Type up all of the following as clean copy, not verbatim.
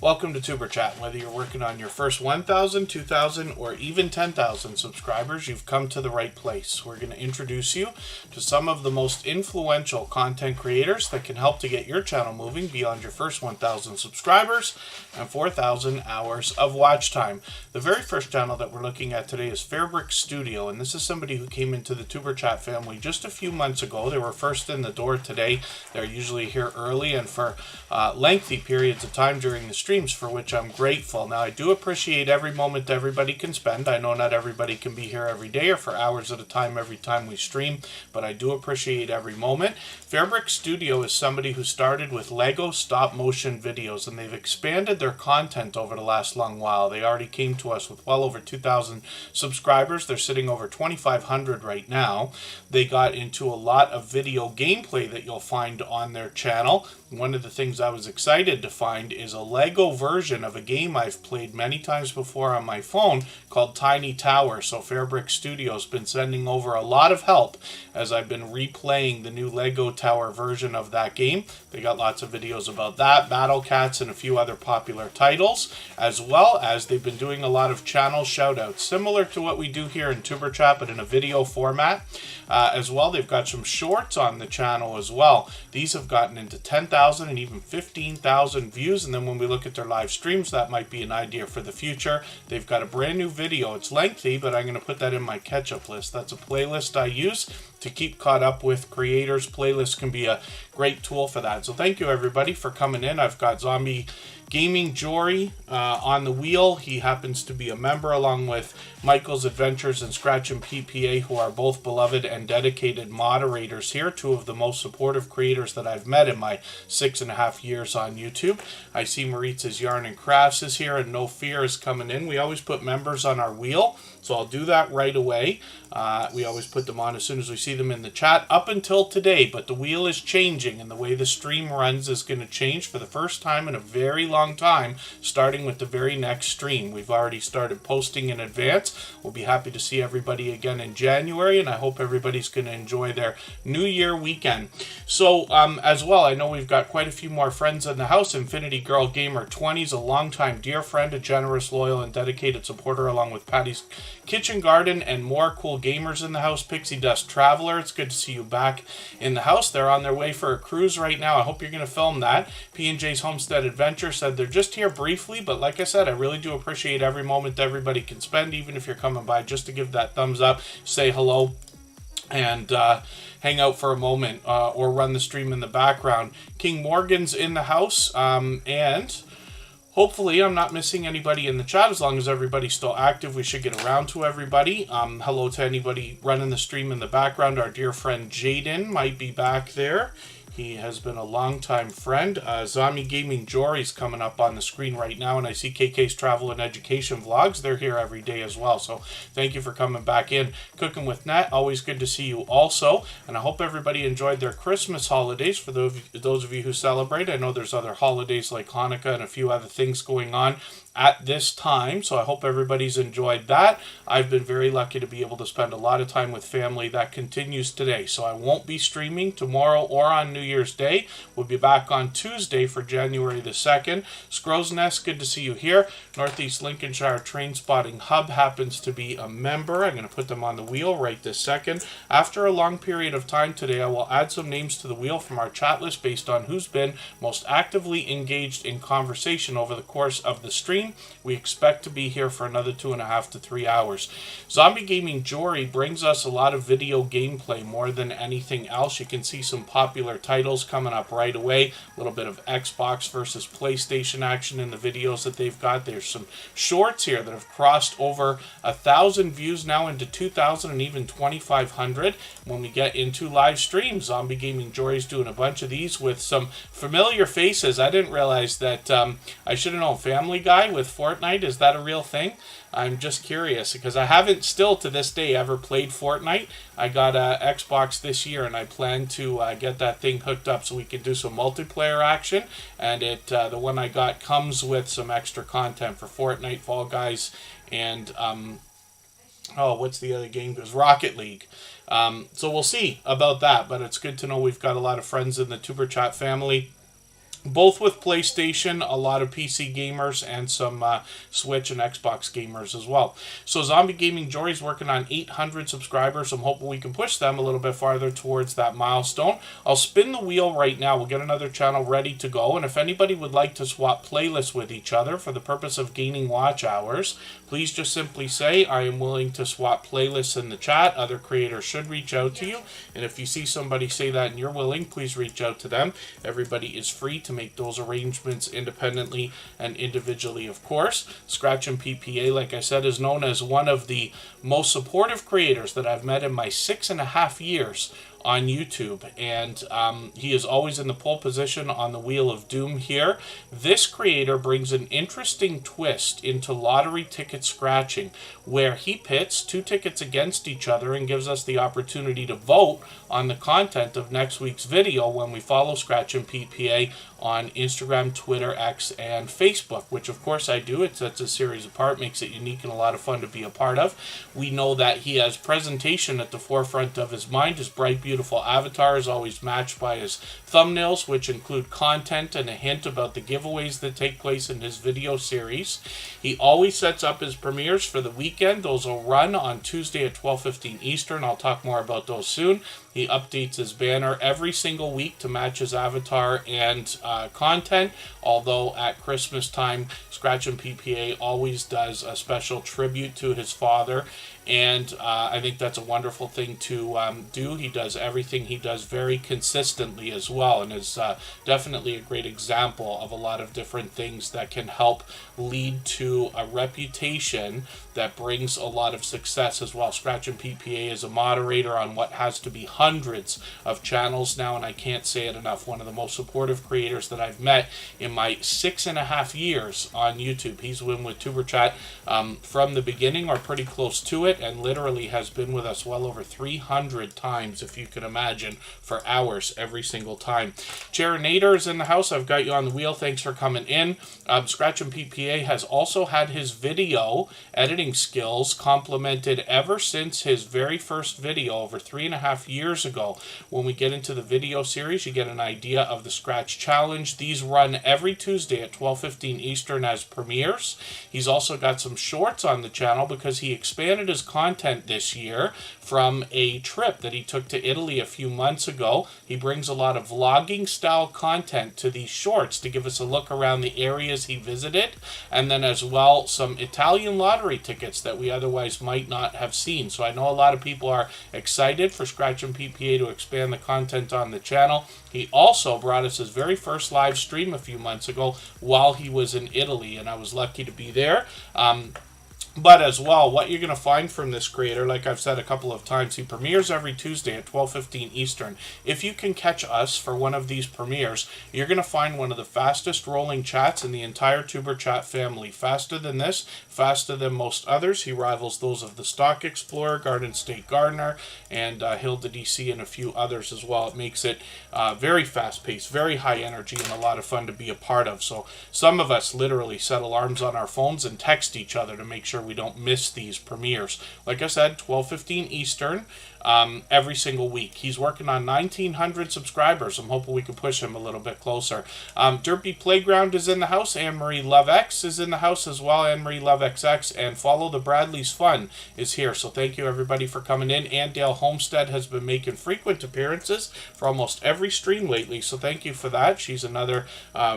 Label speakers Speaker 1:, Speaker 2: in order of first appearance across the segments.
Speaker 1: Welcome to Tuber Chat. Whether you're working on your first 1,000, 2,000, or even 10,000 subscribers, you've come to the right place. We're going to introduce you to some of the most influential content creators that can help to get your channel moving beyond your first 1,000 subscribers and 4,000 hours of watch time. The very first channel that we're looking at today is Fairbrick Studio, and this is somebody who came into the Tuber Chat family just a few months ago. They were first in the door today. They're usually here early and for lengthy periods of time during the stream, for which I'm grateful. Now, I do appreciate every moment everybody can spend. I know not everybody can be here every day or for hours at a time every time we stream, but I do appreciate every moment. Fairbrick Studio is somebody who started with Lego stop motion videos, and they've expanded their content over the last long while. They already came to us with well over 2,000 subscribers. They're sitting over 2,500 right now. They got into a lot of video gameplay that you'll find on their channel. One of the things I was excited to find is a Lego version of a game I've played many times before on my phone called Tiny Tower. So Fairbrick Studio's been sending over a lot of help as I've been replaying the new Lego Tower version of that game. They got lots of videos about that, Battle Cats, and a few other popular titles, as well as they've been doing a lot of channel shoutouts, similar to what we do here in Tuber Chat, but in a video format. As well, they've got some shorts on the channel as well. These have gotten into 10,000 and even 15,000 views, and then when we look at their live streams, that might be an idea for the future. They've got a brand new video. It's lengthy, but I'm going to put that in my catch-up list. That's a playlist I use to keep caught up with creators. Playlists can be a great tool for that. So thank you, everybody, for coming in. I've got Gaming Jory on the wheel. He happens to be a member, along with Michael's Adventures and Scratch and PPA, who are both beloved and dedicated moderators here, two of the most supportive creators that I've met in my 6.5 years on YouTube. I see Marit's Yarn and Crafts is here, and No Fear is coming in. We always put members on our wheel, so I'll do that right away. We always put them on as soon as we see them in the chat, up until today, but the wheel is changing, and the way the stream runs is going to change for the first time in a very long time, starting with the very next stream. We've already started posting in advance. We'll be happy to see everybody again in January, and I hope everybody's going to enjoy their New Year weekend. So, as well, I know we've got quite a few more friends in the house. Infinity Girl Gamer 20 is a longtime dear friend, a generous, loyal, and dedicated supporter, along with Patty's Kitchen Garden and more cool gamers in the house. Pixie Dust Traveler, it's good to see you back in the house. They're on their way for a cruise right now. I hope you're going to film that. P&J's Homestead Adventure said they're just here briefly, but like I said, I really do appreciate every moment everybody can spend, even if you're coming by just to give that thumbs up, say hello, and hang out for a moment, or run the stream in the background. King Morgan's in the house, and hopefully I'm not missing anybody in the chat. As long as everybody's still active, we should get around to everybody. Hello to anybody running the stream in the background. Our dear friend Jaden might be back there. He has been a longtime friend. Zombie Gaming Jory's coming up on the screen right now, and I see KK's Travel and Education Vlogs. They're here every day as well, so thank you for coming back in. Cooking with Nat, always good to see you also, and I hope everybody enjoyed their Christmas holidays. For those of you who celebrate, I know there's other holidays like Hanukkah and a few other things going on at this time, so I hope everybody's enjoyed that. I've been very lucky to be able to spend a lot of time with family. That continues today, so I won't be streaming tomorrow or on New Year's Day. We'll be back on Tuesday for January the 2nd. Scrow's Nest, good to see you here. Northeast Lincolnshire Train Spotting Hub happens to be a member. I'm going to put them on the wheel right this second. After a long period of time today, I will add some names to the wheel from our chat list based on who's been most actively engaged in conversation over the course of the stream. We expect to be here for another 2.5 to 3 hours. Zombie Gaming Jory brings us a lot of video gameplay more than anything else. You can see some popular titles coming up right away. A little bit of Xbox versus PlayStation action in the videos that they've got. There's some shorts here that have crossed over 1,000 views now, into 2,000 and even 2,500. When we get into live streams, Zombie Gaming Jory's doing a bunch of these with some familiar faces. I didn't realize that I should have known Family Guy with Fortnite. Is that a real thing? I'm just curious, because I haven't still to this day ever played Fortnite. I got a Xbox this year, and I plan to get that thing hooked up so we can do some multiplayer action. And the one I got comes with some extra content for Fortnite, Fall Guys, and what's the other game? It was Rocket League. So we'll see about that, but it's good to know we've got a lot of friends in the Tuber Chat family. both with PlayStation, a lot of PC gamers, and some Switch and Xbox gamers as well. So Zombie Gaming Jory is working on 800 subscribers. I'm hoping we can push them a little bit farther towards that milestone. I'll spin the wheel right now. We'll get another channel ready to go. And if anybody would like to swap playlists with each other for the purpose of gaining watch hours, please just simply say, I am willing to swap playlists in the chat. Other creators should reach out to you. And if you see somebody say that and you're willing, please reach out to them. Everybody is free to make those arrangements independently and individually, of course. Scratch and PPA, like I said, is known as one of the most supportive creators that I've met in my 6.5 years on YouTube, and he is always in the pole position on the Wheel of Doom here. This creator brings an interesting twist into lottery ticket scratching, where he pits 2 tickets against each other and gives us the opportunity to vote on the content of next week's video when we follow Scratch and PPA on Instagram, Twitter, X, and Facebook, which of course I do. It sets a series apart, makes it unique and a lot of fun to be a part of. We know that he has presentation at the forefront of his mind. His bright, beautiful avatar is always matched by his thumbnails, which include content and a hint about the giveaways that take place in his video series. He always sets up his premieres for the weekend. Those will run on Tuesday at 12:15 Eastern. I'll talk more about those soon. He updates his banner every single week to match his avatar and content, although at Christmas time, Scratch and PPA always does a special tribute to his father, and I think that's a wonderful thing to do. He does everything he does very consistently as well, and is definitely a great example of a lot of different things that can help lead to a reputation that brings a lot of success as well. Scratch and PPA is a moderator on what has to be hundreds of channels now, and I can't say it enough. One of the most supportive creators that I've met in my 6.5 years on YouTube. He's been with Tuber Chat from the beginning, or pretty close to it, and literally has been with us well over 300 times, if you can imagine, for hours every single time. Chinator is in the house. I've got you on the wheel. Thanks for coming in. Scratch and PPA has also had his video editing skills complimented ever since his very first video over 3.5 years ago. When we get into the video series, you get an idea of the Scratch Challenge. These run every Tuesday at 12:15 Eastern as premieres. He's also got some shorts on the channel because he expanded his content this year from a trip that he took to Italy a few months ago. He brings a lot of vlogging style content to these shorts to give us a look around the areas he visited, and then as well some Italian lottery tickets that we otherwise might not have seen. So I know a lot of people are excited for Scratch and PPA to expand the content on the channel. He also brought us his very first live stream a few months ago while he was in Italy, and I was lucky to be there. But as well, what you're going to find from this creator, like I've said a couple of times, he premieres every Tuesday at 12:15 Eastern. If you can catch us for one of these premieres, you're going to find one of the fastest rolling chats in the entire Tuber Chat family. Faster than this, faster than most others. He rivals those of the Stock Explorer, Garden State Gardener, and Hilda DC, and a few others as well. It makes it very fast-paced, very high energy, and a lot of fun to be a part of. So some of us literally set alarms on our phones and text each other to make sure we don't miss these premieres. Like I said, 12:15 Eastern every single week. He's working on 1,900 subscribers. I'm hoping we can push him a little bit closer. Derpy Playground is in the house. Anmarie Love X is in the house as well. Anmarie Love XX, and Follow the Bradley's Fun is here. So thank you everybody for coming in. Andale Homestead has been making frequent appearances for almost every stream lately, so thank you for that. She's another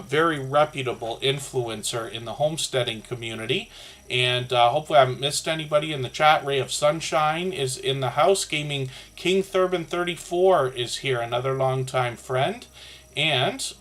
Speaker 1: very reputable influencer in the homesteading community. And hopefully I haven't missed anybody in the chat. Ray of Sunshine is in the house. Gaming King Thurbin 34 is here, another longtime friend. And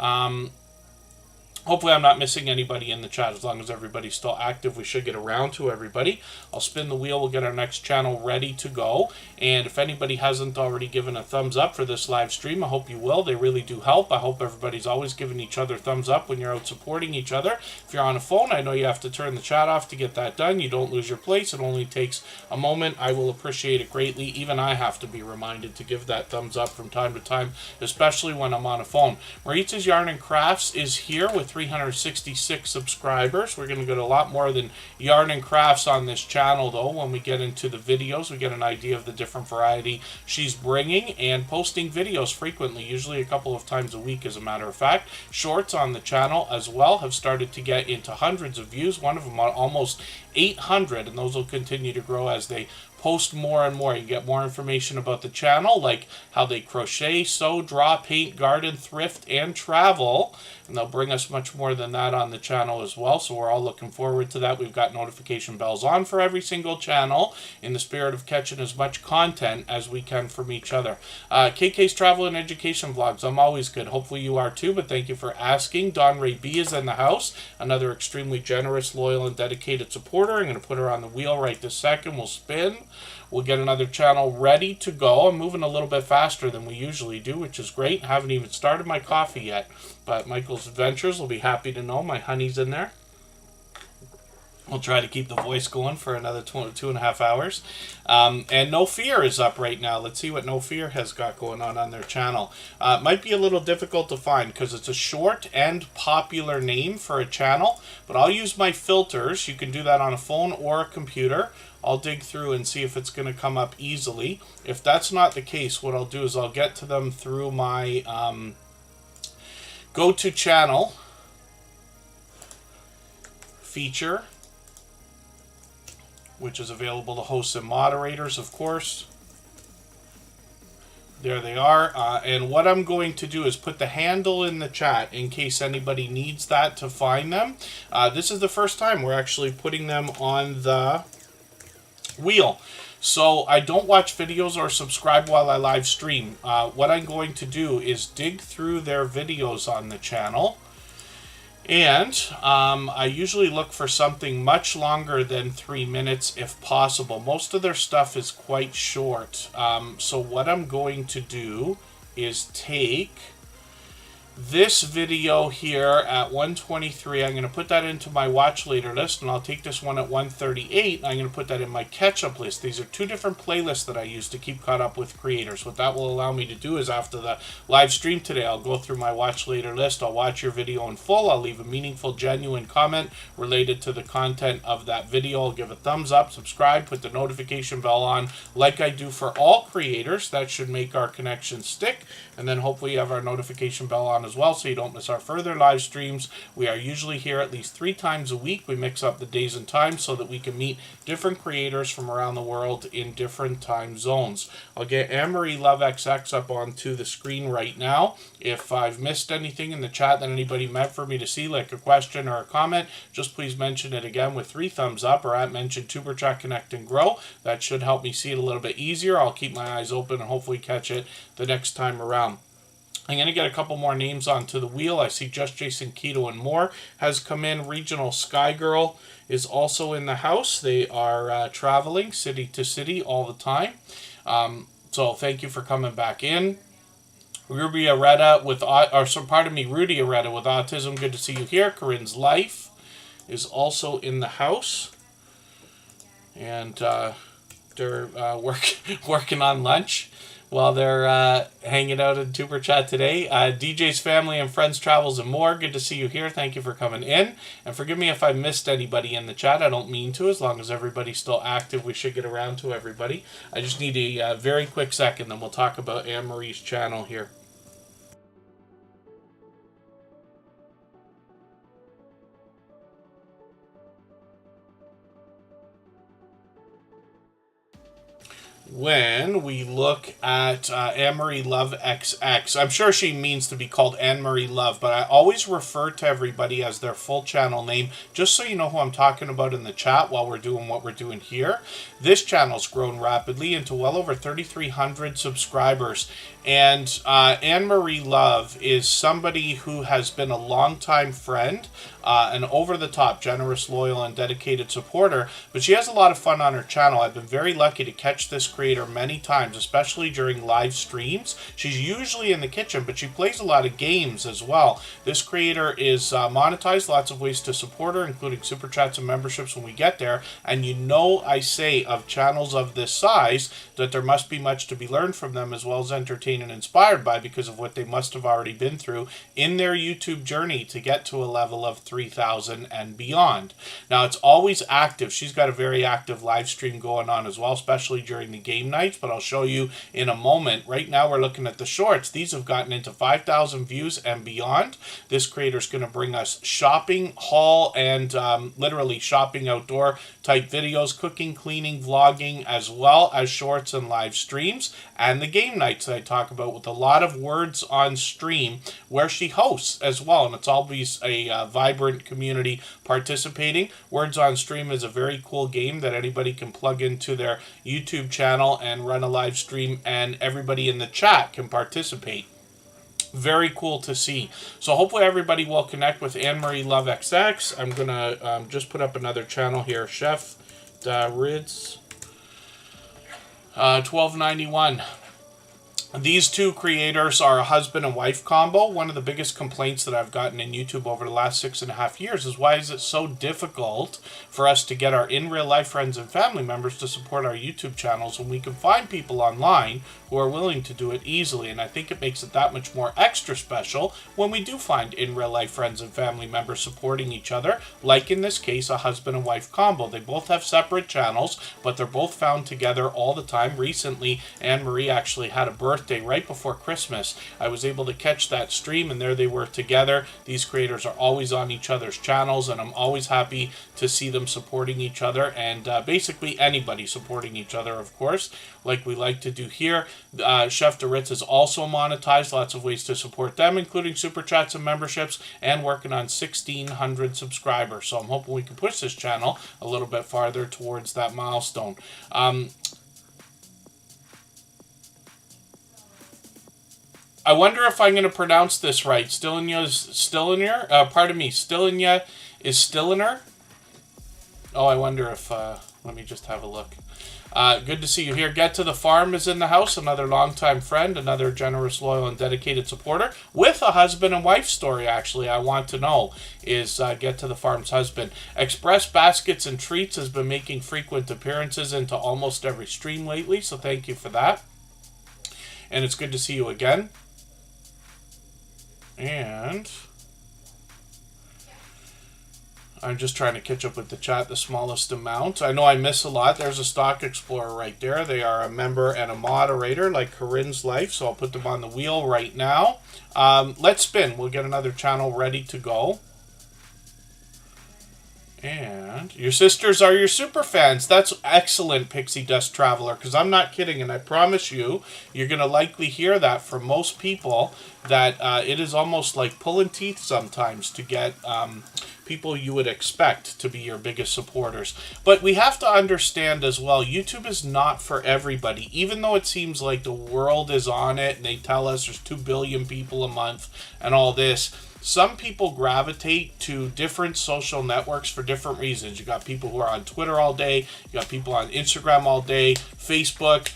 Speaker 1: hopefully I'm not missing anybody in the chat. As long as everybody's still active, we should get around to everybody. I'll spin the wheel. We'll get our next channel ready to go. And if anybody hasn't already given a thumbs up for this live stream, I hope you will. They really do help. I hope everybody's always giving each other thumbs up when you're out supporting each other. If you're on a phone, I know you have to turn the chat off to get that done. You don't lose your place. It only takes a moment. I will appreciate it greatly. Even I have to be reminded to give that thumbs up from time to time, especially when I'm on a phone. Marit's Yarn and Crafts is here with 366 subscribers. We're going to go to a lot more than yarn and crafts on this channel, though. When we get into the videos, we get an idea of the different variety she's bringing, and posting videos frequently, usually a couple of times a week, as a matter of fact. Shorts on the channel as well have started to get into hundreds of views, one of them almost 800, and those will continue to grow as they post more and more. You get more information about the channel, like how they crochet, sew, draw, paint, garden, thrift, and travel. And they'll bring us much more than that on the channel as well. So we're all looking forward to that. We've got notification bells on for every single channel in the spirit of catching as much content as we can from each other. KK's travel and education vlogs. I'm always good. Hopefully you are too, but thank you for asking. Don Ray B is in the house. Another extremely generous, loyal, and dedicated supporter. I'm going to put her on the wheel right this second. We'll spin. We'll get another channel ready to go. I'm moving a little bit faster than we usually do, which is great. I haven't even started my coffee yet, but Michael's Adventures will be happy to know my honey's in there. We'll try to keep the voice going for another 2.5 hours. And No Fear is up right now. Let's see what No Fear has got going on their channel. Might be a little difficult to find because it's a short and popular name for a channel, but I'll use my filters. You can do that on a phone or a computer. I'll dig through and see if it's going to come up easily. If that's not the case, what I'll do is I'll get to them through my go to channel feature, which is available to hosts and moderators, of course. There they are. And what I'm going to do is put the handle in the chat in case anybody needs that to find them. This is the first time we're actually putting them on the wheel. So I don't watch videos or subscribe while I live stream. What I'm going to do is dig through their videos on the channel. And I usually look for something much longer than 3 minutes if possible. Most of their stuff is quite short. So what I'm going to do is take this video here at 123. I'm going to put that into my watch later list, and I'll take this one at 138. And I'm going to put that in my catch-up list. These are two different playlists that I use to keep caught up with creators. What that will allow me to do is after the live stream today, I'll go through my watch later list. I'll watch your video in full. I'll leave a meaningful, genuine comment related to the content of that video. I'll give a thumbs up, subscribe, put the notification bell on like I do for all creators. That should make our connection stick. And then hopefully you have our notification bell on as well so you don't miss our further live streams. We are usually here at least 3 times a week. We mix up the days and times so that we can meet different creators from around the world in different time zones. I'll get Anmarie Love XX up onto the screen right now. If I've missed anything in the chat that anybody meant for me to see, like a question or a comment, just please mention it again with 3 thumbs up or at mention Tuber Chat Connect and Grow. That should help me see it a little bit easier. I'll keep my eyes open and hopefully catch it the next time around. I'm going to get a couple more names onto the wheel. I see Just Jason, Keto, and more has come in. Regional Sky Girl is also in the house. They are traveling city to city all the time. So thank you for coming back in. Rudy Aretta with autism. Good to see you here. Karin's Life is also in the house. And they're working on lunch while they're hanging out in Tuber Chat today. DJ's Family and Friends Travels and More. Good to see you here. Thank you for coming in. And forgive me if I missed anybody in the chat. I don't mean to. As long as everybody's still active, we should get around to everybody. I just need a very quick second, then we'll talk about Anne-Marie's channel here. When we look at Anmarie Love XX, I'm sure she means to be called Anmarie Love, but I always refer to everybody as their full channel name, just so you know who I'm talking about in the chat while we're doing what we're doing here. This channel's grown rapidly into well over 3,300 subscribers, and Anmarie Love is somebody who has been a longtime friend an over-the-top, generous, loyal, and dedicated supporter, but she has a lot of fun on her channel. I've been very lucky to catch this creator many times, especially during live streams. She's usually in the kitchen, but she plays a lot of games as well. This creator is monetized, lots of ways to support her, including super chats and memberships when we get there, and you know I say of channels of this size that there must be much to be learned from them, as well as entertained and inspired by, because of what they must have already been through in their YouTube journey to get to a level of 3,000 and beyond. Now, it's always active. She's got a very active live stream going on as well, especially during the game nights, but I'll show you in a moment. Right now, we're looking at the shorts. These have gotten into 5,000 views and beyond. This creator is going to bring us shopping, haul, and literally shopping outdoor type videos, cooking, cleaning, vlogging, as well as shorts and live streams, and the game nights that I talk about, with a lot of words on stream where she hosts as well, and it's always a vibrant community participating. Words on Stream is a very cool game that anybody can plug into their YouTube channel and run a live stream, and everybody in the chat can participate. Very cool to see. So hopefully everybody will connect with Anmarie Love XX. I'm going to just put up another channel here. Chef Duritz, $12.91. These two creators are a husband and wife combo. One of the biggest complaints that I've gotten in YouTube over the last 6.5 years is, why is it so difficult for us to get our in real life friends and family members to support our YouTube channels when we can find people online who are willing to do it easily? And I think it makes it that much more extra special when we do find in real life friends and family members supporting each other, like in this case, a husband and wife combo. They both have separate channels, but they're both found together all the time. Recently, Anmarie actually had a birthday right before Christmas. I was able to catch that stream, and there they were together. These creators are always on each other's channels, and I'm always happy to see them supporting each other, and basically anybody supporting each other, of course, like we like to do here. Chef Duritz is also monetized, lots of ways to support them, including super chats and memberships, and working on 1,600 subscribers. So I'm hoping we can push this channel a little bit farther towards that milestone. I wonder if I'm going to pronounce this right. Stillinya is Stillinger? Pardon me, Stillinya is Stilliner? Oh, I wonder if... let me just have a look. Good to see you here. Get to the Farm is in the house. Another longtime friend. Another generous, loyal, and dedicated supporter. With a husband and wife story, actually, I want to know, is Get to the Farm's husband. Express Baskets and Treats has been making frequent appearances into almost every stream lately, so thank you for that. And it's good to see you again. And I'm just trying to catch up with the chat, the smallest amount. I know I miss a lot. There's a Stock Explorer right there. They are a member and a moderator, like Karin's life, so I'll put them on the wheel right now. Let's spin. We'll get another channel ready to go. And your sisters are your super fans. That's excellent, Pixie Dust Traveler, because I'm not kidding, and I promise you, you're going to likely hear that from most people, that it is almost like pulling teeth sometimes to get people you would expect to be your biggest supporters. But we have to understand as well, YouTube is not for everybody. Even though it seems like the world is on it, and they tell us there's 2 billion people a month and all this, some people gravitate to different social networks for different reasons. You got people who are on Twitter all day. You got people on Instagram all day, Facebook,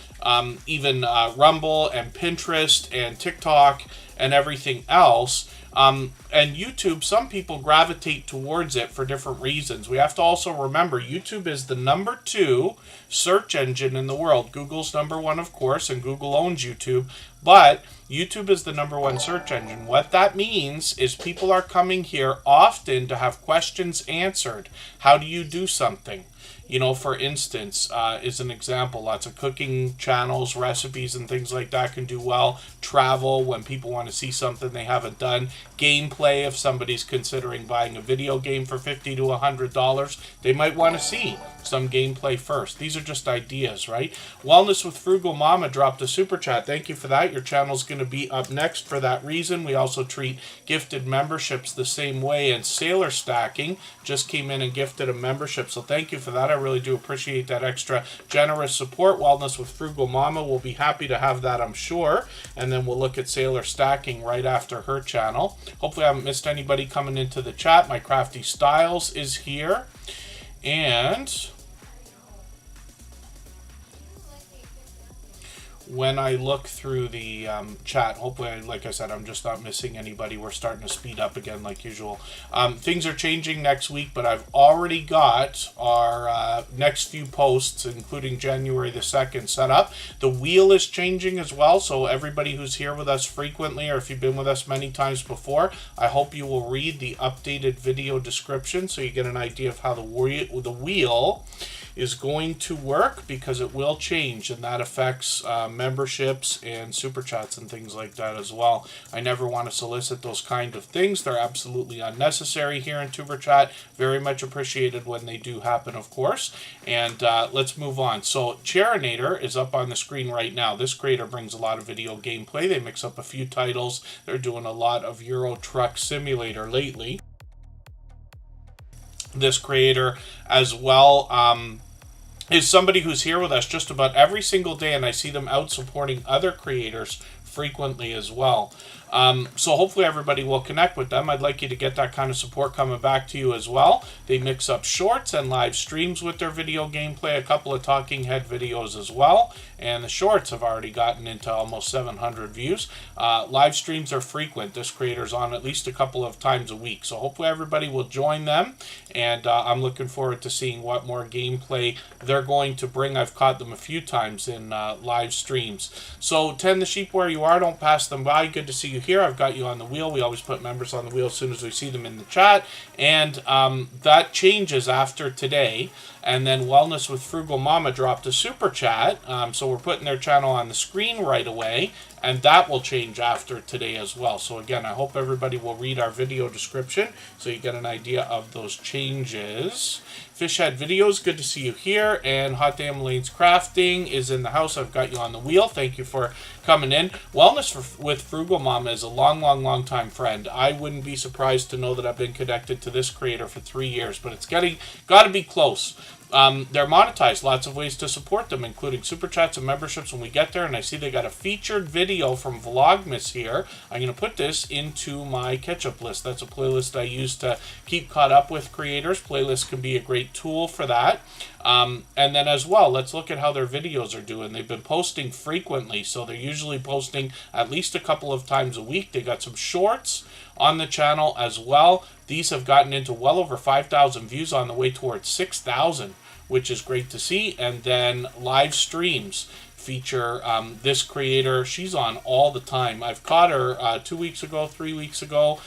Speaker 1: even Rumble and Pinterest and TikTok and everything else. And YouTube, some people gravitate towards it for different reasons. We have to also remember, YouTube is the #2 search engine in the world. Google's #1, of course, and Google owns YouTube. But YouTube is the #1 search engine. What that means is people are coming here often to have questions answered. How do you do something? You know, for instance, is an example, lots of cooking channels, recipes, and things like that can do well. Travel, when people want to see something they haven't done. Gameplay, if somebody's considering buying a video game for $50 to $100, they might want to see some gameplay first. These are just ideas, right? Wellness with Frugal Mama dropped a super chat. Thank you for that. Your channel's going to be up next for that reason. We also treat gifted memberships the same way, and Sailor Stacking just came in and gifted a membership, so thank you for that. I really do appreciate that extra generous support. Wellness with Frugal Mama will be happy to have that, I'm sure. And then we'll look at Sailor Stacking right after her channel. Hopefully I haven't missed anybody coming into the chat. My Crafty Styles is here. And when I look through the chat, hopefully, like I said, I'm just not missing anybody. We're starting to speed up again like usual. Things are changing next week, but I've already got our next few posts, including January the 2nd, set up. The wheel is changing as well, so everybody who's here with us frequently, or if you've been with us many times before, I hope you will read the updated video description so you get an idea of how the wheel is going to work, because it will change, and that affects memberships and super chats and things like that as well. I never want to solicit those kind of things. They're absolutely unnecessary here in Tuber Chat. Very much appreciated when they do happen, of course. And let's move on. So Chinator is up on the screen right now. This creator brings a lot of video gameplay. They mix up a few titles. They're doing a lot of Euro Truck Simulator lately. This creator as well is somebody who's here with us just about every single day, and I see them out supporting other creators frequently as well. So hopefully everybody will connect with them. I'd like you to get that kind of support coming back to you as well. They mix up shorts and live streams with their video gameplay, a couple of talking head videos as well, and the shorts have already gotten into almost 700 views. Live streams are frequent. This creator's on at least a couple of times a week, so hopefully everybody will join them, and I'm looking forward to seeing what more gameplay they're going to bring. I've caught them a few times in live streams. So tend the sheep where you are, don't pass them by. Good to see you here. I've got you on the wheel. We always put members on the wheel as soon as we see them in the chat, and that changes after today. And then Wellness with Frugal Mama dropped a super chat, so we're putting their channel on the screen right away, and that will change after today as well. So again, I hope everybody will read our video description so you get an idea of those changes. Fishhead Videos, good to see you here. And Hot Damn Lane's Crafting is in the house. I've got you on the wheel. Thank you for coming in. Wellness with Frugal Mama is a long time friend. I wouldn't be surprised to know that I've been connected to this creator for 3 years, but it's got to be close. They're monetized. Lots of ways to support them, including super chats and memberships when we get there. And I see they got a featured video from Vlogmas here. I'm going to put this into my catch-up list. That's a playlist I use to keep caught up with creators. Playlists can be a great tool for that. And then as well, let's look at how their videos are doing. They've been posting frequently, so they're usually posting at least a couple of times a week. They got some shorts on the channel as well. These have gotten into well over 5,000 views, on the way towards 6,000, which is great to see. And then live streams feature this creator. She's on all the time. I've caught her 2 weeks ago, 3 weeks ago.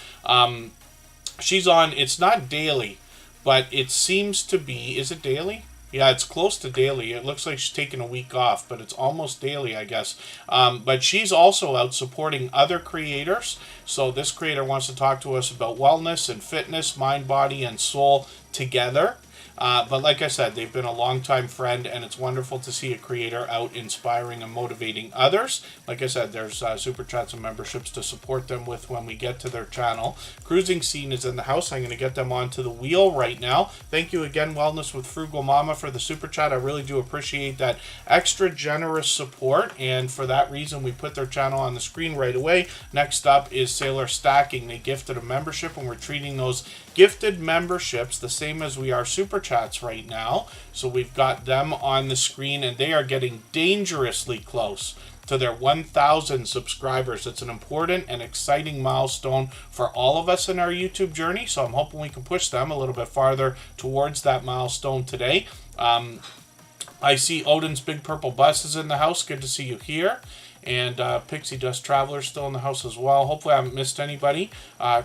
Speaker 1: She's on, it's not daily, but it seems to be, is it daily? Yeah, it's close to daily. It looks like she's taking a week off, but it's almost daily, I guess. But she's also out supporting other creators. So this creator wants to talk to us about wellness and fitness, mind, body, and soul together. But like I said, they've been a longtime friend, and it's wonderful to see a creator out inspiring and motivating others. Like I said, there's super chats and memberships to support them with when we get to their channel. Cruising Scene is in the house. I'm going to get them onto the wheel right now. Thank you again, Wellness with Frugal Mama, for the super chat. I really do appreciate that extra generous support, and for that reason, we put their channel on the screen right away. Next up is Sailor Stacking. They gifted a membership, and we're treating those gifted memberships the same as we are super chats right now. So we've got them on the screen, and they are getting dangerously close to their 1,000 subscribers. It's an important and exciting milestone for all of us in our YouTube journey, so I'm hoping we can push them a little bit farther towards that milestone today. I see Odin's Big Purple Bus is in the house. Good to see you here. And Pixie Dust Traveler still in the house as well. Hopefully I haven't missed anybody.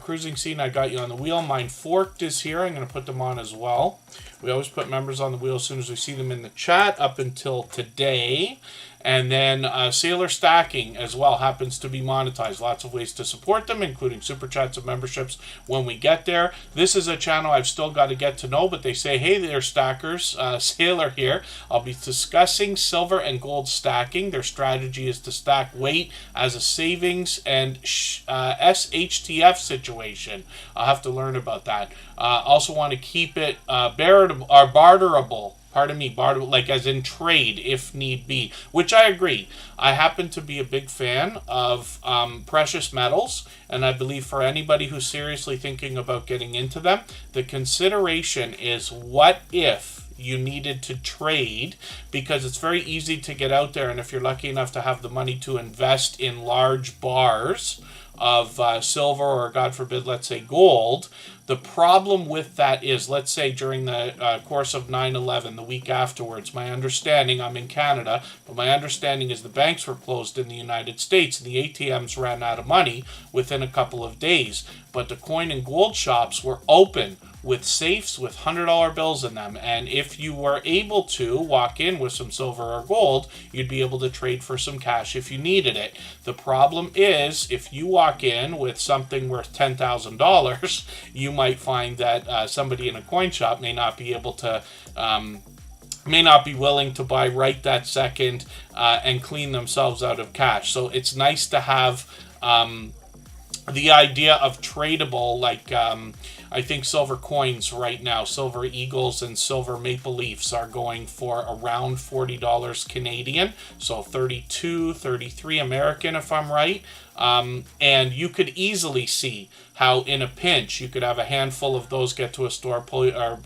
Speaker 1: Cruising Scene, I got you on the wheel. Mine Forked is here. I'm going to put them on as well. We always put members on the wheel as soon as we see them in the chat up until today. And then Sailor Stacking as well happens to be monetized. Lots of ways to support them, including super chats and memberships when we get there. This is a channel I've still got to get to know, but they say, hey there, stackers. Sailor here. I'll be discussing silver and gold stacking. Their strategy is to stack weight as a savings and SHTF situation. I'll have to learn about that. Also want to keep it barterable. pardon me, barter, like as in trade if need be, which I agree. I happen to be a big fan of precious metals, and I believe for anybody who's seriously thinking about getting into them, the consideration is what if you needed to trade, because it's very easy to get out there, and if you're lucky enough to have the money to invest in large bars of silver or, God forbid, let's say gold. The problem with that is, let's say during the course of 9/11, the week afterwards, my understanding, I'm in Canada, but my understanding is the banks were closed in the United States and the ATMs ran out of money within a couple of days. But the coin and gold shops were open with safes with $100 bills in them. And if you were able to walk in with some silver or gold, you'd be able to trade for some cash if you needed it. The problem is, if you walk in with something worth $10,000, you might find that somebody in a coin shop may not be able to may not be willing to buy right that second and clean themselves out of cash. So it's nice to have the idea of tradable, like I think silver coins right now, silver eagles and silver maple leafs are going for around $40 Canadian, so 32, 33 American if I'm right. And you could easily see how in a pinch you could have a handful of those, get to a store,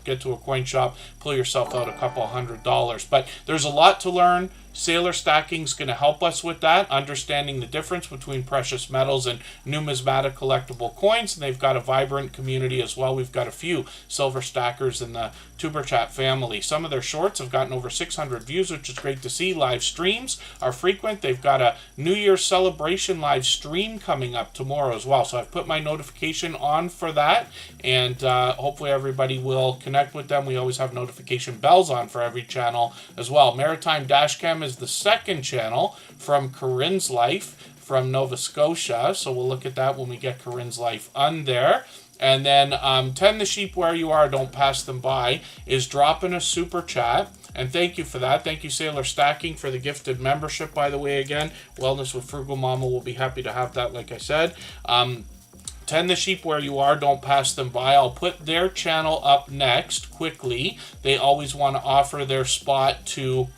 Speaker 1: get to a coin shop, pull yourself out a couple $100. But there's a lot to learn. Sailor Stacking is going to help us with that, understanding the difference between precious metals and numismatic collectible coins. And they've got a vibrant community as well. We've got a few silver stackers in the Tuber Chat family. Some of their shorts have gotten over 600 views, which is great to see. Live streams are frequent. They've got a New Year's celebration live stream coming up tomorrow as well. So I've put my notification on for that, and hopefully everybody will connect with them. We always have notification bells on for every channel as well. Maritime Dash Cam is the second channel from Karin's Life from Nova Scotia. So we'll look at that when we get Karin's Life on there. And then Tend the Sheep Where You Are, Don't Pass Them By is dropping a super chat. And thank you for that. Thank you, Sailor Stacking, for the gifted membership, by the way, again. Wellness with Frugal Mama will be happy to have that, like I said. Tend the Sheep Where You Are, Don't Pass Them By. I'll put their channel up next quickly. They always want to offer their spot to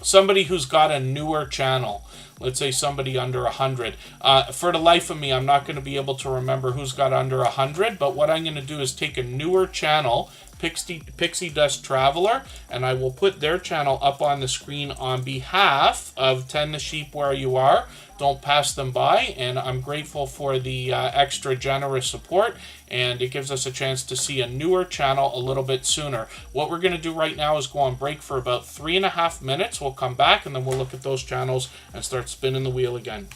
Speaker 1: somebody who's got a newer channel. Let's say somebody under 100. For the life of me, I'm not going to be able to remember who's got under 100, but what I'm going to do is take a newer channel, Pixie Dust Traveler, and I will put their channel up on the screen on behalf of Tend the Sheep Where You Are, Don't Pass Them By, and I'm grateful for the extra generous support, and it gives us a chance to see a newer channel a little bit sooner. What we're going to do right now is go on break for about 3.5 minutes. We'll come back, and then we'll look at those channels and start spinning the wheel again.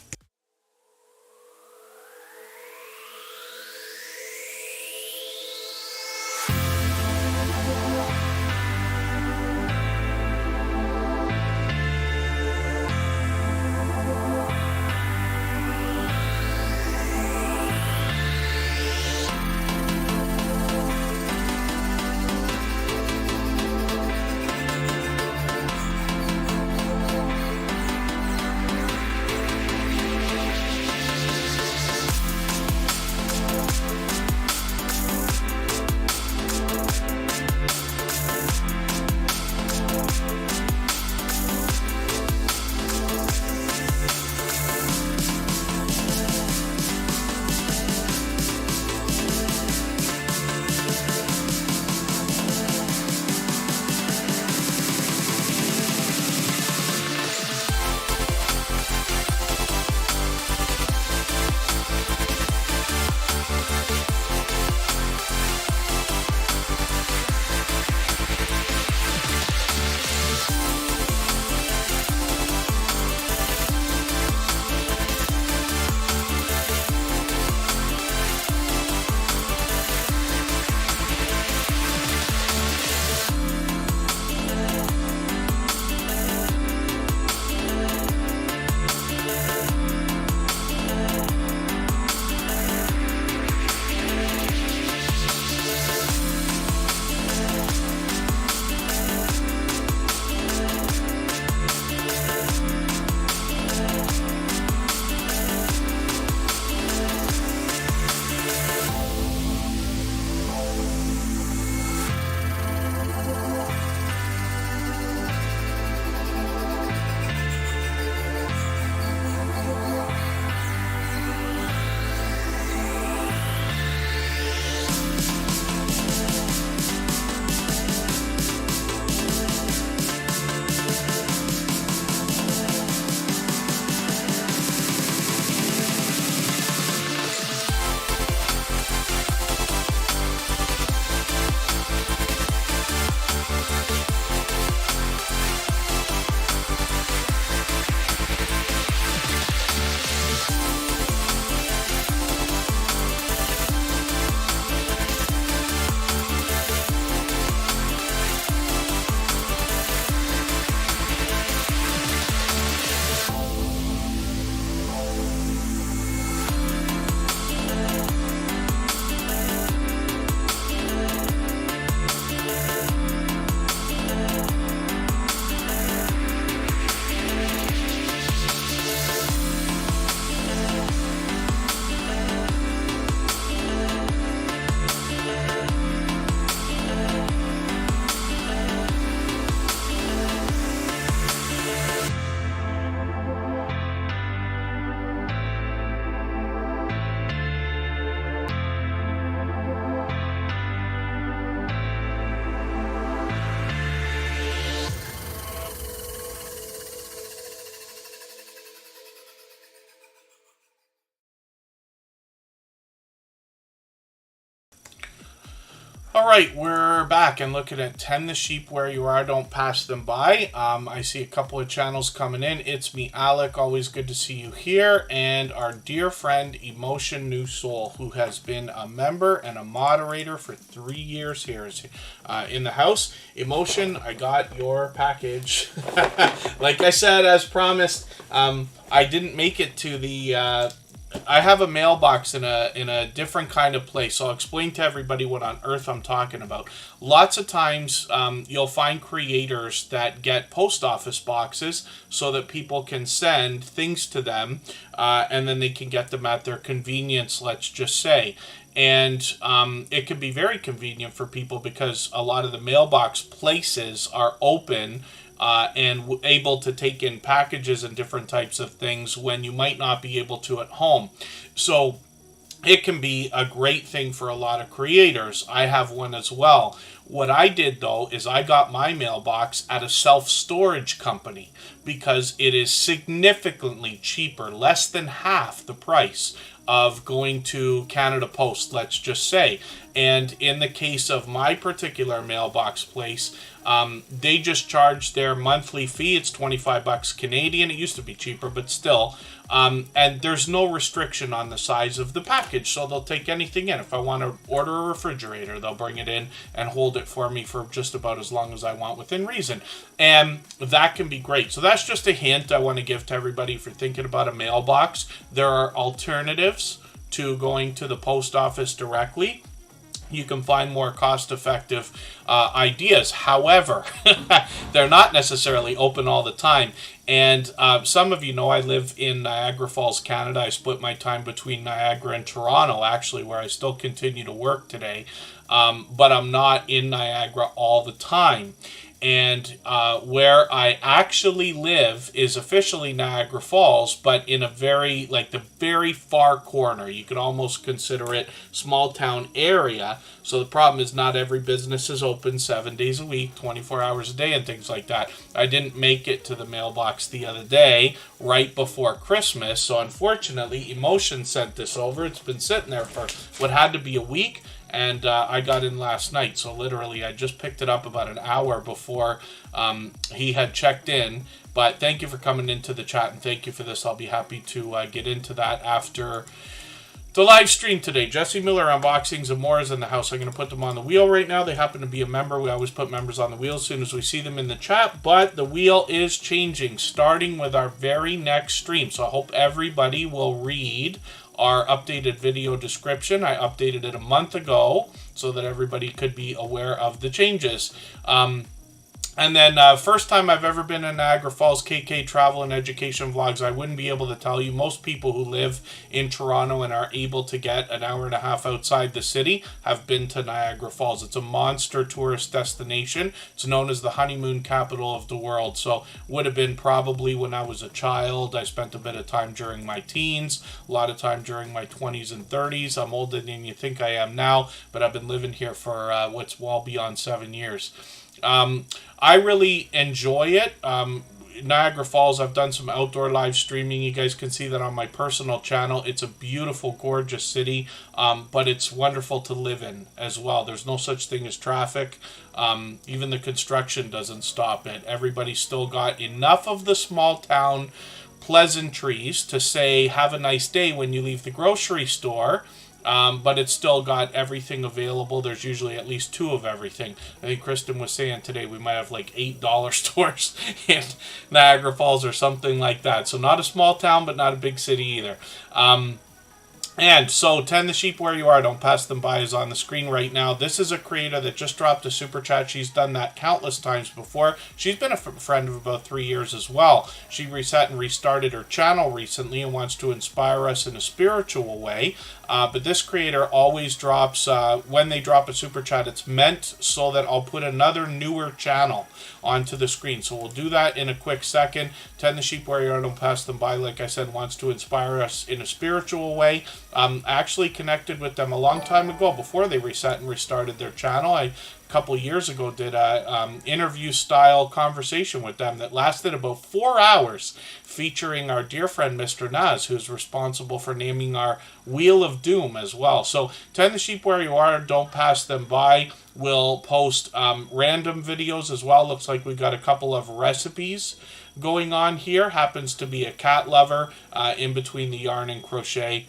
Speaker 1: All right, we're back and looking at 10 the sheep where you are, don't pass them by. I see a couple of channels coming in. It's Me Alec, always good to see you here. And our dear friend, Emotion New Soul, who has been a member and a moderator for 3 years here is in the house. Emotion, I got your package. Like I said, as promised, I didn't make it to the... I have a mailbox in a different kind of place, so I'll explain to everybody what on earth I'm talking about. Lots of times, you'll find creators that get post office boxes so that people can send things to them, and then they can get them at their convenience, let's just say. And it can be very convenient for people because a lot of the mailbox places are open and able to take in packages and different types of things when you might not be able to at home. So it can be a great thing for a lot of creators. I have one as well. What I did, though, is I got my mailbox at a self-storage company because it is significantly cheaper, less than half the price of going to Canada Post, let's just say. And in the case of my particular mailbox place, they just charge their monthly fee. It's 25 bucks Canadian. It used to be cheaper, but still. And there's no restriction on the size of the package, so they'll take anything in. If I want to order a refrigerator, they'll bring it in and hold it for me for just about as long as I want within reason. And that can be great. So that's just a hint I want to give to everybody for thinking about a mailbox. There are alternatives to going to the post office directly. You can find more cost-effective ideas. However, they're not necessarily open all the time. And some of you know I live in Niagara Falls, Canada. I split my time between Niagara and Toronto, actually, where I still continue to work today. But I'm not in Niagara all the time. And where I actually live is officially Niagara Falls, but in a very, like the very far corner. You could almost consider it small town area. So the problem is not every business is open 7 days a week, 24 hours a day and things like that. I didn't make it to the mailbox the other day, right before Christmas. So unfortunately, Emotion sent this over. It's been sitting there for what had to be a week. And I got in last night, so literally I just picked it up about an hour before he had checked in. But thank you for coming into the chat, and thank you for this. I'll be happy to get into that after the live stream today. Jesse Miller Unboxings and More is in the house. I'm going to put them on the wheel right now. They happen to be a member. We always put members on the wheel as soon as we see them in the chat. But the wheel is changing, starting with our very next stream. So I hope everybody will read our updated video description. I updated it a month ago so that everybody could be aware of the changes. And then first time I've ever been in Niagara Falls, KK Travel and Education Vlogs. I wouldn't be able to tell you. Most people who live in Toronto and are able to get an hour and a half outside the city have been to Niagara Falls. It's a monster tourist destination. It's known as the honeymoon capital of the world. So would have been probably when I was a child. I spent a bit of time during my teens, a lot of time during my 20s and 30s. I'm older than you think I am now, but I've been living here for what's well beyond 7 years. I really enjoy it. Niagara Falls, I've done some outdoor live streaming. You guys can see that on my personal channel. It's a beautiful, gorgeous city, but it's wonderful to live in as well. There's no such thing as traffic. Even the construction doesn't stop it. Everybody's still got enough of the small town pleasantries to say, have a nice day when you leave the grocery store. But it's still got everything available. There's usually at least 2 of everything. I think Kristen was saying today we might have like $8 stores in Niagara Falls or something like that. So not a small town, but not a big city either. And so 10 the sheep where you are, don't pass them by, is on the screen right now. This is a creator that just dropped a super chat. She's done that countless times before. She's been a friend of about 3 years as well. She reset and restarted her channel recently and wants to inspire us in a spiritual way. But this creator always drops, when they drop a super chat, it's meant so that I'll put another newer channel onto the screen. So we'll do that in a quick second. 10 the sheep where you are, don't pass them by, like I said, wants to inspire us in a spiritual way. I actually connected with them a long time ago before they reset and restarted their channel. I couple years ago did a interview-style conversation with them that lasted about 4 hours, featuring our dear friend Mr. Naz, who's responsible for naming our Wheel of Doom as well. So tend the sheep where you are, don't pass them by. We'll post random videos as well. Looks like we got a couple of recipes going on here. Happens to be a cat lover in between the yarn and crochet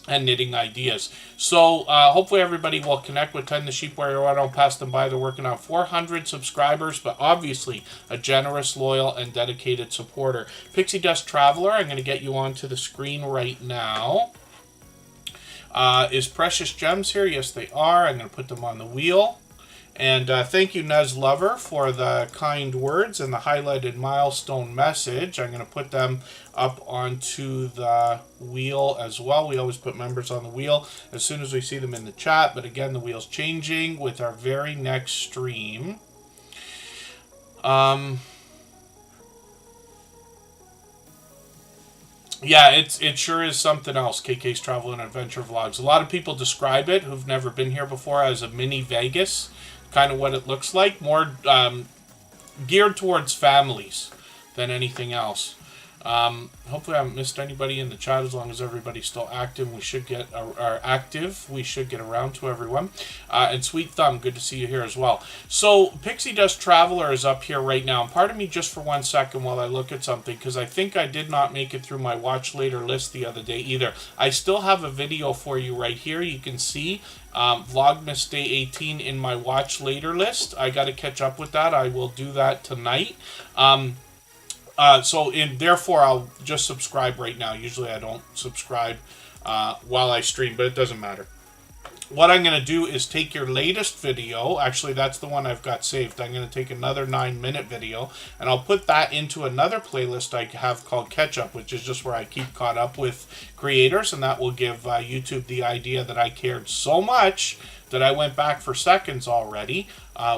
Speaker 1: and knitting ideas. So hopefully everybody will connect with Tend the Sheep where you are. Don't pass them by. They're working on 400 subscribers, but obviously a generous, loyal, and dedicated supporter. Pixie Dust Traveler, I'm going to get you onto the screen right now. Is Precious Gems here? Yes, they are. I'm going to put them on the wheel. And thank you, Nez Lover, for the kind words and the highlighted milestone message. I'm going to put them up onto the wheel as well. We always put members on the wheel as soon as we see them in the chat. But again, the wheel's changing with our very next stream. Yeah, it sure is something else, KK's Travel and Adventure Vlogs. A lot of people describe it, who've never been here before, as a mini Vegas. Kind of what it looks like. More geared towards families than anything else. Hopefully I haven't missed anybody in the chat. As long as everybody's still active, we should get we should get around to everyone. And Sweet Thumb, good to see you here as well. So Pixie Dust Traveler is up here right now. And pardon me just for 1 second while I look at something, because I think I did not make it through my watch later list the other day either. I still have a video for you right here. You can see Vlogmas Day 18 in my watch later list. I got to catch up with that. I will do that tonight. Therefore, I'll just subscribe right now. Usually I don't subscribe while I stream, but it doesn't matter. What I'm going to do is take your latest video. Actually, that's the one I've got saved. I'm going to take another 9-minute video, and I'll put that into another playlist I have called Catch Up, which is just where I keep caught up with creators, and that will give YouTube the idea that I cared so much that I went back for seconds already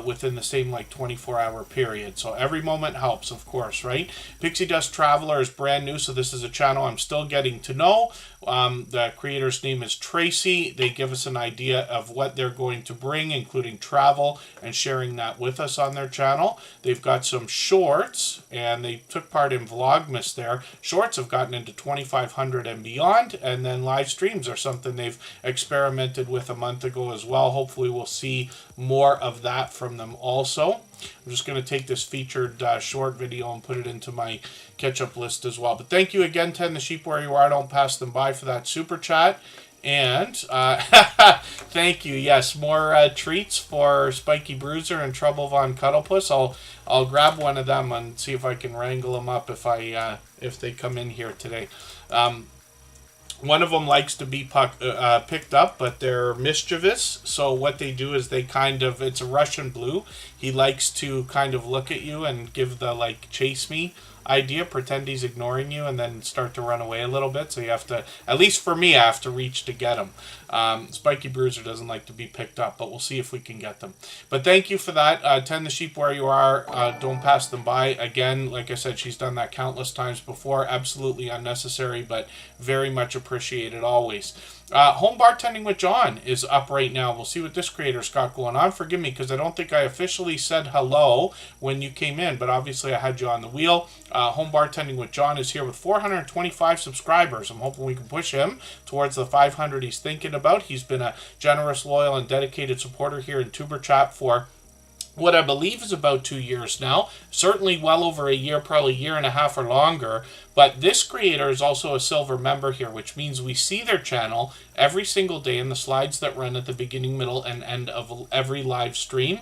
Speaker 1: within the same 24-hour period. So every moment helps, of course, right? Pixie Dust Traveler is brand new, so this is a channel I'm still getting to know. The creator's name is Tracy. They give us an idea of what they're going to bring, including travel, and sharing that with us on their channel. They've got some shorts, and they took part in Vlogmas there. Shorts have gotten into 2,500 and beyond, and then live streams are something they've experimented with a month ago as well. Hopefully we'll see more of that from them also. I'm just going to take this featured short video and put it into my catch-up list as well. But thank you again, Tend the Sheep where you are. Don't pass them by for that super chat. And thank you. Yes, more treats for Spiky Bruiser and Trouble Von Cuddlepuss. I'll grab one of them and see if I can wrangle them up if they come in here today. One of them likes to be picked up, but they're mischievous. So what they do is it's a Russian blue. He likes to kind of look at you and give the chase me idea, pretend he's ignoring you, and then start to run away a little bit. So you have to, at least for me, I have to reach to get him. Spiky Bruiser doesn't like to be picked up, but we'll see if we can get them. But thank you for that. Tend the Sheep where you are. Don't pass them by. Again, like I said, she's done that countless times before. Absolutely unnecessary, but very much appreciated always. Home Bartending with John is up right now. We'll see what this creator's got going on. Forgive me, because I don't think I officially said hello when you came in, but obviously I had you on the wheel. Home Bartending with John is here with 425 subscribers. I'm hoping we can push him towards the 500 he's thinking about. He's been a generous, loyal, and dedicated supporter here in Tuber Chat for what I believe is about 2 years now. Certainly well over a year, probably a year and a half or longer. But this creator is also a silver member here, which means we see their channel every single day in the slides that run at the beginning, middle, and end of every live stream,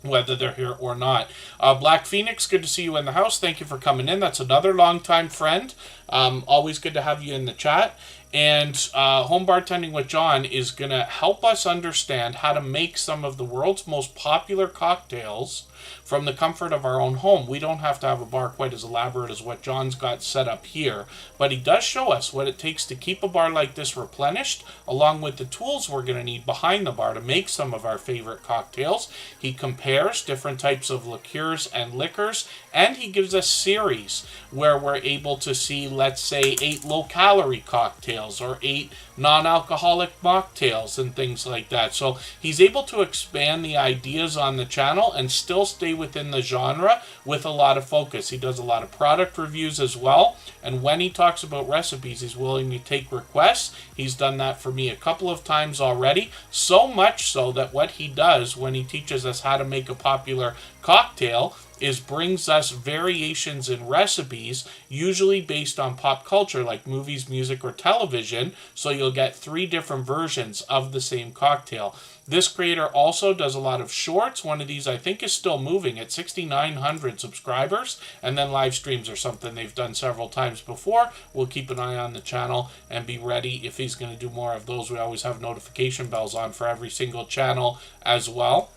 Speaker 1: whether they're here or not. Black Phoenix, good to see you in the house. Thank you for coming in. That's another longtime friend. Always good to have you in the chat. And Home Bartending with John is going to help us understand how to make some of the world's most popular cocktails from the comfort of our own home. We don't have to have a bar quite as elaborate as what John's got set up here, but he does show us what it takes to keep a bar like this replenished, along with the tools we're going to need behind the bar to make some of our favorite cocktails. He compares different types of liqueurs and liquors, and he gives us series where we're able to see, let's say, 8 low-calorie cocktails or 8 non-alcoholic mocktails and things like that. So he's able to expand the ideas on the channel and still stay within the genre with a lot of focus. He does a lot of product reviews as well, and when he talks about recipes, he's willing to take requests. He's done that for me a couple of times already, so much so that what he does when he teaches us how to make a popular cocktail is brings us variations in recipes, usually based on pop culture like movies, music, or television, so you'll get 3 different versions of the same cocktail. This creator also does a lot of shorts. One of these I think is still moving at 6,900 subscribers, and then live streams are something they've done several times before. We'll keep an eye on the channel and be ready if he's going to do more of those. We always have notification bells on for every single channel as well.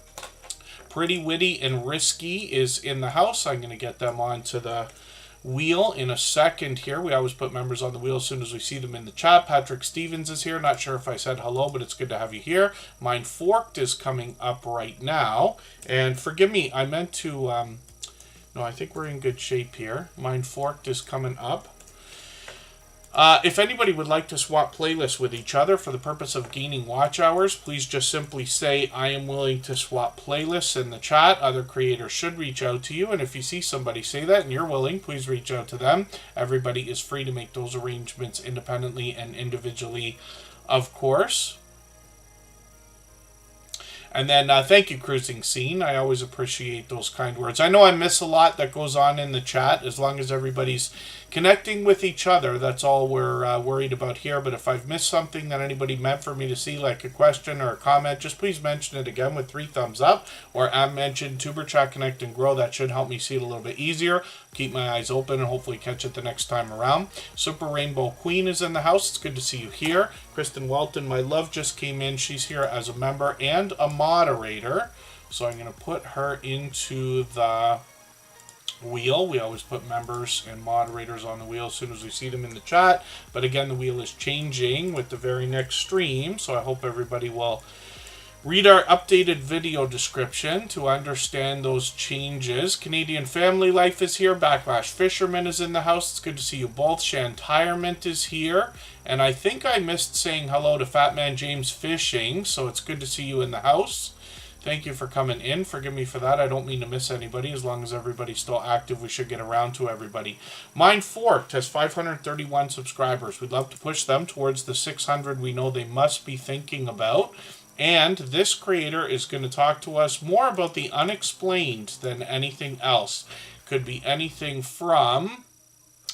Speaker 1: Pretty Witty and Risky is in the house. I'm going to get them onto the wheel in a second here. We always put members on the wheel as soon as we see them in the chat. Patrick Stevens is here. Not sure if I said hello, but it's good to have you here. Mine Forked is coming up right now. And forgive me, I meant to... no, I think we're in good shape here. Mine Forked is coming up. If anybody would like to swap playlists with each other for the purpose of gaining watch hours, please just simply say, I am willing to swap playlists in the chat. Other creators should reach out to you, and if you see somebody say that and you're willing, please reach out to them. Everybody is free to make those arrangements independently and individually, of course. And then thank you, Cruising Scene. I always appreciate those kind words. I know I miss a lot that goes on in the chat. As long as everybody's connecting with each other, that's all we're worried about here. But if I've missed something that anybody meant for me to see, like a question or a comment, just please mention it again with 3 thumbs up. Or mention Tuber Chat, Connect, and Grow. That should help me see it a little bit easier. Keep my eyes open and hopefully catch it the next time around. Super Rainbow Queen is in the house. It's good to see you here. Kristen Welton, my love, just came in. She's here as a member and a moderator. So I'm going to put her into the wheel. We always put members and moderators on the wheel as soon as we see them in the chat. But again, the wheel is changing with the very next stream. So I hope everybody will read our updated video description to understand those changes. Canadian Family Life is here. Backlash Fisherman is in the house. It's good to see you both. Shantirement is here. And I think I missed saying hello to Fatman James Fishing, so it's good to see you in the house. Thank you for coming in. Forgive me for that. I don't mean to miss anybody. As long as everybody's still active, we should get around to everybody. Mine Forked has 531 subscribers. We'd love to push them towards the 600 we know they must be thinking about. And this creator is going to talk to us more about the unexplained than anything else. Could be anything from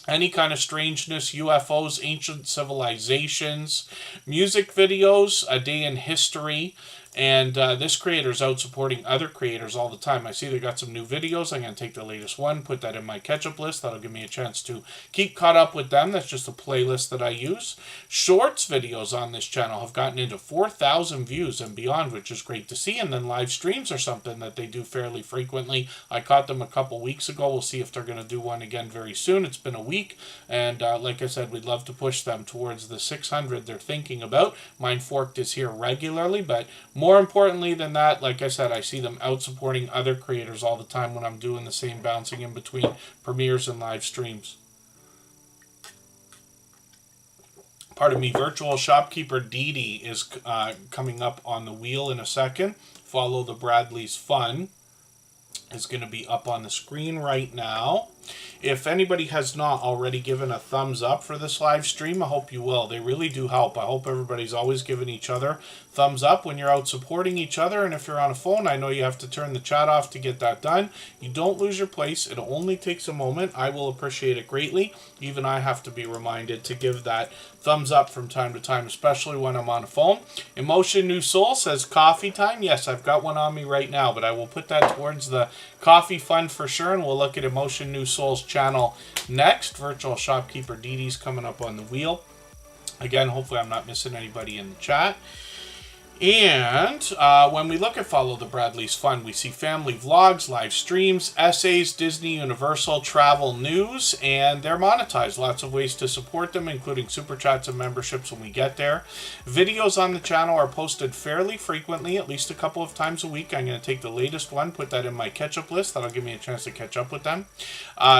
Speaker 1: any kind of strangeness, UFOs, ancient civilizations, music videos, a day in history. And this creator's out supporting other creators all the time. I see they got some new videos. I'm going to take the latest one, put that in my catch-up list. That'll give me a chance to keep caught up with them. That's just a playlist that I use. Shorts videos on this channel have gotten into 4,000 views and beyond, which is great to see. And then live streams are something that they do fairly frequently. I caught them a couple weeks ago. We'll see if they're going to do one again very soon. It's been a week. And like I said, we'd love to push them towards the 600 they're thinking about. Mine Forked is here regularly, but more importantly than that, like I said, I see them out supporting other creators all the time when I'm doing the same bouncing in between premieres and live streams. Pardon me, Virtual Shopkeeper Dee Dee is coming up on the wheel in a second. Follow the Bradley's Fun is going to be up on the screen right now. If anybody has not already given a thumbs up for this live stream, I hope you will. They really do help. I hope everybody's always giving each other thumbs up when you're out supporting each other. And if you're on a phone, I know you have to turn the chat off to get that done. You don't lose your place. It only takes a moment. I will appreciate it greatly. Even I have to be reminded to give that thumbs up from time to time, especially when I'm on a phone. Emotion New Soul says coffee time. Yes, I've got one on me right now, but I will put that towards the coffee fund for sure, and we'll look at Emotion New Soul's channel next. Virtual Shopkeeper Dee Dee's coming up on the wheel. Again, hopefully I'm not missing anybody in the chat. And when we look at Follow the Bradleys Fun, we see family vlogs, live streams, essays, Disney, Universal, travel news, and they're monetized. Lots of ways to support them, including super chats and memberships when we get there. Videos on the channel are posted fairly frequently, at least a couple of times a week. I'm going to take the latest one, put that in my catch-up list. That'll give me a chance to catch up with them.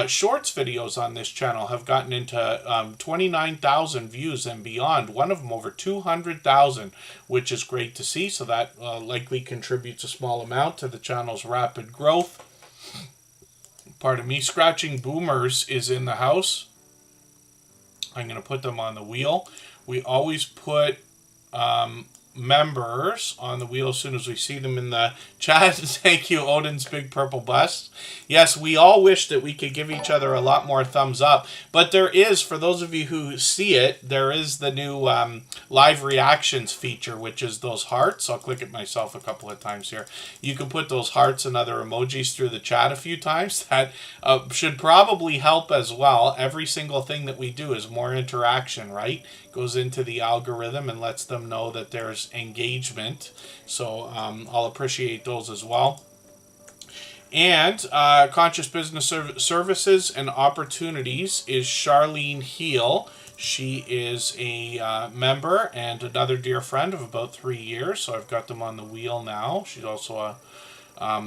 Speaker 1: Shorts videos on this channel have gotten into 29,000 views and beyond. One of them over 200,000, which is great to see, so that likely contributes a small amount to the channel's rapid growth. Pardon me. Scratching Boomers is in the house. I'm going to put them on the wheel. We always put members on the wheel as soon as we see them in the chat. Thank you, Odin's Big Purple Bus. Yes, we all wish that we could give each other a lot more thumbs up, but there is, for those of you who see it, there is the new live reactions feature, which is those hearts. I'll click it myself a couple of times here. You can put those hearts and other emojis through the chat a few times. That should probably help as well. Every single thing that we do is more interaction, right? Goes into the algorithm and lets them know that there's engagement. So I'll appreciate those as well. And Conscious Business Services and Opportunities is Charlene Heel. She is a member and another dear friend of about 3 years. So I've got them on the wheel now. She's also a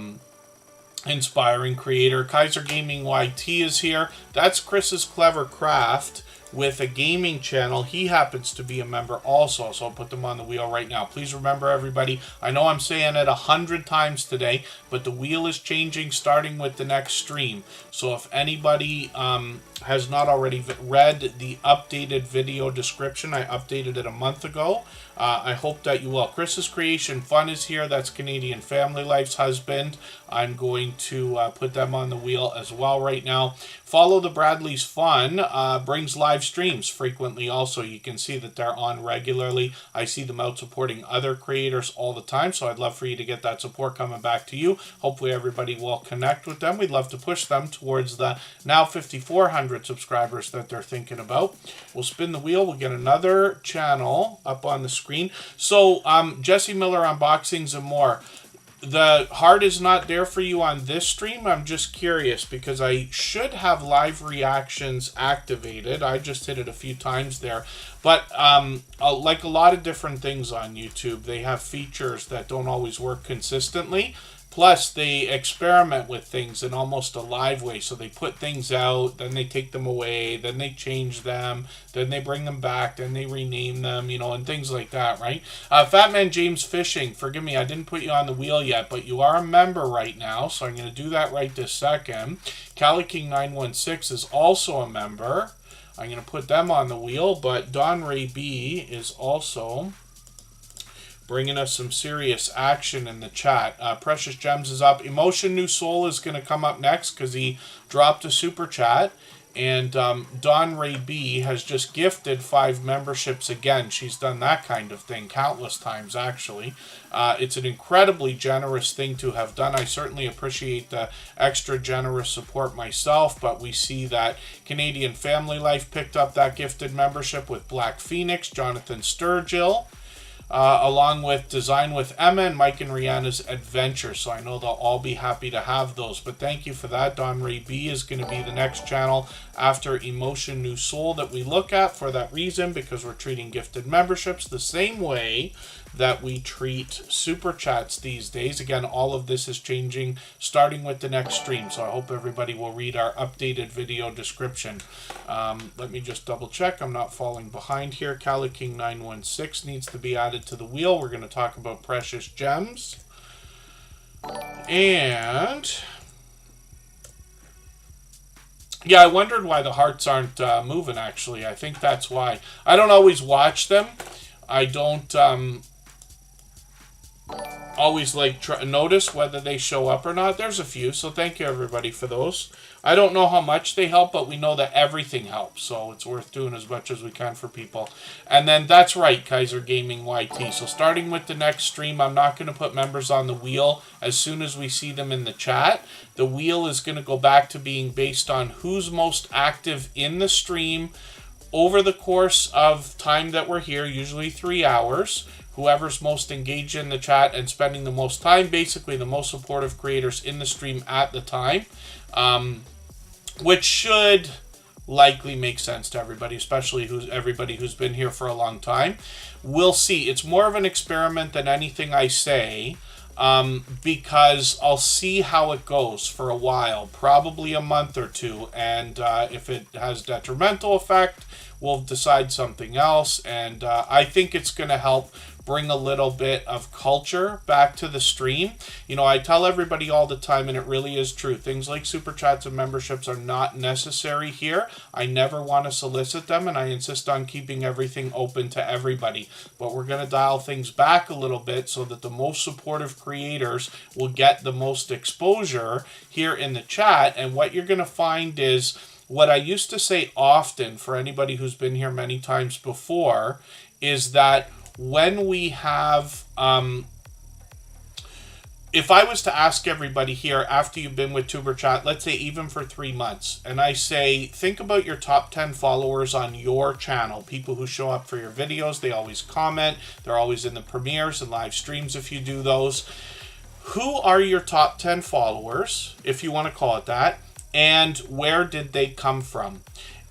Speaker 1: inspiring creator. Kaiser Gaming YT is here. That's Chris's Clever Craft with a gaming channel. He happens to be a member also, so I'll put them on the wheel right now. Please remember, everybody, I know I'm saying it 100 times today, but the wheel is changing starting with the next stream. So if anybody has not already read the updated video description, I updated it a month ago. I hope that you will. Chris's Creation Fun is here. That's Canadian Family Life's husband. I'm going to put them on the wheel as well right now. Follow the Bradleys Fun brings live streams frequently also. You can see that they're on regularly. I see them out supporting other creators all the time, so I'd love for you to get that support coming back to you. Hopefully everybody will connect with them. We'd love to push them towards the now 5,400 subscribers that they're thinking about. We'll spin the wheel. We'll get another channel up on the screen. So Jesse Miller Unboxings and More. The heart is not there for you on this stream. I'm just curious because I should have live reactions activated. I just hit it a few times there. But like a lot of different things on YouTube, they have features that don't always work consistently. Plus, they experiment with things in almost a live way. So they put things out, then they take them away, then they change them, then they bring them back, then they rename them, you know, and things like that, right? Fatman James Fishing, forgive me, I didn't put you on the wheel yet, but you are a member right now, so I'm going to do that right this second. Cali King 916 is also a member. I'm going to put them on the wheel, but Don Ray B is also bringing us some serious action in the chat. Precious Gems is up. Emotion New Soul is going to come up next because he dropped a super chat. And Don Ray B has just gifted 5 memberships again. She's done that kind of thing countless times, actually. It's an incredibly generous thing to have done. I certainly appreciate the extra generous support myself, but we see that Canadian Family Life picked up that gifted membership with Black Phoenix, Jonathan Sturgill, along with Design with Emma and Mike and Rihanna's Adventure. So I know they'll all be happy to have those. But thank you for that. Don Ray B is going to be the next channel after Emotion New Soul that we look at for that reason, because we're treating gifted memberships the same way that we treat super chats these days. Again, all of this is changing starting with the next stream, so I hope everybody will read our updated video description. Let me just double check I'm not falling behind here. Cali King 916 needs to be added to the wheel. We're going to talk about Precious Gems. And yeah, I wondered why the hearts aren't moving, actually. I think that's why. I don't always watch them. I don't always notice whether they show up or not. There's a few, so thank you everybody for those. I don't know how much they help, but we know that everything helps, so it's worth doing as much as we can for people. And then that's right, Kaiser Gaming YT. So starting with the next stream, I'm not going to put members on the wheel as soon as we see them in the chat. The wheel is going to go back to being based on who's most active in the stream over the course of time that we're here, usually 3 hours. whoever's most engaged in the chat and spending the most time, basically the most supportive creators in the stream at the time, which should likely make sense to everybody, especially everybody who's been here for a long time. We'll see. It's more of an experiment than anything I say, because I'll see how it goes for a while, probably a month or two, and if it has detrimental effect, we'll decide something else. And I think it's going to help bring a little bit of culture back to the stream. You know, I tell everybody all the time, and it really is true, things like super chats and memberships are not necessary here. I never want to solicit them, and I insist on keeping everything open to everybody. But we're going to dial things back a little bit so that the most supportive creators will get the most exposure here in the chat. And what you're going to find is what I used to say often for anybody who's been here many times before is that when we have, if I was to ask everybody here after you've been with Tuber Chat, let's say even for 3 months, and I say, think about your top 10 followers on your channel, people who show up for your videos, they always comment, they're always in the premieres and live streams if you do those. Who are your top 10 followers, if you want to call it that, and where did they come from?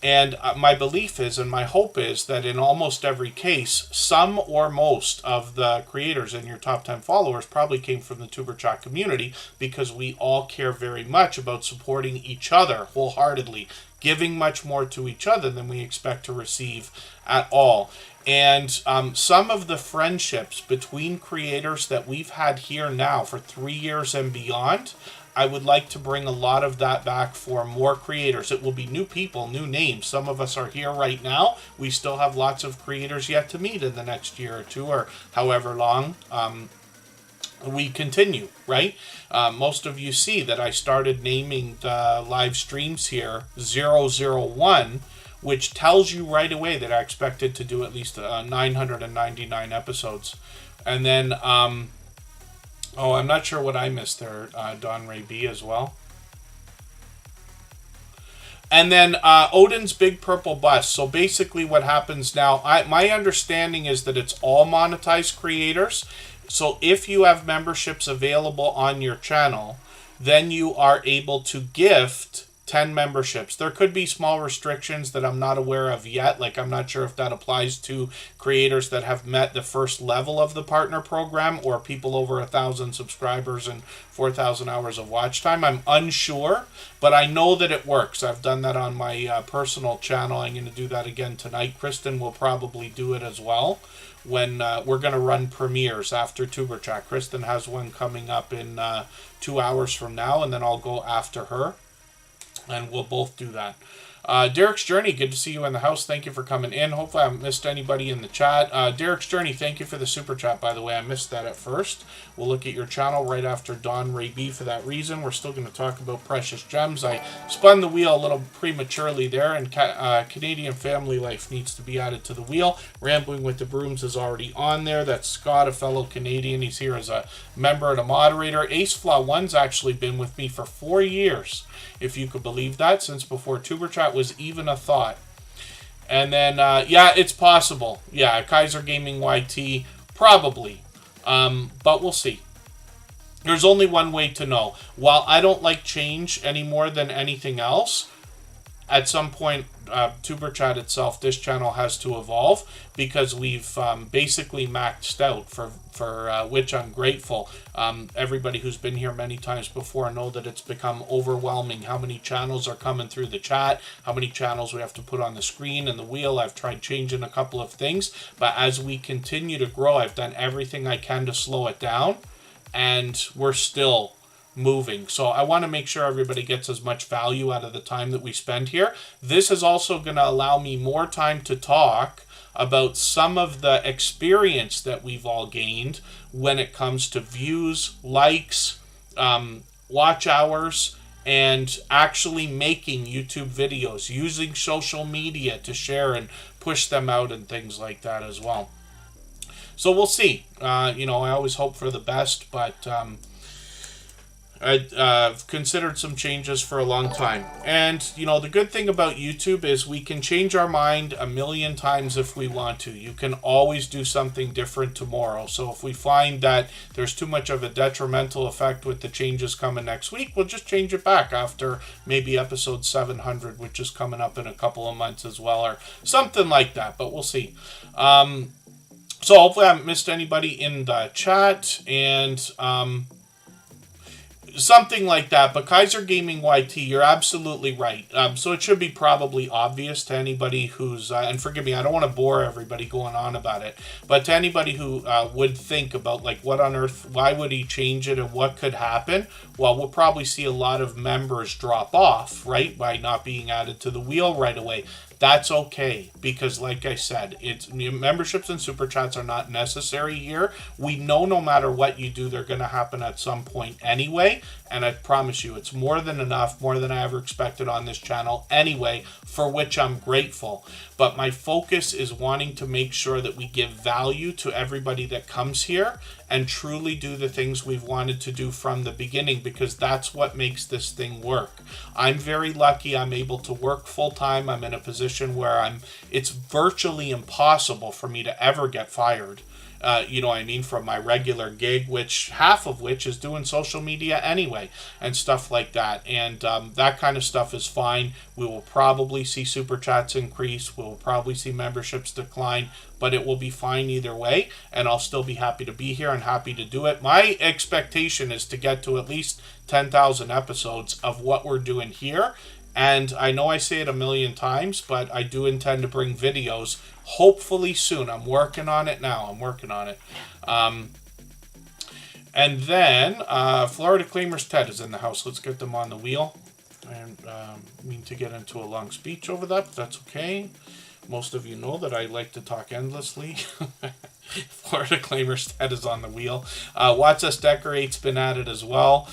Speaker 1: And my belief is, and my hope is, that in almost every case, some or most of the creators in your top 10 followers probably came from the Tuber Chat community, because we all care very much about supporting each other wholeheartedly, giving much more to each other than we expect to receive at all. And some of the friendships between creators that we've had here now for 3 years and beyond, I would like to bring a lot of that back for more creators. It will be new people, new names. Some of us are here right now. We still have lots of creators yet to meet in the next year or two, or however long we continue, right? Most of you see that I started naming the live streams here 001, which tells you right away that I expected to do at least 999 episodes. And then oh, I'm not sure what I missed there, Don Ray B as well. And then Odin's Big Purple Bus. So basically what happens now, my understanding is that it's all monetized creators. So if you have memberships available on your channel, then you are able to gift 10 memberships. There could be small restrictions that I'm not aware of yet. Like, I'm not sure if that applies to creators that have met the first level of the partner program, or people over 1,000 subscribers and 4,000 hours of watch time. I'm unsure, but I know that it works. I've done that on my personal channel. I'm going to do that again tonight. Kristen will probably do it as well when we're going to run premieres after Tuber Chat. Kristen has one coming up in 2 hours from now, and then I'll go after her. And we'll both do that. Derrick's Journey, good to see you in the house. Thank you for coming in. Hopefully I haven't missed anybody in the chat. Derrick's Journey, thank you for the super chat, by the way. I missed that at first. We'll look at your channel right after Don Ray B for that reason. We're still going to talk about precious gems. I spun the wheel a little prematurely there, and Canadian Family Life needs to be added to the wheel. Rambling with the Brooms is already on there. That's Scott, a fellow Canadian. He's here as a member and a moderator. Ace Flaw 1's actually been with me for 4 years, if you could believe that, since before Tuber Chat was even a thought. And then, yeah, it's possible. Yeah, Kaiser Gaming YT, probably. But we'll see. There's only one way to know. While I don't like change any more than anything else, at some point, Tuber Chat itself, this channel has to evolve, because we've basically maxed out, for which I'm grateful. Everybody who's been here many times before know that it's become overwhelming how many channels are coming through the chat, how many channels we have to put on the screen and the wheel. I've tried changing a couple of things, but as we continue to grow, I've done everything I can to slow it down, and we're still moving. So I want to make sure everybody gets as much value out of the time that we spend here. This is also going to allow me more time to talk about some of the experience that we've all gained when it comes to views, likes, watch hours, and actually making YouTube videos, using social media to share and push them out and things like that as well. So we'll see. You know, I always hope for the best, but I've considered some changes for a long time. And, you know, the good thing about YouTube is we can change our mind a million times if we want to. You can always do something different tomorrow. So if we find that there's too much of a detrimental effect with the changes coming next week, we'll just change it back after maybe episode 700, which is coming up in a couple of months as well, or something like that. But we'll see. So hopefully I haven't missed anybody in the chat, and something like that. But Kaiser Gaming YT, you're absolutely right. So it should be probably obvious to anybody who's, and forgive me, I don't want to bore everybody going on about it, but to anybody who would think about, like, what on earth, why would he change it and what could happen? Well, we'll probably see a lot of members drop off, right, by not being added to the wheel right away. That's okay, because like I said, it's memberships and super chats are not necessary here. We know no matter what you do, they're going to happen at some point anyway, and I promise you, it's more than enough, more than I ever expected on this channel anyway, for which I'm grateful. But my focus is wanting to make sure that we give value to everybody that comes here and truly do the things we've wanted to do from the beginning, because that's what makes this thing work. I'm very lucky I'm able to work full-time. I'm in a position where it's virtually impossible for me to ever get fired. You know what I mean, from my regular gig, which half of which is doing social media anyway and stuff like that. And that kind of stuff is fine. We will probably see super chats increase. We'll probably see memberships decline, but it will be fine either way. And I'll still be happy to be here and happy to do it. My expectation is to get to at least 10,000 episodes of what we're doing here. And I know I say it a million times, but I do intend to bring videos hopefully soon. I'm working on it now. I'm working on it. And then Florida Claimers Ted is in the house. Let's get them on the wheel. I mean to get into a long speech over that, but that's okay. Most of you know that I like to talk endlessly. Florida Claimers Ted is on the wheel. Watts Decorate's been at it as well.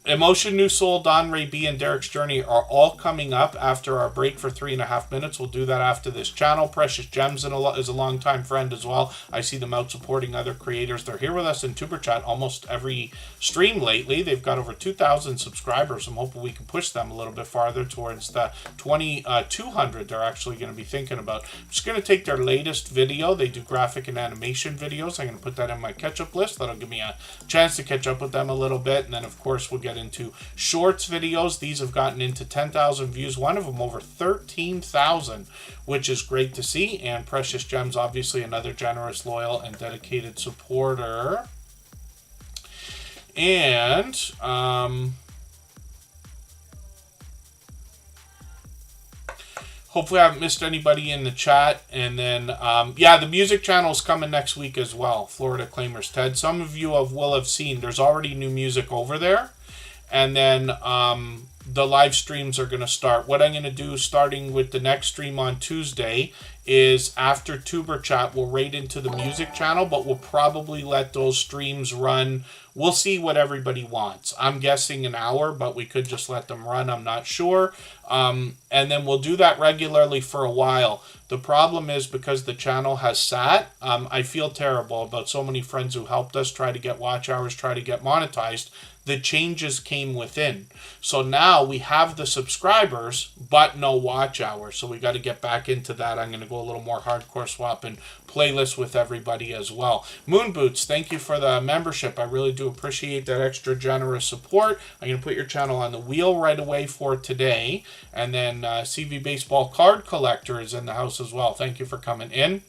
Speaker 1: Emotion, New Soul, Don Ray B, and Derrick's Journey are all coming up after our break for 3.5 minutes. We'll do that after this channel. Precious Gems is a longtime friend as well. I see them out supporting other creators. They're here with us in Tuber Chat almost every stream lately. They've got over 2,000 subscribers. I'm hoping we can push them a little bit farther towards the 200 they're actually going to be thinking about. I'm just going to take their latest video. They do graphic and animation videos. I'm going to put that in my catch-up list. That'll give me a chance to catch up with them a little bit. And then, of course, we'll get into shorts videos. These have gotten into 10,000 views. One of them over 13,000, which is great to see. And Precious Gems, obviously another generous, loyal, and dedicated supporter. And hopefully I haven't missed anybody in the chat. And then, yeah, the music channel is coming next week as well. Florida Claimers Ted. Some of you will have seen there's already new music over there. And then the live streams are going to start. What I'm going to do, starting with the next stream on Tuesday, is after Tuber Chat, we'll raid into the music channel, but we'll probably let those streams run. We'll see what everybody wants. I'm guessing an hour, but we could just let them run. I'm not sure. And then we'll do that regularly for a while. The problem is, because the channel has sat, I feel terrible about so many friends who helped us try to get watch hours, try to get monetized. The changes came within. So now we have the subscribers, but no watch hours. So we got to get back into that. I'm going to go a little more hardcore swap and playlist with everybody as well. Moon Boots, thank you for the membership. I really do appreciate that extra generous support. I'm going to put your channel on the wheel right away for today. And then CV Baseball Card Collector is in the house as well. Thank you for coming in.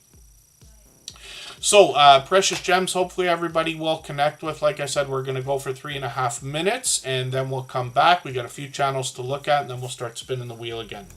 Speaker 1: So, Precious Gems, hopefully everybody will connect with. Like I said, we're going to go for 3.5 minutes, and then we'll come back. We got a few channels to look at, and then we'll start spinning the wheel again.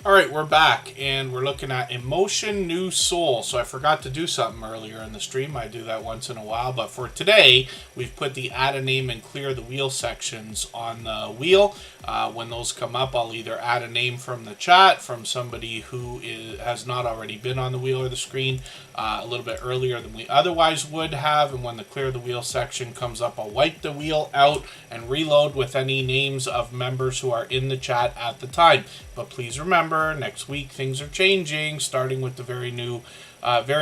Speaker 1: All right, we're back, and we're looking at Emotion New Soul. So I forgot to do something earlier in the stream. I do that once in a while, but for today, we've put the add a name and clear the wheel sections on the wheel. When those come up, I'll either add a name from the chat, from somebody who has not already been on the wheel or the screen a little bit earlier than we otherwise would have, and when the clear the wheel section comes up, I'll wipe the wheel out and reload with any names of members who are in the chat at the time. But please remember, next week things are changing, starting with the very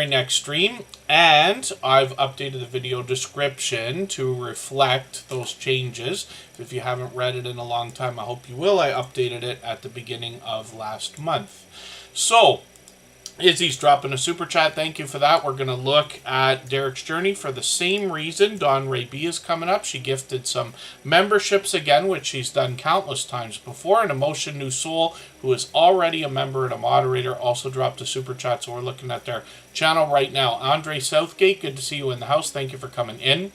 Speaker 1: next stream. And I've updated the video description to reflect those changes. If you haven't read it in a long time, I hope you will. I updated it at the beginning of last month. So, Izzy's dropping a super chat. Thank you for that. We're going to look at Derrick's journey for the same reason. Dawn Ray B is coming up. She gifted some memberships again, which she's done countless times before. And Emotion New Soul, who is already a member and a moderator, also dropped a super chat. So we're looking at their channel right now. Andre Southgate, good to see you in the house. Thank you for coming in.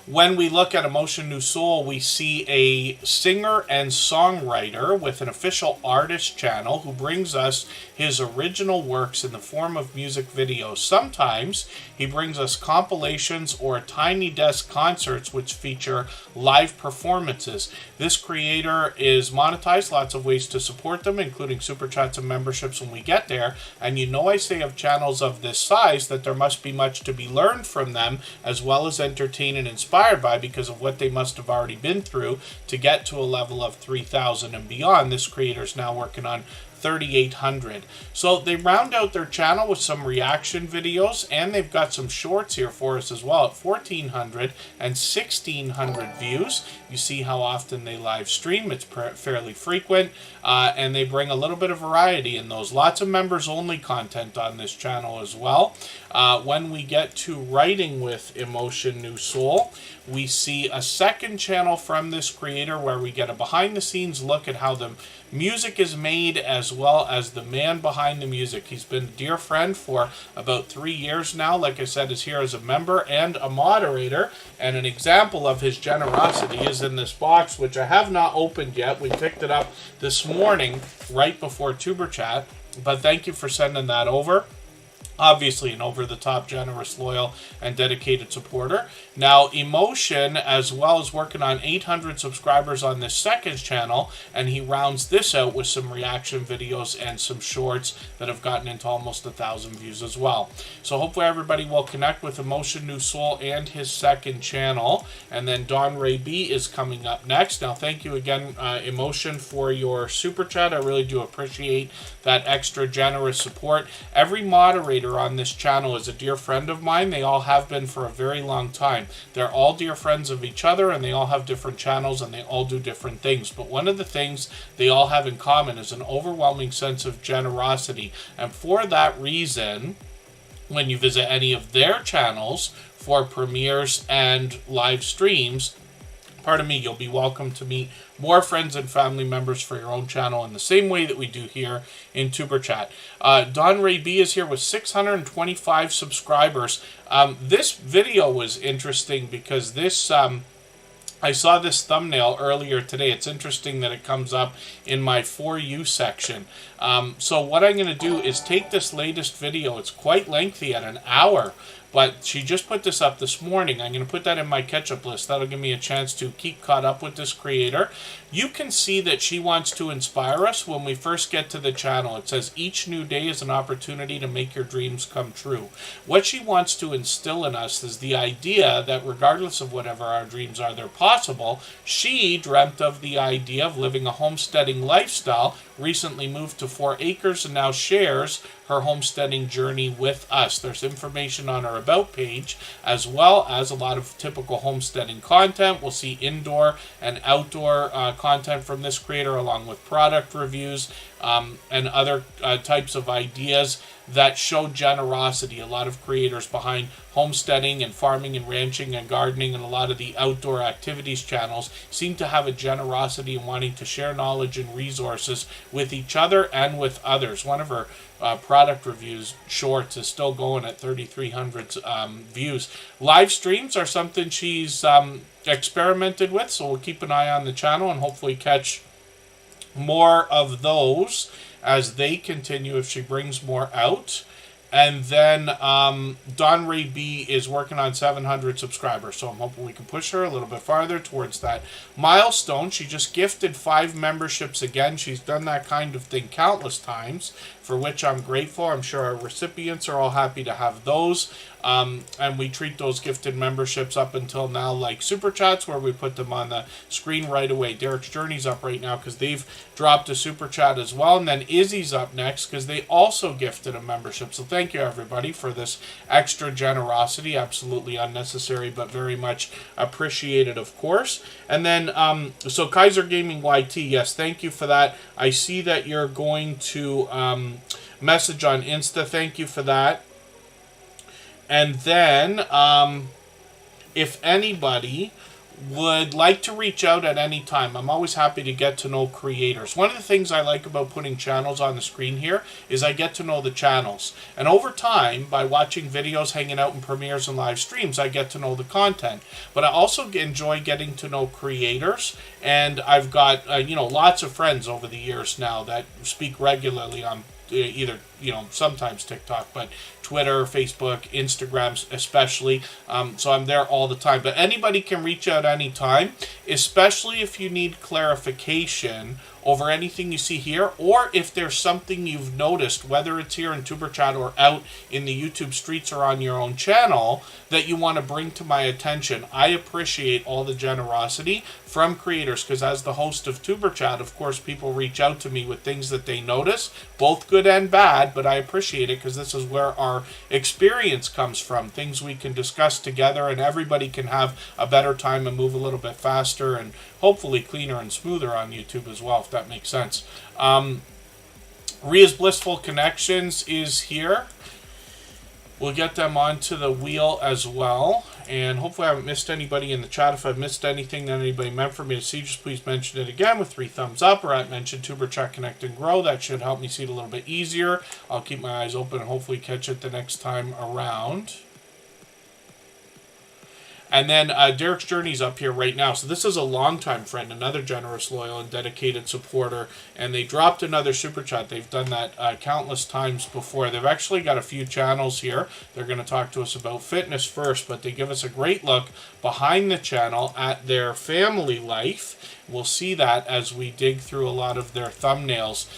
Speaker 1: When we look at Emotion New Soul, we see a singer and songwriter with an official artist channel who brings us his original works in the form of music videos. Sometimes he brings us compilations or tiny desk concerts which feature live performances. This creator is monetized, lots of ways to support them, including super chats and memberships when we get there. And you know I say of channels of this size that there must be much to be learned from them, as well as entertain and inspire by, because of what they must have already been through to get to a level of 3,000 and beyond. This creator is now working on 3,800. So they round out their channel with some reaction videos, and they've got some shorts here for us as well at 1,400 and 1,600 views. You see how often they live stream. It's fairly frequent, and they bring a little bit of variety in those. Lots of members only content on this channel as well. When we get to writing with Emotion New Soul, we see a second channel from this creator where we get a behind the scenes look at how the music is made, as well as the man behind the music. He's been a dear friend for about 3 years now. Like I said, is here as a member and a moderator, and an example of his generosity is in this box, which I have not opened yet. We picked it up this morning right before Tuber Chat, but thank you for sending that over. Obviously an over-the-top, generous, loyal, and dedicated supporter. Now, Emotion, as well, is working on 800 subscribers on this second channel, and he rounds this out with some reaction videos and some shorts that have gotten into almost 1,000 views as well. So hopefully everybody will connect with Emotion New Soul and his second channel. And then Dawn Ray B is coming up next. Now, thank you again, Emotion, for your super chat. I really do appreciate that extra generous support. Every moderator on this channel is a dear friend of mine. They all have been for a very long time. They're all dear friends of each other, and they all have different channels, and they all do different things. But one of the things they all have in common is an overwhelming sense of generosity. And for that reason, when you visit any of their channels for premieres and live streams, pardon me, you'll be welcome to meet more friends and family members for your own channel in the same way that we do here in Tuber Chat. Don Ray B is here with 625 subscribers. This video was interesting because this... I saw this thumbnail earlier today. It's interesting that it comes up in my For You section. So what I'm going to do is take this latest video. It's quite lengthy at an hour, but she just put this up this morning. I'm going to put that in my catch-up list. That'll give me a chance to keep caught up with this creator. You can see that she wants to inspire us when we first get to the channel. It says, each new day is an opportunity to make your dreams come true. What she wants to instill in us is the idea that regardless of whatever our dreams are, they're possible. She dreamt of the idea of living a homesteading lifestyle, recently moved to 4 acres, and now shares her homesteading journey with us. There's information on her About page, as well as a lot of typical homesteading content. We'll see indoor and outdoor content from this creator, along with product reviews and other types of ideas that show generosity. A lot of creators behind homesteading and farming and ranching and gardening and a lot of the outdoor activities channels seem to have a generosity in wanting to share knowledge and resources with each other and with others. One of her product reviews shorts is still going at 3,300 views. Live streams are something she's experimented with, so we'll keep an eye on the channel and hopefully catch more of those as they continue if she brings more out. And then Don Ray B is working on 700 subscribers, so I'm hoping we can push her a little bit farther towards that milestone. She just gifted 5 memberships again. She's done that kind of thing countless times, for which I'm grateful. I'm sure our recipients are all happy to have those. And we treat those gifted memberships up until now like Super Chats, where we put them on the screen right away. Derrick's Journey's up right now because they've dropped a Super Chat as well. And then Izzy's up next because they also gifted a membership. So thank you, everybody, for this extra generosity. Absolutely unnecessary, but very much appreciated, of course. And then, so Kaiser Gaming YT, yes, thank you for that. I see that you're going to message on Insta. Thank you for that. And then, if anybody would like to reach out at any time, I'm always happy to get to know creators. One of the things I like about putting channels on the screen here is I get to know the channels. And over time, by watching videos, hanging out in premieres and live streams, I get to know the content. But I also enjoy getting to know creators. And I've got, lots of friends over the years now that speak regularly on either, sometimes TikTok, but Twitter, Facebook, Instagram especially. So I'm there all the time. But anybody can reach out anytime, especially if you need clarification over anything you see here, or if there's something you've noticed, whether it's here in Tuber Chat or out in the YouTube streets or on your own channel, that you want to bring to my attention. I appreciate all the generosity from creators, because as the host of Tuber Chat, of course, people reach out to me with things that they notice, both good and bad, but I appreciate it because this is where our experience comes from, things we can discuss together, and everybody can have a better time and move a little bit faster and hopefully cleaner and smoother on YouTube as well, if that makes sense. Ria's Blissful Connections is here. We'll get them onto the wheel as well. And hopefully I haven't missed anybody in the chat. If I've missed anything that anybody meant for me to see, just please mention it again with 3 thumbs up, or at mention Tuber Chat Connect and Grow. That should help me see it a little bit easier. I'll keep my eyes open and hopefully catch it the next time around. And then Derrick's Journey's up here right now. So this is a longtime friend, another generous, loyal, and dedicated supporter. And they dropped another Super Chat. They've done that countless times before. They've actually got a few channels here. They're going to talk to us about fitness first, but they give us a great look behind the channel at their family life. We'll see that as we dig through a lot of their thumbnails.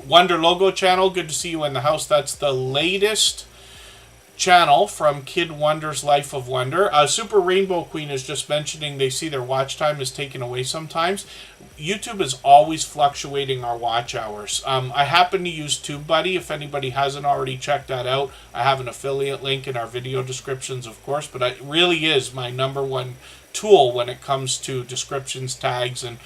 Speaker 1: Wonder Logo channel, good to see you in the house. That's the latest channel from Kid Wonder's Life of Wonder. Super Rainbow Queen is just mentioning they see their watch time is taken away sometimes. YouTube is always fluctuating our watch hours. I happen to use TubeBuddy. If anybody hasn't already checked that out, I have an affiliate link in our video descriptions, of course, but it really is my #1 tool when it comes to descriptions, tags, and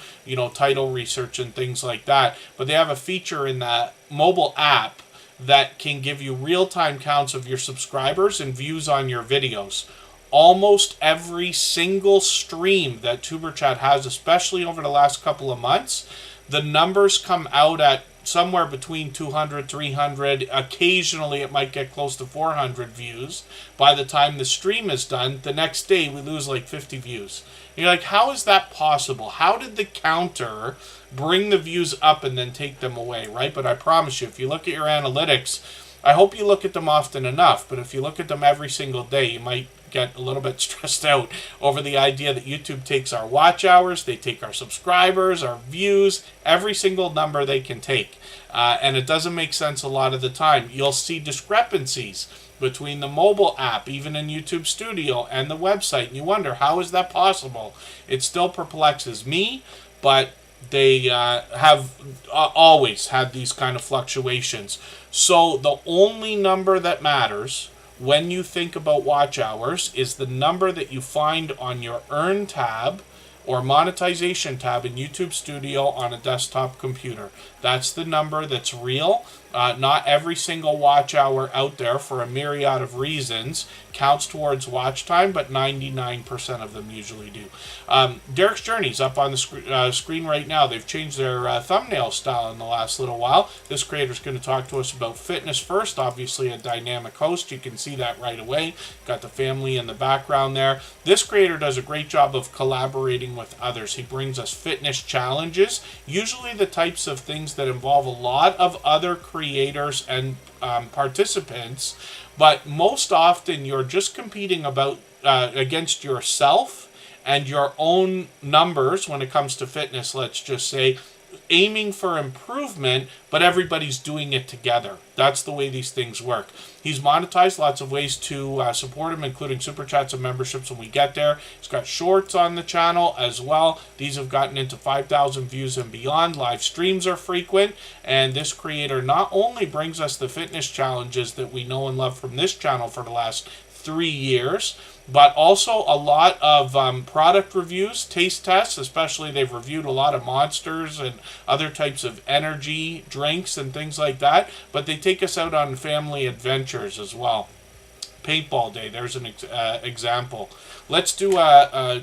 Speaker 1: title research and things like that. But they have a feature in that mobile app that can give you real-time counts of your subscribers and views on your videos. Almost every single stream that Tuber Chat has, especially over the last couple of months, the numbers come out at somewhere between 200, 300. Occasionally, it might get close to 400 views. By the time the stream is done, the next day, we lose like 50 views. And you're like, how is that possible? How did the counter bring the views up and then take them away, right? But I promise you, if you look at your analytics, I hope you look at them often enough, but if you look at them every single day, you might get a little bit stressed out over the idea that YouTube takes our watch hours, they take our subscribers, our views, every single number they can take. And it doesn't make sense a lot of the time. You'll see discrepancies between the mobile app, even in YouTube Studio, and the website. And you wonder, how is that possible? It still perplexes me, but they have always had these kind of fluctuations. So the only number that matters when you think about watch hours is the number that you find on your Earn tab or Monetization tab in YouTube Studio on a desktop computer. That's the number that's real. Not every single watch hour out there, for a myriad of reasons, counts towards watch time, but 99% of them usually do. Derrick's Journey's up on the screen right now. They've changed their thumbnail style in the last little while. This creator's going to talk to us about fitness first. Obviously a dynamic host. You can see that right away. Got the family in the background there. This creator does a great job of collaborating with others. He brings us fitness challenges, usually the types of things that involve a lot of other creators and participants, but most often you're just competing against yourself and your own numbers when it comes to fitness, let's just say, aiming for improvement, but everybody's doing it together. That's the way these things work. He's monetized, lots of ways to support him, including super chats and memberships when we get there. He's got shorts on the channel as well. These have gotten into 5,000 views and beyond. Live streams are frequent, and this creator not only brings us the fitness challenges that we know and love from this channel for the last 3 years, but also a lot of product reviews, taste tests, especially they've reviewed a lot of Monsters and other types of energy drinks and things like that, but they take us out on family adventures as well. Paintball day, there's an example. Let's do a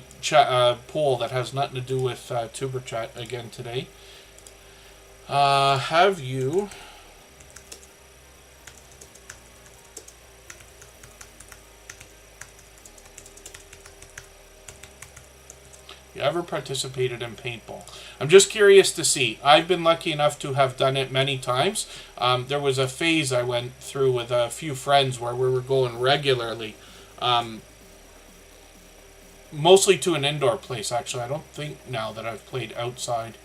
Speaker 1: poll that has nothing to do with Tuber Chat again today. Have you... You ever participated in paintball? I'm just curious to see. I've been lucky enough to have done it many times. There was a phase I went through with a few friends where we were going regularly. Mostly to an indoor place, actually. I don't think now that I've played outside.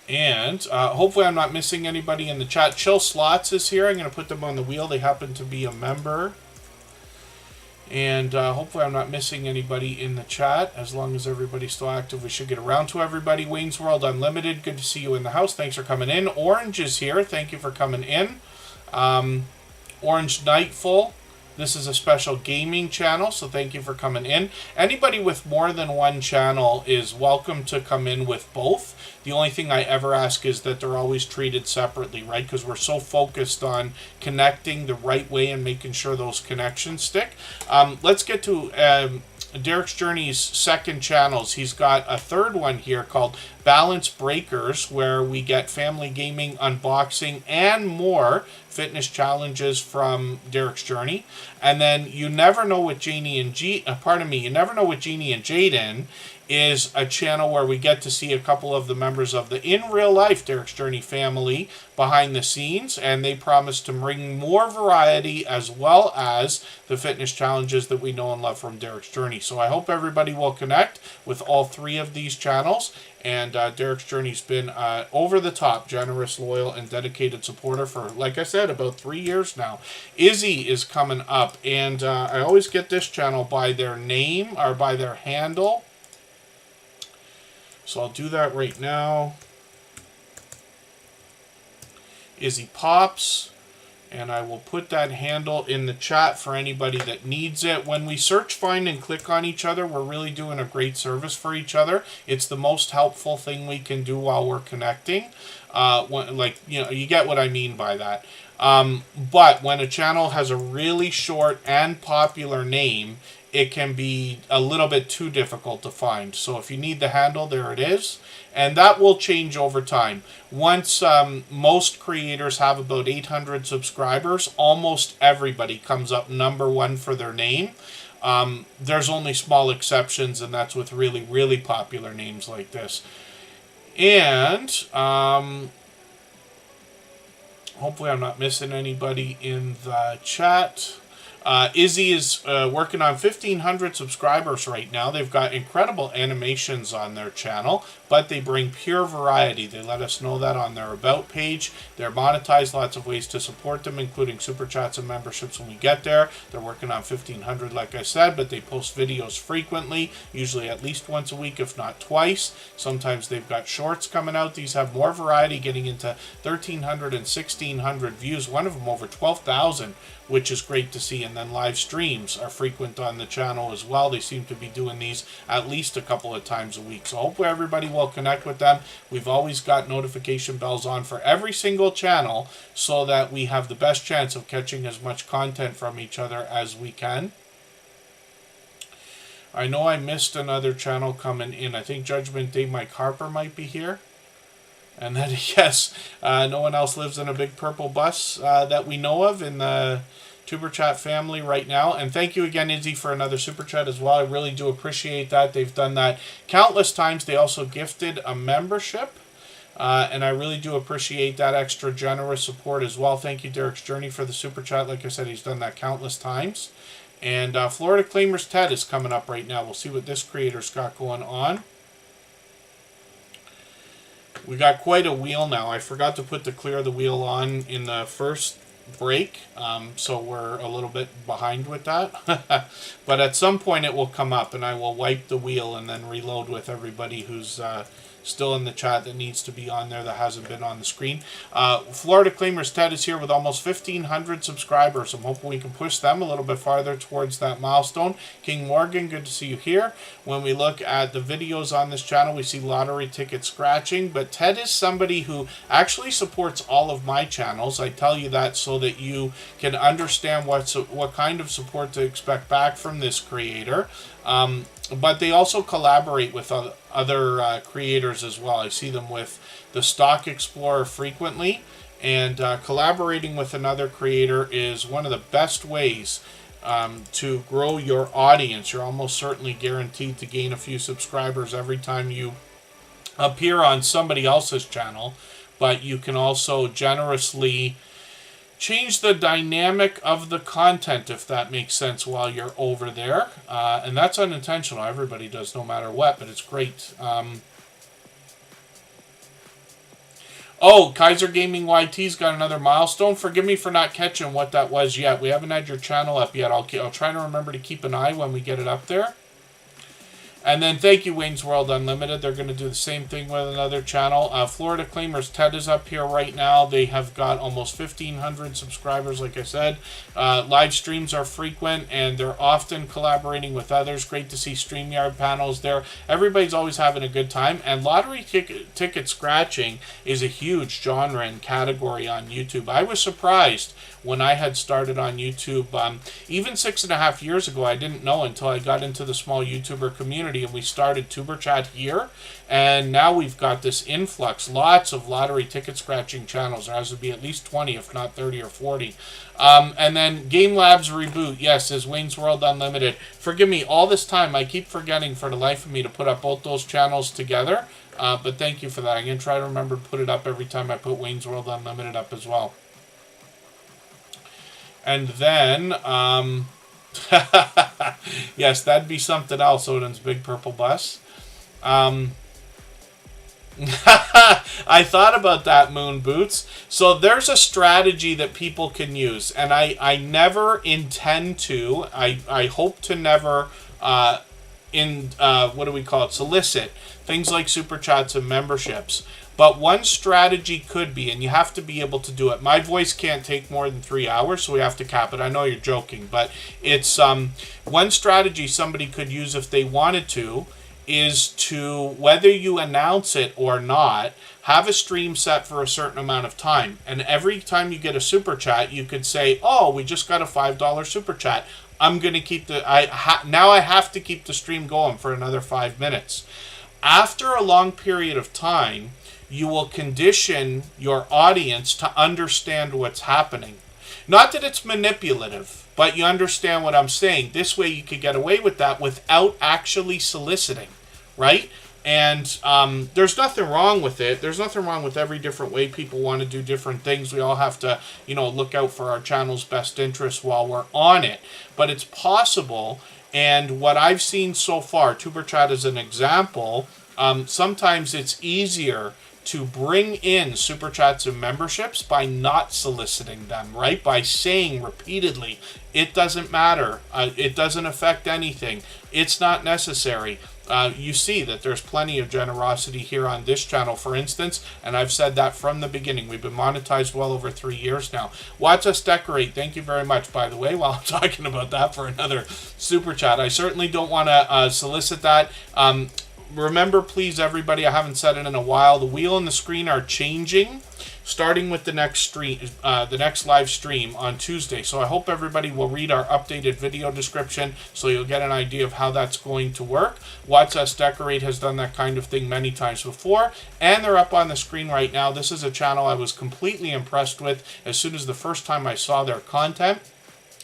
Speaker 1: And hopefully I'm not missing anybody in the chat. Chill Slots is here. I'm going to put them on the wheel. They happen to be a member. And hopefully I'm not missing anybody in the chat. As long as everybody's still active, we should get around to everybody. Wayne's World Unlimited, good to see you in the house. Thanks for coming in. Orange is here. Thank you for coming in. Orange Nightful. This is a special gaming channel, so thank you for coming in. Anybody with more than one channel is welcome to come in with both. The only thing I ever ask is that they're always treated separately, right? Because we're so focused on connecting the right way and making sure those connections stick. Let's get to Derrick's Journey's second channels. He's got a third one here called Balance Breakers, where we get family gaming, unboxing, and more fitness challenges from Derrick's Journey. And then You Never Know with Janie and You Never Know with Jeannie and Jaden is a channel where we get to see a couple of the members of the in real life Derrick's Journey family behind the scenes, and they promise to bring more variety as well as the fitness challenges that we know and love from Derrick's Journey. So I hope everybody will connect with all three of these channels. And Derrick's Journey's been over the top, generous, loyal, and dedicated supporter for, like I said, about 3 years now. Izzy is coming up, and I always get this channel by their name or by their handle. So I'll do that right now. Izzy Pops. And I will put that handle in the chat for anybody that needs it. When we search, find, and click on each other, we're really doing a great service for each other. It's the most helpful thing we can do while we're connecting. You get what I mean by that. But when a channel has a really short and popular name, it can be a little bit too difficult to find. So if you need the handle, there it is. And that will change over time. Once most creators have about 800 subscribers, almost everybody comes up #1 for their name. There's only small exceptions, and that's with really, really popular names like this. And hopefully I'm not missing anybody in the chat. Izzy is working on 1,500 subscribers right now. They've got incredible animations on their channel, but they bring pure variety. They let us know that on their About page. They're monetized, lots of ways to support them, including super chats and memberships when we get there. They're working on 1,500, like I said, but they post videos frequently, usually at least once a week, if not twice. Sometimes they've got shorts coming out. These have more variety, getting into 1,300 and 1,600 views. One of them over 12,000 which is great to see. And then live streams are frequent on the channel as well. They seem to be doing these at least a couple of times a week. So hopefully everybody will connect with them. We've always got notification bells on for every single channel so that we have the best chance of catching as much content from each other as we can. I know I missed another channel coming in. I think Judgment Day Mike Harper might be here. And then, yes, no one else lives in a big purple bus that we know of in the Tuber Chat family right now. And thank you again, Izzy, for another Super Chat as well. I really do appreciate that. They've done that countless times. They also gifted a membership. And I really do appreciate that extra generous support as well. Thank you, Derrick's Journey, for the Super Chat. Like I said, he's done that countless times. And Florida Claimers Ted is coming up right now. We'll see what this creator's got going on. We got quite a wheel now. I forgot to put the clear the wheel on in the first break, so we're a little bit behind with that. But at some point it will come up, and I will wipe the wheel and then reload with everybody who's still in the chat that needs to be on there that hasn't been on the screen. Florida Claimers Ted is here with almost 1,500 subscribers. I'm hoping we can push them a little bit farther towards that milestone. King Morgan, good to see you here. When we look at the videos on this channel, we see lottery ticket scratching, but Ted is somebody who actually supports all of my channels. I tell you that so that you can understand what kind of support to expect back from this creator. But they also collaborate with other creators as well. I see them with the Stock Explorer frequently, and collaborating with another creator is one of the best ways to grow your audience. You're almost certainly guaranteed to gain a few subscribers every time you appear on somebody else's channel, but you can also generously change the dynamic of the content, if that makes sense, while you're over there. And that's unintentional. Everybody does, no matter what, but it's great. Oh, Kaiser Gaming YT's got another milestone. Forgive me for not catching what that was yet. We haven't had your channel up yet. I'll try to remember to keep an eye when we get it up there. And then thank you, Wayne's World Unlimited. They're going to do the same thing with another channel. Florida Claimers Ted is up here right now. They have got almost 1,500 subscribers, like I said. Live streams are frequent, and they're often collaborating with others. Great to see StreamYard panels there. Everybody's always having a good time. And lottery ticket scratching is a huge genre and category on YouTube. I was surprised when I had started on YouTube. Even 6.5 years ago, I didn't know until I got into the small YouTuber community, and we started Tuber Chat here, and now we've got this influx, lots of lottery ticket scratching channels. There has to be at least 20, if not 30 or 40. And then Game Labs Reboot, yes, is Wayne's World Unlimited. Forgive me, all this time I keep forgetting for the life of me to put up both those channels together, but thank you for that. I'm going to try to remember to put it up every time I put Wayne's World Unlimited up as well. And then, yes, that'd be something else, Odin's Big Purple Bus. I thought about that, Moon Boots. So there's a strategy that people can use, and I never intend to, I hope to never, what do we call it, solicit things like Super Chats and memberships. But one strategy could be, and you have to be able to do it. My voice can't take more than 3 hours, so we have to cap it. I know you're joking, but it's one strategy somebody could use if they wanted to is to, whether you announce it or not, have a stream set for a certain amount of time. And every time you get a Super Chat, you could say, oh, we just got a $5 Super Chat. I'm going to keep now I have to keep the stream going for another 5 minutes. After a long period of time, you will condition your audience to understand what's happening. Not that it's manipulative, but you understand what I'm saying. This way you could get away with that without actually soliciting, right? And there's nothing wrong with it. There's nothing wrong with every different way people want to do different things. We all have to, look out for our channel's best interests while we're on it. But it's possible, and what I've seen so far, Tuber Chat is an example, sometimes it's easier to bring in super chats and memberships by not soliciting them, right? By saying repeatedly, it doesn't matter, it doesn't affect anything, it's not necessary. You see that there's plenty of generosity here on this channel, for instance, and I've said that from the beginning. We've been monetized well over 3 years now. Watts Decorate, thank you very much, by the way, while I'm talking about that, for another super chat. I certainly don't want to solicit that. Remember, please, everybody, I haven't said it in a while, the wheel and the screen are changing, starting with the next stream, the next live stream on Tuesday. So I hope everybody will read our updated video description so you'll get an idea of how that's going to work. Watts Decorate has done that kind of thing many times before, and they're up on the screen right now. This is a channel I was completely impressed with as soon as the first time I saw their content.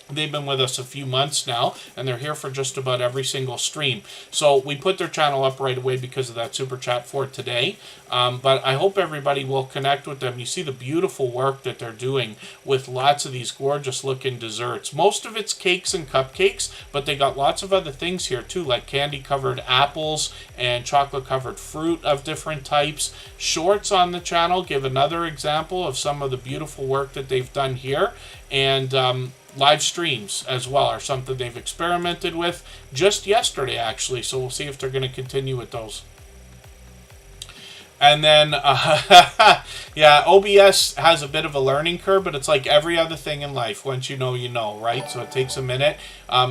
Speaker 1: They've been with us a few months now, and they're here for just about every single stream. So we put their channel up right away because of that super chat for today. But I hope everybody will connect with them. You see the beautiful work that they're doing with lots of these gorgeous looking desserts. Most of it's cakes and cupcakes, but they got lots of other things here too, like candy covered apples and chocolate covered fruit of different types. Shorts on the channel give another example of some of the beautiful work that they've done here. And live streams as well are something they've experimented with just yesterday, actually. So we'll see if they're going to continue with those. And then, yeah, OBS has a bit of a learning curve, but it's like every other thing in life. Once you know, right? So it takes a minute.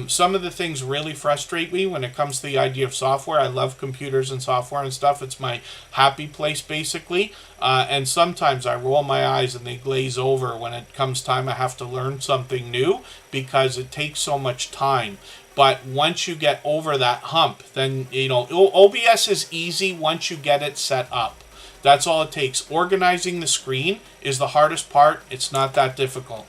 Speaker 1: Some of the things really frustrate me when it comes to the idea of software. I love computers and software and stuff. It's my happy place, basically. And sometimes I roll my eyes and they glaze over when it comes time I have to learn something new because it takes so much time. But once you get over that hump, then, OBS is easy once you get it set up. That's all it takes. Organizing the screen is the hardest part. It's not that difficult,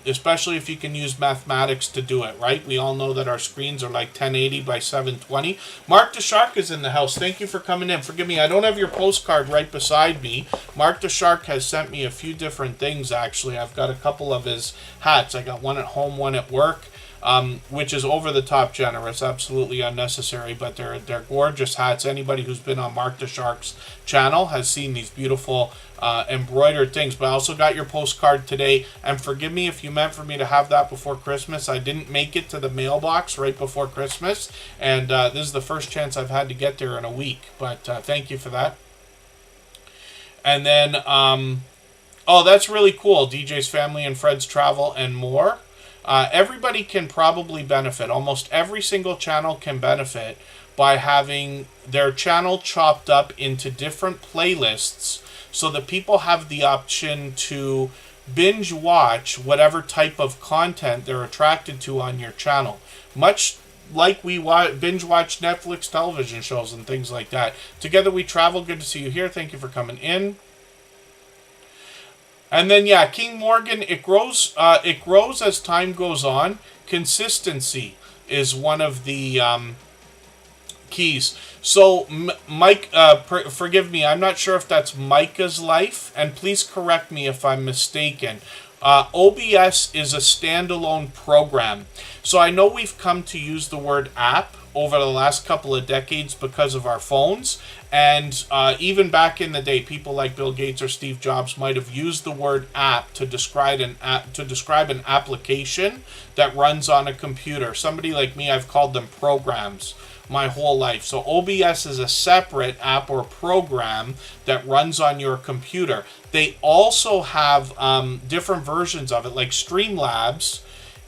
Speaker 1: especially if you can use mathematics to do it, right? We all know that our screens are like 1080 by 720. Mark the Shark is in the house. Thank you for coming in. Forgive me, I don't have your postcard right beside me. Mark the Shark has sent me a few different things, actually. I've got a couple of his hats. I got one at home, one at work. Which is over the top generous, absolutely unnecessary, but they're gorgeous hats. Anybody who's been on Mark the Shark's channel has seen these beautiful embroidered things. But I also got your postcard today, and forgive me if you meant for me to have that before Christmas. I didn't make it to the mailbox right before Christmas, and this is the first chance I've had to get there in a week, but thank you for that. And then, oh, that's really cool, DJ's family and friends travel and more. Everybody can probably benefit. Almost every single channel can benefit by having their channel chopped up into different playlists so that people have the option to binge watch whatever type of content they're attracted to on your channel. Much like we binge watch Netflix television shows and things like that. Together we travel. Good to see you here. Thank you for coming in. And then, yeah, King Morgan, it grows as time goes on. Consistency is one of the keys. So, Mike, forgive me, I'm not sure if that's Micah's Life, and please correct me if I'm mistaken. OBS is a standalone program. So I know we've come to use the word app over the last couple of decades because of our phones. And even back in the day, people like Bill Gates or Steve Jobs might have used the word app to describe an application that runs on a computer. Somebody like me, I've called them programs my whole life. So OBS is a separate app or program that runs on your computer. They also have different versions of it, like Streamlabs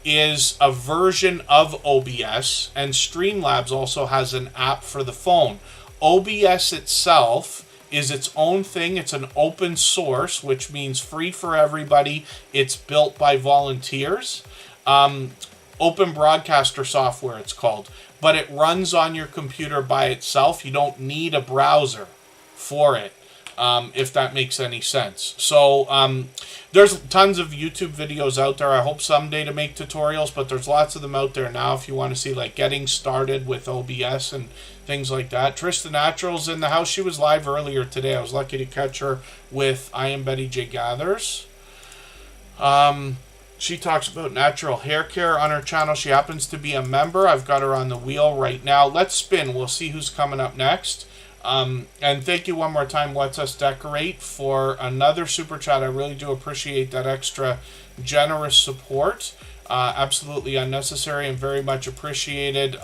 Speaker 1: is a version of OBS, and Streamlabs also has an app for the phone. OBS itself is its own thing. It's an open source, which means free for everybody. It's built by volunteers. Open Broadcaster software, it's called. But it runs on your computer by itself. You don't need a browser for it, if that makes any sense. So there's tons of YouTube videos out there. I hope someday to make tutorials, but there's lots of them out there now if you want to see like getting started with OBS and things like that. Tristan Natural's in the house. She was live earlier today. I was lucky to catch her with I Am Betty J Gathers. She talks about natural hair care on her channel. She happens to be a member. I've got her on the wheel right now. Let's spin. We'll see who's coming up next. And thank you one more time, Watts Decorate, for another super chat. I really do appreciate that extra generous support. Absolutely unnecessary and very much appreciated.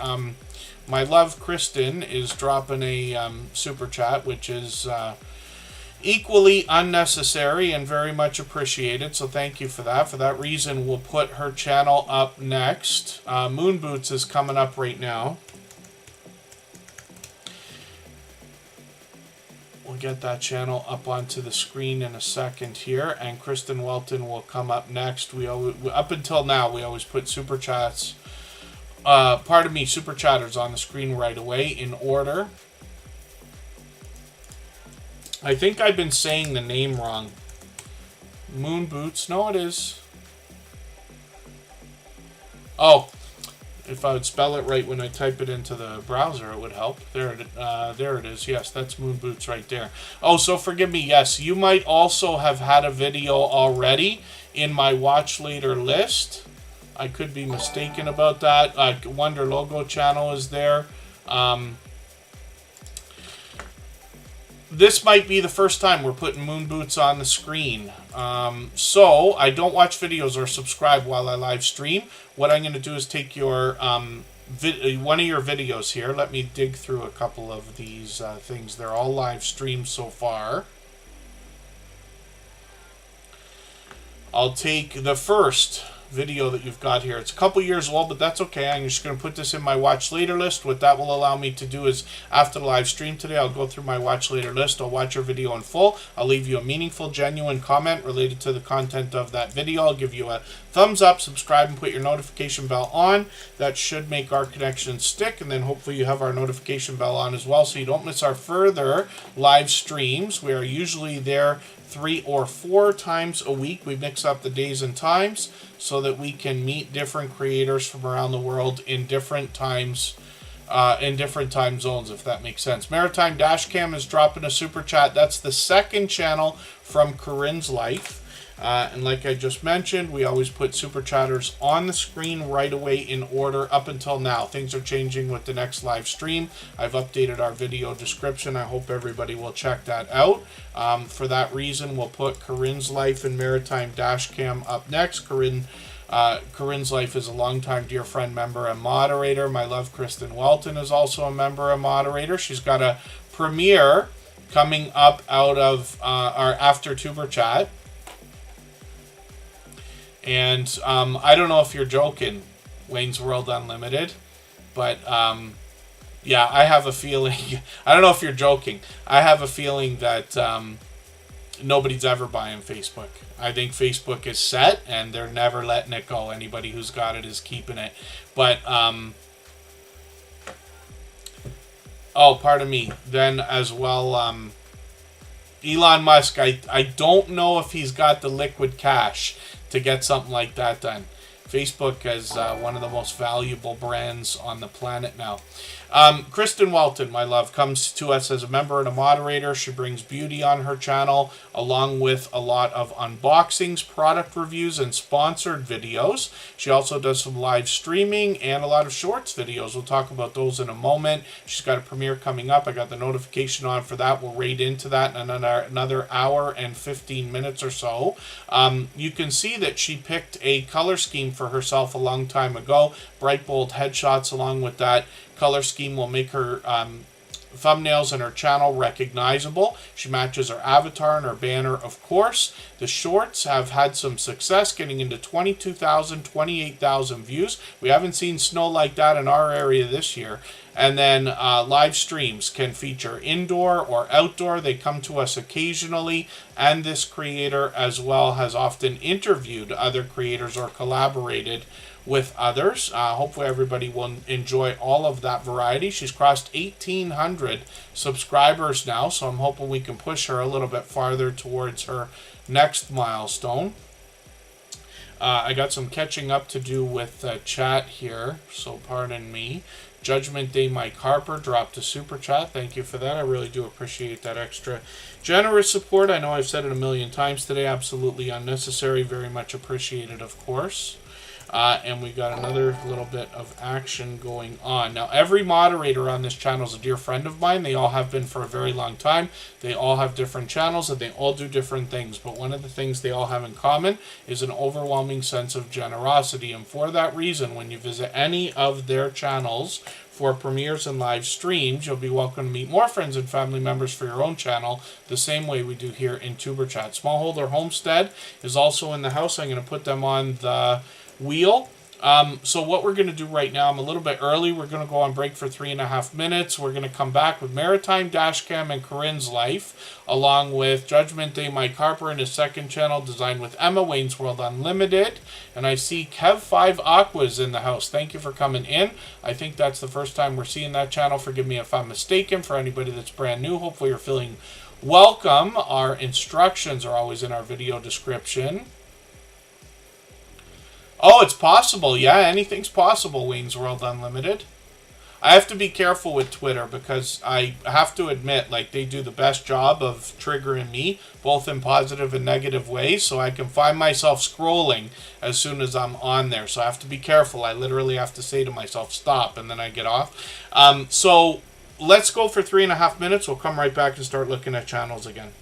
Speaker 1: My love, Kristen, is dropping a super chat, which is equally unnecessary and very much appreciated. So thank you for that. For that reason, we'll put her channel up next. Moon Boots is coming up right now. We'll get that channel up onto the screen in a second here, and Kristen Welton will come up next. Up until now, we always put super chats, super chatters on the screen right away in order. I think I've been saying the name wrong. Moon Boots, no, it is. Oh, if I would spell it right when I type it into the browser, it would help. There it is. Yes, that's Moon Boots right there. Oh, so forgive me. Yes, you might also have had a video already in my watch later list. I could be mistaken about that. Wonder Logo channel is there. This might be the first time we're putting Moon Boots on the screen. So, I don't watch videos or subscribe while I live stream. What I'm going to do is take your one of your videos here. Let me dig through a couple of these things. They're all live streamed so far. I'll take the first video that you've got here. It's a couple years old, but that's okay. I'm just going to put this in my watch later list. What that will allow me to do is, after the live stream today, I'll go through my watch later list. I'll watch your video in full. I'll leave you a meaningful, genuine comment related to the content of that video. I'll give you a thumbs up, subscribe, and put your notification bell on. That should make our connection stick, and then hopefully you have our notification bell on as well, so you don't miss our further live streams. We are usually there 3 or 4 times a week. We mix up the days and times so that we can meet different creators from around the world in different times, in different time zones, if that makes sense. Maritime Dash Cam is dropping a super chat. That's the second channel from Karin's life. And like I just mentioned, we always put super chatters on the screen right away in order up until now. Things are changing with the next live stream. I've updated our video description. I hope everybody will check that out. For that reason, we'll put Karin's life and Maritime Dash Cam up next. Karin's life is a longtime dear friend, member, and moderator. My love, Kristen Welton, is also a member and moderator. She's got a premiere coming up out of our After Tuber Chat. And I don't know if you're joking, Wayne's World Unlimited, but yeah, I have a feeling, I don't know if you're joking, I have a feeling that nobody's ever buying Facebook. I think Facebook is set, and they're never letting it go. Anybody who's got it is keeping it. But, oh, pardon me, then as well, Elon Musk, I don't know if he's got the liquid cash to get something like that done. Facebook is one of the most valuable brands on the planet now. Kristen Welton, my love, comes to us as a member and a moderator. She brings beauty on her channel, along with a lot of unboxings, product reviews, and sponsored videos. She also does some live streaming and a lot of shorts videos. We'll talk about those in a moment. She's got a premiere coming up. I got the notification on for that. We'll raid into that in another hour and 15 minutes or so. You can see that she picked a color scheme for herself a long time ago. Bright, bold headshots along with that color scheme will make her thumbnails and her channel recognizable. She matches her avatar and her banner, of course. The shorts have had some success, getting into 22,000, 28,000 views. We haven't seen snow like that in our area this year. And then live streams can feature indoor or outdoor. They come to us occasionally, and this creator as well has often interviewed other creators or collaborated with others. Hopefully everybody will enjoy all of that variety. She's crossed 1,800 subscribers now, so I'm hoping we can push her a little bit farther towards her next milestone. I got some catching up to do with chat here, so pardon me. Judgment Day Mike Harper dropped a super chat. Thank you for that. I really do appreciate that extra generous support. I know I've said it a million times today. Absolutely unnecessary. Very much appreciated, of course. And we got another little bit of action going on. Now, every moderator on this channel is a dear friend of mine. They all have been for a very long time. They all have different channels and they all do different things. But one of the things they all have in common is an overwhelming sense of generosity. And for that reason, when you visit any of their channels for premieres and live streams, you'll be welcome to meet more friends and family members for your own channel, the same way we do here in Tuber Chat. Smallholder Homestead is also in the house. I'm going to put them on the wheel. So what we're going to do right now, I'm a little bit early. We're going to go on break for 3.5 minutes. We're going to come back with Maritime Dash Cam and Karin's life, along with Judgment Day Mike Harper and his second channel, Designed with Emma, Wayne's World Unlimited. And I see Kev5 Aqua's in the house. Thank you for coming in. I think that's the first time we're seeing that channel. Forgive me if I'm mistaken. For anybody that's brand new, hopefully you're feeling welcome. Our instructions are always in our video description. Oh, it's possible. Yeah, anything's possible, Wayne's World Unlimited. I have to be careful with Twitter because I have to admit, like, they do the best job of triggering me, both in positive and negative ways, so I can find myself scrolling as soon as I'm on there. So I have to be careful. I literally have to say to myself, stop, and then I get off. So let's go for 3.5 minutes. We'll come right back and start looking at channels again.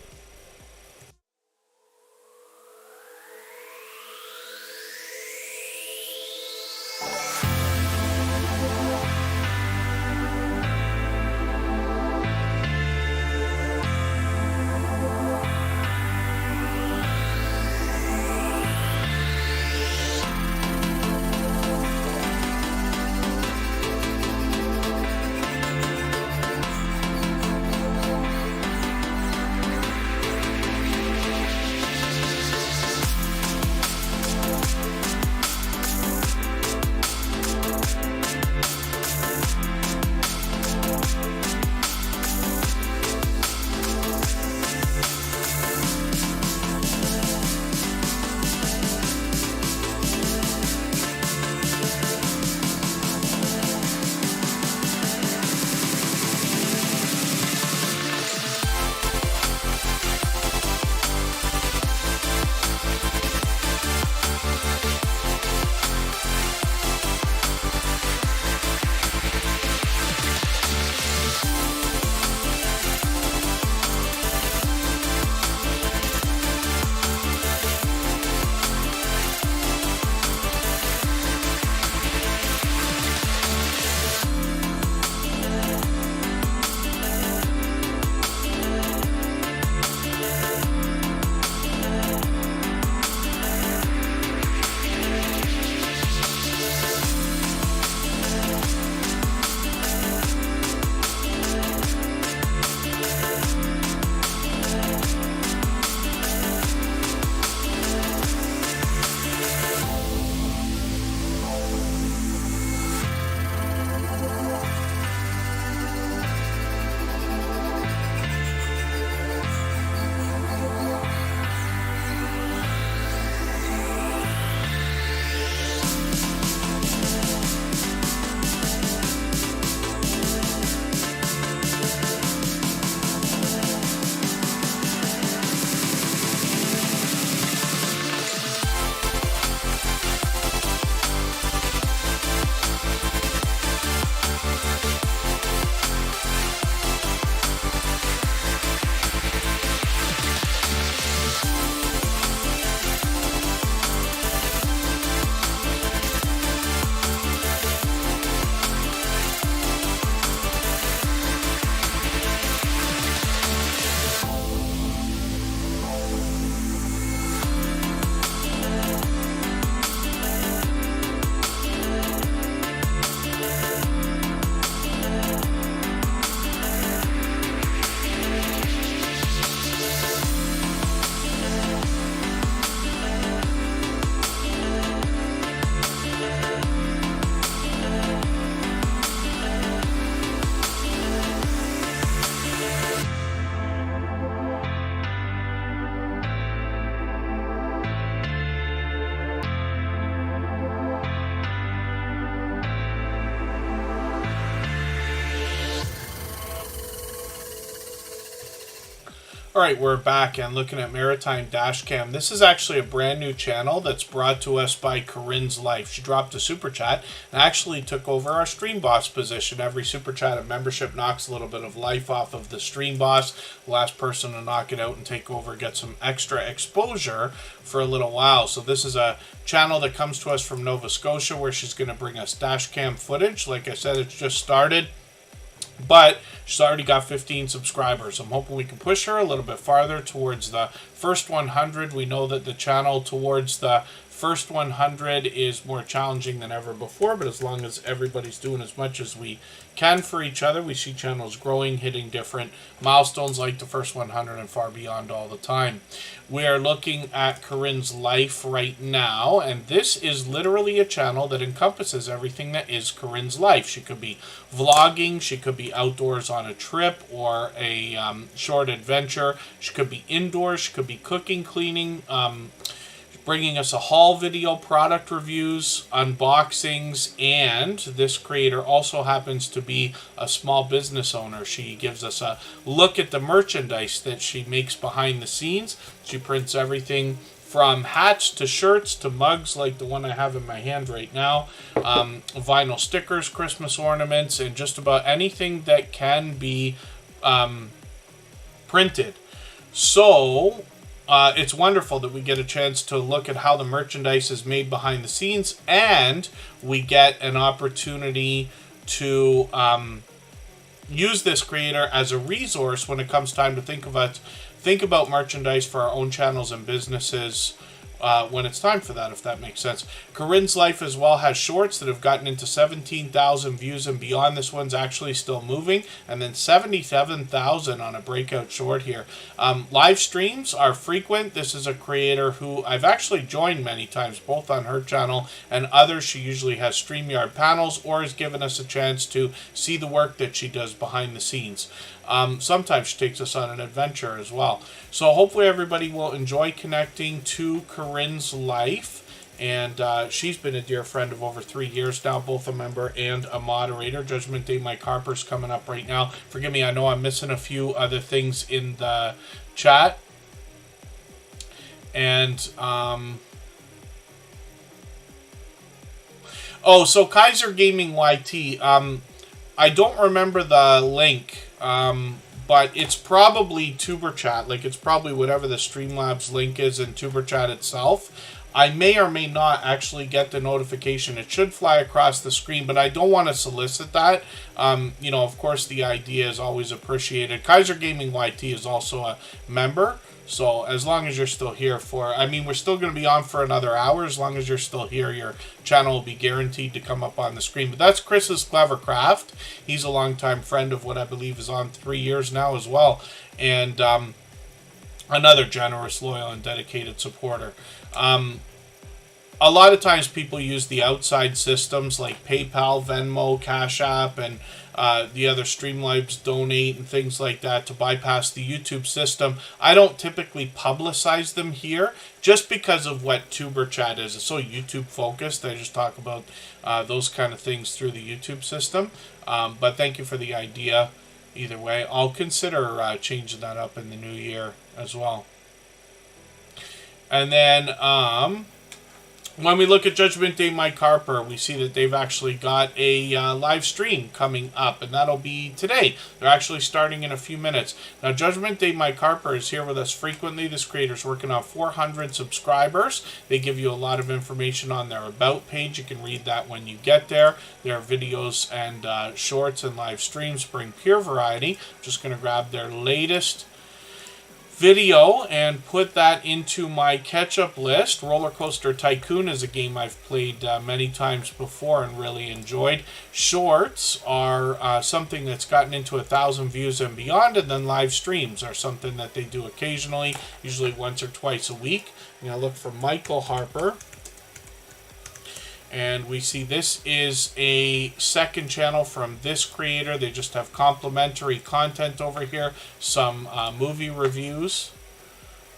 Speaker 1: Alright, we're back and looking at Maritime Dash Cam. This is actually a brand new channel that's brought to us by Karin's Life. She dropped a super chat and actually took over our stream boss position. Every super chat and membership knocks a little bit of life off of the stream boss. The last person to knock it out and take over gets some extra exposure for a little while. So this is a channel that comes to us from Nova Scotia where she's going to bring us dash cam footage. Like I said, it's just started. But she's already got 15 subscribers. I'm hoping we can push her a little bit farther towards the first 100. We know that the channel towards the first 100 is more challenging than ever before, but as long as everybody's doing as much as we can for each other, we see channels growing, hitting different milestones like the first 100 and far beyond all the time. We are looking at Karin's Life right now, and this is literally a channel that encompasses everything that is Karin's life. She could be vlogging, she could be outdoors on a trip or a short adventure, she could be indoors, she could be cooking, cleaning, bringing us a haul video, product reviews, unboxings, and this creator also happens to be a small business owner. She gives us a look at the merchandise that she makes behind the scenes. She prints everything from hats to shirts to mugs like the one I have in my hand right now, vinyl stickers, Christmas ornaments, and just about anything that can be printed. So it's wonderful that we get a chance to look at how the merchandise is made behind the scenes, and we get an opportunity to use this creator as a resource when it comes time to think about merchandise for our own channels and businesses when it's time for that, if that makes sense. Karin's Life as well has shorts that have gotten into 17,000 views and beyond. This one's actually still moving, and then 77,000 on a breakout short here. Live streams are frequent. This is a creator who I've actually joined many times, both on her channel and others. She usually has StreamYard panels or has given us a chance to see the work that she does behind the scenes. Sometimes she takes us on an adventure as well. So hopefully everybody will enjoy connecting to Karin's Life. And she's been a dear friend of over 3 years now, both a member and a moderator. Judgment Day Mike Harper's coming up right now. Forgive me, I know I'm missing a few other things in the chat. And, so Kaiser Gaming YT. I don't remember the link. But it's probably TuberChat. Like, it's probably whatever the Streamlabs link is in TuberChat itself. I may or may not actually get the notification. It should fly across the screen, but I don't want to solicit that. You know, of course, the idea is always appreciated. Kaiser Gaming YT is also a member. So as long as you're still here for, I mean, we're still going to be on for another hour. As long as you're still here, your channel will be guaranteed to come up on the screen. But that's Chris's Clever Craft. He's a longtime friend of what I believe is on 3 years now as well. And another generous, loyal, and dedicated supporter. A lot of times people use the outside systems like PayPal, Venmo, Cash App, and the other Streamlabs Donate and things like that to bypass the YouTube system. I don't typically publicize them here just because of what TuberChat is. It's so YouTube focused. I just talk about those kind of things through the YouTube system. But thank you for the idea. Either way, I'll consider changing that up in the new year as well. And then when we look at Judgment Day Mike Harper, we see that they've actually got a live stream coming up, and that'll be today. They're actually starting in a few minutes. Now, Judgment Day Mike Harper is here with us frequently. This creator's working on 400 subscribers. They give you a lot of information on their About page. You can read that when you get there. Their videos and shorts and live streams bring pure variety. I'm just going to grab their latest video and put that into my catch-up list. Roller Coaster Tycoon is a game I've played many times before and really enjoyed. Shorts are something that's gotten into 1,000 views and beyond, and then live streams are something that they do occasionally, usually once or twice a week. I'm going to look for Michael Harper. And we see this is a second channel from this creator. They just have complimentary content over here. Some movie reviews,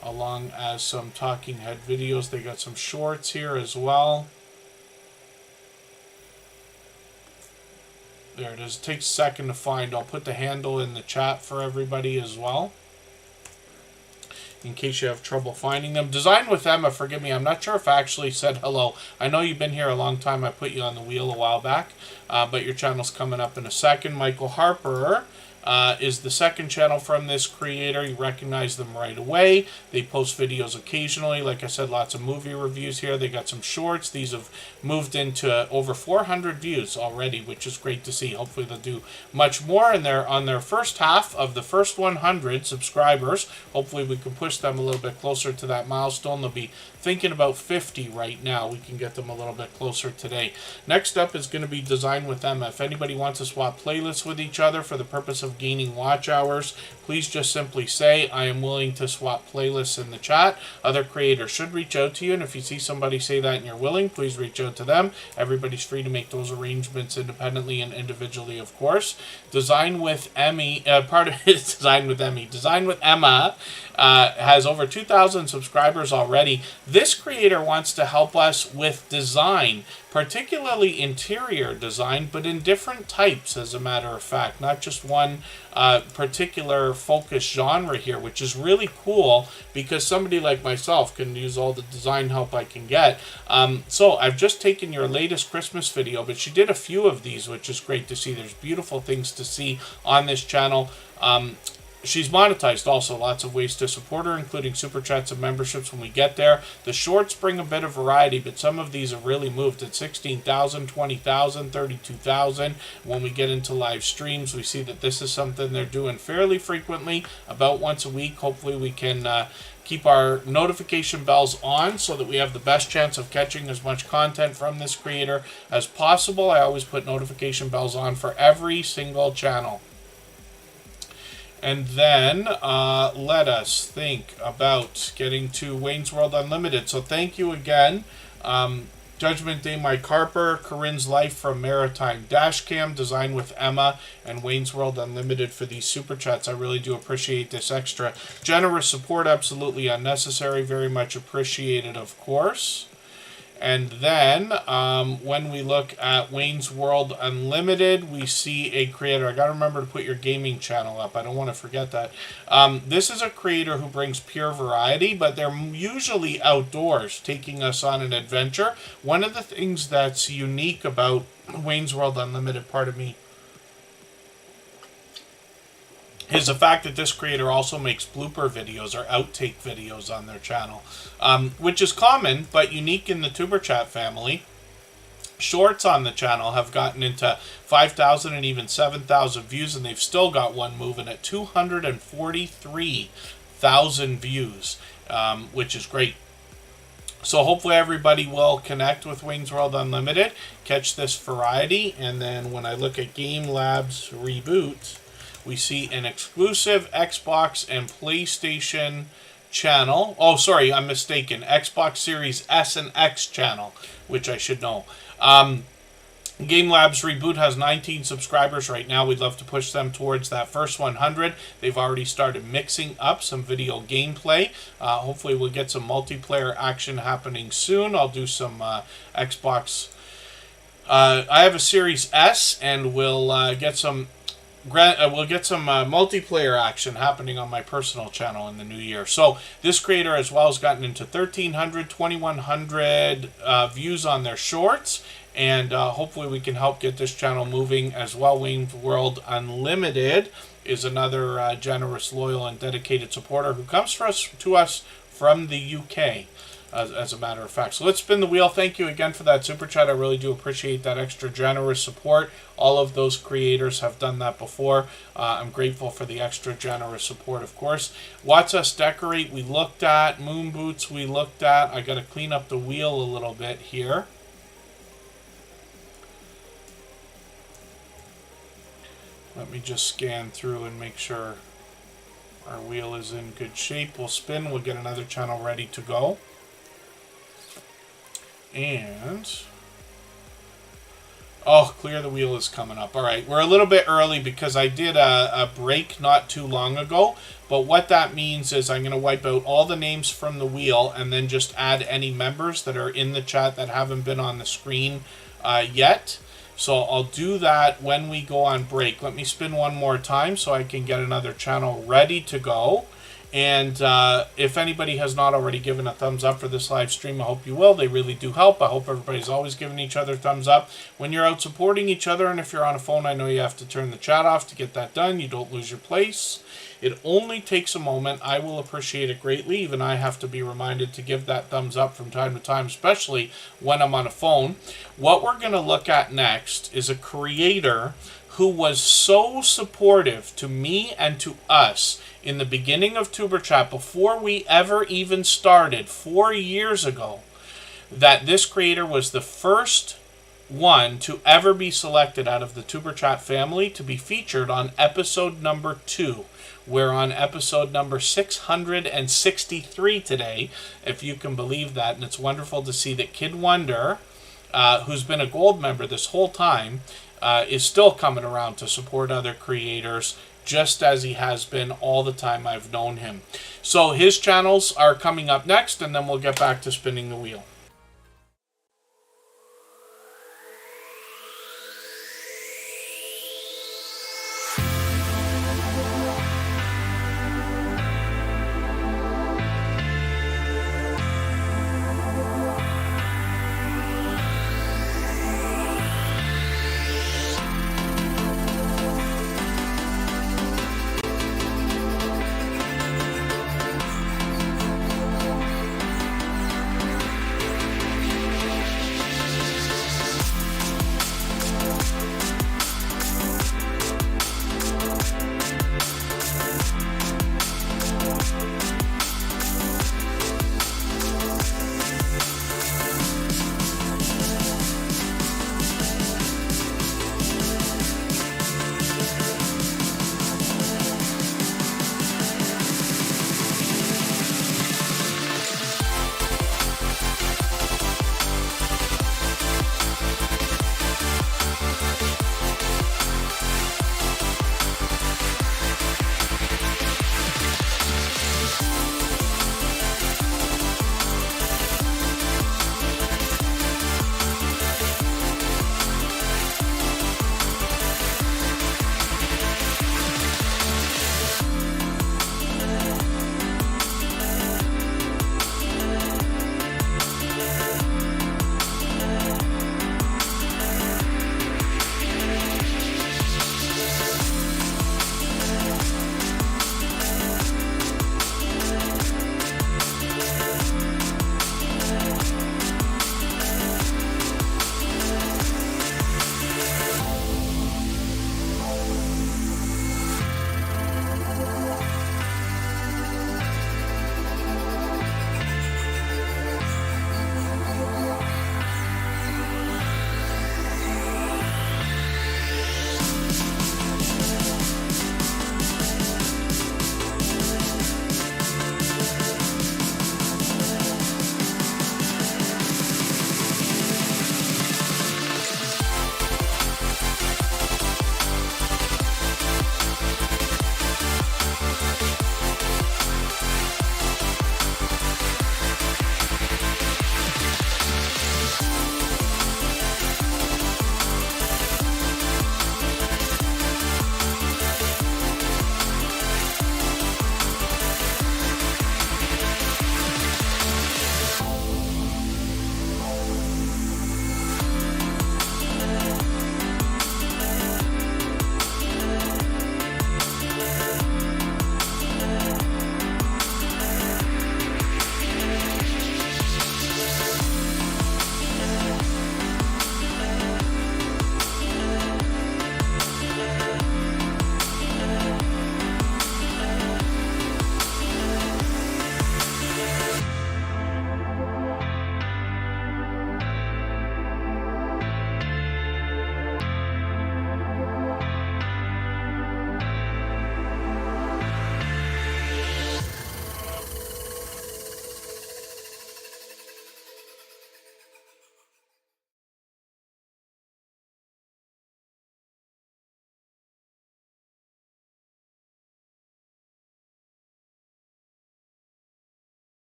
Speaker 1: along as some talking head videos. They got some shorts here as well. There it is. It takes a second to find. I'll put the handle in the chat for everybody as well. in case you have trouble finding them. Design with Emma, forgive me, I'm not sure if I actually said hello. I know you've been here a long time. I put you on the wheel a while back, but your channel's coming up in a second. Michael Harper is the second channel from this creator. You recognize them right away. They post videos occasionally. Like I said, lots of movie reviews here. They got some shorts. These have moved into over 400 views already, which is great to see. Hopefully they'll do much more, and they're on their first half of the first 100 subscribers. Hopefully we can push them a little bit closer to that milestone. They'll be thinking about 50 right now. We can get them a little bit closer today. Next up is going to be Design with Emma. If anybody wants to swap playlists with each other for the purpose of gaining watch hours, please just simply say, I am willing to swap playlists in the chat. Other creators should reach out to you, and if you see somebody say that and you're willing, please reach out to them. Everybody's free to make those arrangements independently and individually, of course. Design with Emmy, Design with Emma has over 2,000 subscribers already. This creator wants to help us with design, particularly interior design, but in different types, as a matter of fact, not just one particular focus genre here, which is really cool because somebody like myself can use all the design help I can get. So I've just taken your latest Christmas video, but she did a few of these, which is great to see. There's beautiful things to see on this channel. She's monetized also, lots of ways to support her, including super chats and memberships when we get there. The shorts bring a bit of variety, but some of these have really moved at 16,000, 20,000, 32,000. When we get into live streams, we see that this is something they're doing fairly frequently, about once a week. Hopefully we can keep our notification bells on so that we have the best chance of catching as much content from this creator as possible. I always put notification bells on for every single channel. And then let us think about getting to Wayne's World Unlimited. So thank you again. Judgment Day, Mike Harper, Karin's Life from Maritime Dash Cam, Design with Emma, and Wayne's World Unlimited for these super chats. I really do appreciate this extra generous support. Absolutely unnecessary. Very much appreciated, of course. And then when we look at Wayne's World Unlimited, we see a creator. I got to remember to put your gaming channel up. I don't want to forget that. This is a creator who brings pure variety, but they're usually outdoors, taking us on an adventure. One of the things that's unique about Wayne's World Unlimited, pardon me, is the fact that this creator also makes blooper videos or outtake videos on their channel, which is common but unique in the Tuber Chat family. Shorts on the channel have gotten into 5,000 and even 7,000 views, and they've still got one moving at 243,000 views, which is great. So hopefully everybody will connect with Wayne's World Unlimited, catch this variety, and then when I look at Game Labs Reboot, we see an exclusive Xbox and PlayStation channel. Oh, sorry, I'm mistaken. Xbox Series S and X channel, which I should know. Game Labs Reboot has 19 subscribers right now. We'd love to push them towards that first 100. They've already started mixing up some video gameplay. Hopefully we'll get some multiplayer action happening soon. I'll do some Xbox. I have a Series S, and we'll get some multiplayer action happening on my personal channel in the new year. So this creator as well has gotten into 1,300, 2,100 views on their shorts, and hopefully we can help get this channel moving as well. Wayne's World Unlimited is another generous, loyal, and dedicated supporter who comes to us from the UK. As a matter of fact. So let's spin the wheel. Thank you again for that super chat. I really do appreciate that extra generous support. All of those creators have done that before. I'm grateful for the extra generous support, of course. Watts Decorate we looked at. Moon Boots we looked at. I got to clean up the wheel a little bit here. Let me just scan through and make sure our wheel is in good shape. We'll spin. We'll get another channel ready to go. And oh, clear the wheel is coming up. All right, we're a little bit early because I did a break not too long ago. But what that means is I'm going to wipe out all the names from the wheel and then just add any members that are in the chat that haven't been on the screen yet. So I'll do that when we go on break. Let me spin one more time so I can get another channel ready to go. And if anybody has not already given a thumbs up for this live stream, I hope you will. They really do help. I hope everybody's always giving each other thumbs up when you're out supporting each other. And if you're on a phone, I know you have to turn the chat off to get that done. You don't lose your place. It only takes a moment. I will appreciate it greatly. Even I have to be reminded to give that thumbs up from time to time, especially when I'm on a phone. What we're going to look at next is a creator who was so supportive to me and to us in the beginning of Tuber Chat, before we ever even started 4 years ago, that this creator was the first one to ever be selected out of the Tuber Chat family to be featured on episode number 2. We're on episode number 663 today, if you can believe that. And it's wonderful to see that Kid Wonder, who's been a gold member this whole time, is still coming around to support other creators, just as he has been all the time I've known him. So his channels are coming up next, and then we'll get back to spinning the wheel.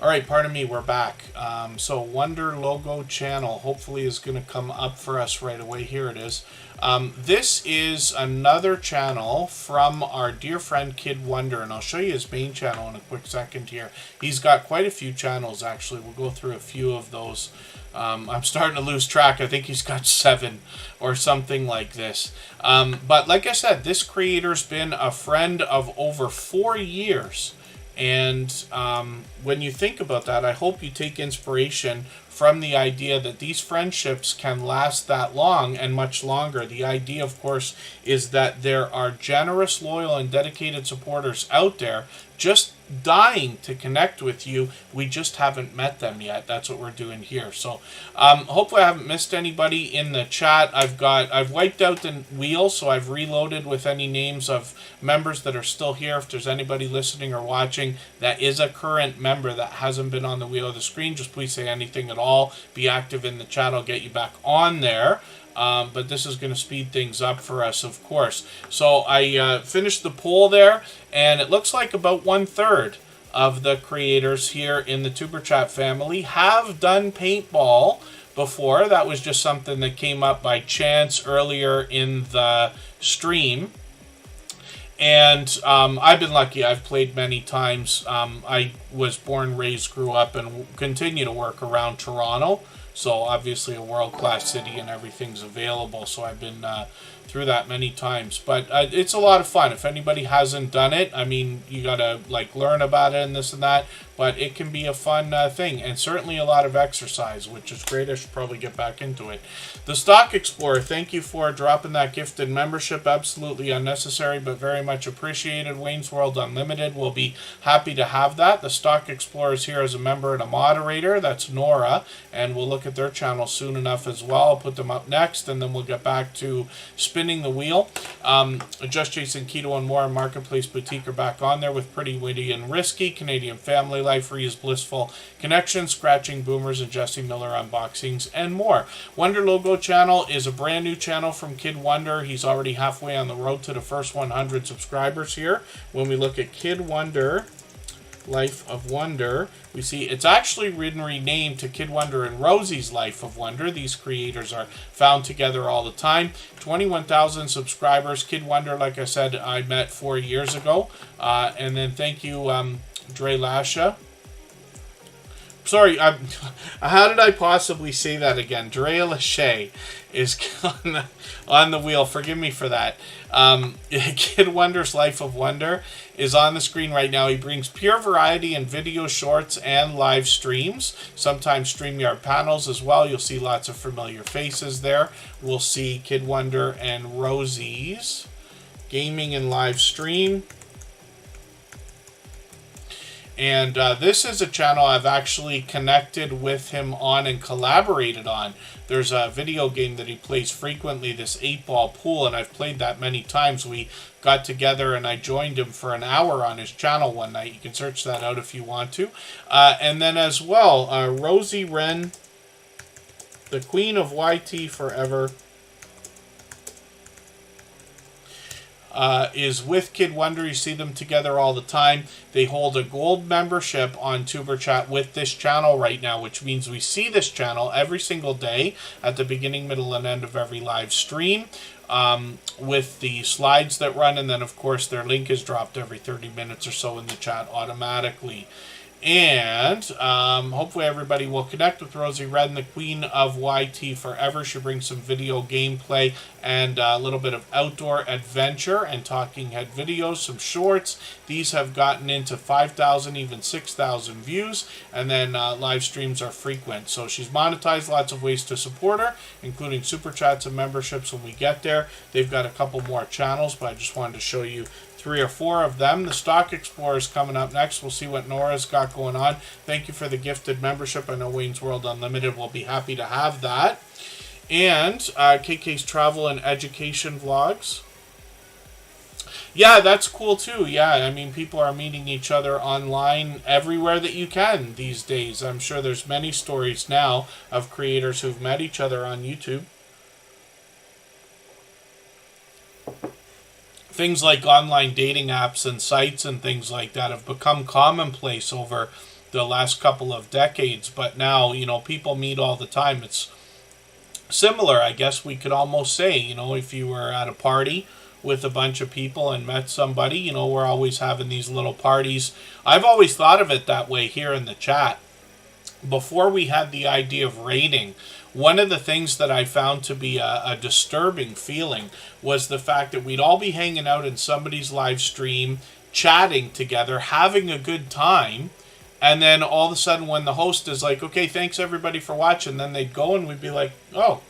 Speaker 1: All right, pardon me, we're back. So Wonder logo channel hopefully is going to come up for us right away. Here it is. This is another channel from our dear friend Kid Wonder, and I'll show you his main channel in a quick second here. He's got quite a few channels, actually. We'll go through a few of those. I'm starting to lose track. I think he's got 7 or something like this. But like I said, this creator's been a friend of over 4 years. And when you think about that, I hope you take inspiration from the idea that these friendships can last that long and much longer. The idea, of course, is that there are generous, loyal, and dedicated supporters out there just dying to connect with you. We just haven't met them yet. That's what we're doing here. So hopefully I haven't missed anybody in the chat. I've wiped out the wheel, so I've reloaded with any names of members that are still here. If there's anybody listening or watching that is a current member that hasn't been on the wheel of the screen, just please say anything at all. Be active in the chat. I'll get you back on there. But this is going to speed things up for us, of course. So I finished the poll there, and it looks like about 1/3 of the creators here in the Tuber Chat family have done paintball before. That was just something that came up by chance earlier in the stream. And I've been lucky. I've played many times. I was born, raised, grew up, and continue to work around Toronto. So obviously a world-class city and everything's available. So I've been through that many times. But it's a lot of fun. If anybody hasn't done it, I mean, you got to like learn about it and this and that. But it can be a fun thing. And certainly a lot of exercise, which is great. I should probably get back into it. The Stock Explorer, thank you for dropping that gifted membership. Absolutely unnecessary, but very much appreciated. Wayne's World Unlimited will be happy to have that. The Stock Explorer is here as a member and a moderator. That's Nora. And we'll look at their channel soon enough as well. I'll put them up next, and then we'll get back to spinning the wheel. Just Jason, Keto, and more. Marketplace Boutique are back on there with Pretty Witty and Risky, Canadian Family Life, Rees Blissful, Connection, Scratching Boomers, and Jesse Miller unboxings, and more. Wonder Logo channel is a brand new channel from Kid Wonder. He's already halfway on the road to the first 100 subscribers here. When we look at Kid Wonder Life of Wonder, we see it's actually been renamed to Kid Wonder and Rosie's Life of Wonder. These creators are found together all the time. 21,000 subscribers. Kid Wonder, like I said, I met 4 years ago. And then thank you, Dre Lasha. Sorry, how did I possibly say that again? Drea Lachey is on the wheel. Forgive me for that. Kid Wonder's Life of Wonder is on the screen right now. He brings pure variety in video shorts and live streams. Sometimes StreamYard panels as well. You'll see lots of familiar faces there. We'll see Kid Wonder and Rosie's gaming and live stream. And this is a channel I've actually connected with him on and collaborated on. There's a video game that he plays frequently, this 8-ball pool, and I've played that many times. We got together and I joined him for an hour on his channel one night. You can search that out if you want to. And then as well, Rosie Wren, the Queen of YT Forever, is with Kid Wonder. You see them together all the time. They hold a gold membership on Tuber Chat with this channel right now, which means we see this channel every single day at the beginning, middle, and end of every live stream with the slides that run, and then of course their link is dropped every 30 minutes or so in the chat automatically. And hopefully everybody will connect with Rosie Wren, the Queen of YT Forever. She brings some video gameplay and a little bit of outdoor adventure and talking head videos, some shorts. These have gotten into 5,000, even 6,000 views, and then live streams are frequent. So she's monetized, lots of ways to support her, including super chats and memberships when we get there. They've got a couple more channels, but I just wanted to show you 3 or 4 of them. The Stock Explorer is coming up next. We'll see what Nora's got going on. Thank you for the gifted membership. I know Wayne's World Unlimited will be happy to have that. And KK's travel and education vlogs. Yeah, that's cool too. Yeah, I mean, people are meeting each other online everywhere that you can these days. I'm sure there's many stories now of creators who've met each other on YouTube. Things like online dating apps and sites and things like that have become commonplace over the last couple of decades. But now, you know, people meet all the time. It's similar, I guess we could almost say, you know, if you were at a party with a bunch of people and met somebody, you know, we're always having these little parties. I've always thought of it that way here in the chat. Before we had the idea of raiding, one of the things that I found to be a disturbing feeling was the fact that we'd all be hanging out in somebody's live stream, chatting together, having a good time, and then all of a sudden when the host is like, okay, thanks everybody for watching, then they'd go and we'd be like, oh,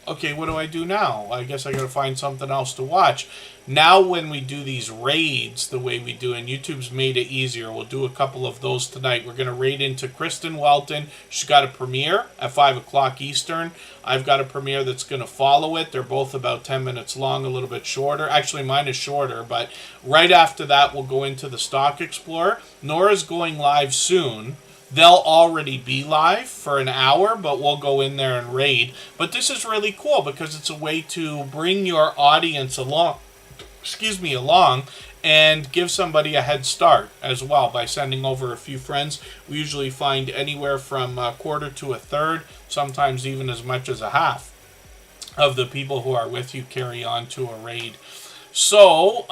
Speaker 1: okay, what do I do now? I guess I gotta find something else to watch. Now when we do these raids the way we do, and YouTube's made it easier, we'll do a couple of those tonight. We're gonna raid into Kristen Welton. She's got a premiere at 5 o'clock Eastern. I've got a premiere that's gonna follow it. They're both about 10 minutes long, a little bit shorter. Actually, mine is shorter, but right after that, we'll go into the Stock Explorer. Nora's going live soon. They'll already be live for an hour, but we'll go in there and raid. But this is really cool because it's a way to bring your audience along, and give somebody a head start as well by sending over a few friends. We usually find anywhere from a quarter to a third, sometimes even as much as a half of the people who are with you carry on to a raid. So,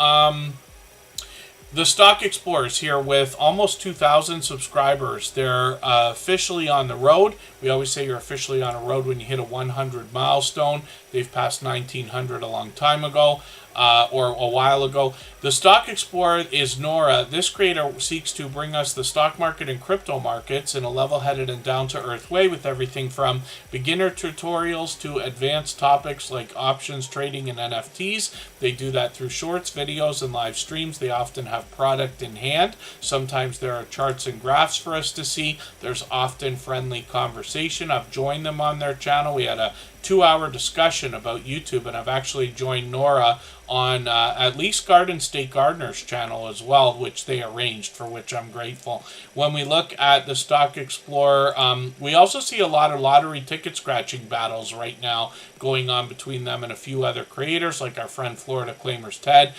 Speaker 1: the Stock Explorers here with almost 2,000 subscribers. They're officially on the road. We always say you're officially on a road when you hit a 100 milestone. They've passed 1,900 a long time ago, or a while ago. The Stock Explorer is Nora. This creator seeks to bring us the stock market and crypto markets in a level-headed and down-to-earth way with everything from beginner tutorials to advanced topics like options, trading, and NFTs. They do that through shorts, videos, and live streams. They often have product in hand. Sometimes there are charts and graphs for us to see. There's often friendly conversation. I've joined them on their channel. We had a 2-hour discussion about YouTube, and I've actually joined Nora on at least Garden State Gardener's channel as well, which they arranged, for which I'm grateful. When we look at the Stock Explorer, we also see a lot of lottery ticket scratching battles right now going on between them and a few other creators, like our friend Florida Claimers Ted.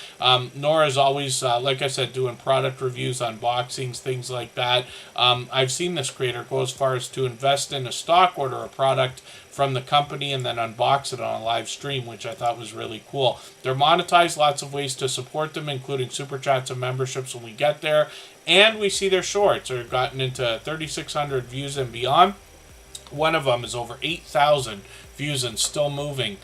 Speaker 1: Nora's always, like I said, doing product reviews, unboxings, things like that. I've seen this creator go as far as to invest in a stock, order a product from the company, and then unbox it on a live stream, which I thought was really cool. They're monetized, lots of ways to support them, including super chats and memberships when we get there. And we see their shorts are gotten into 3,600 views and beyond. One of them is over 8,000 views and still moving.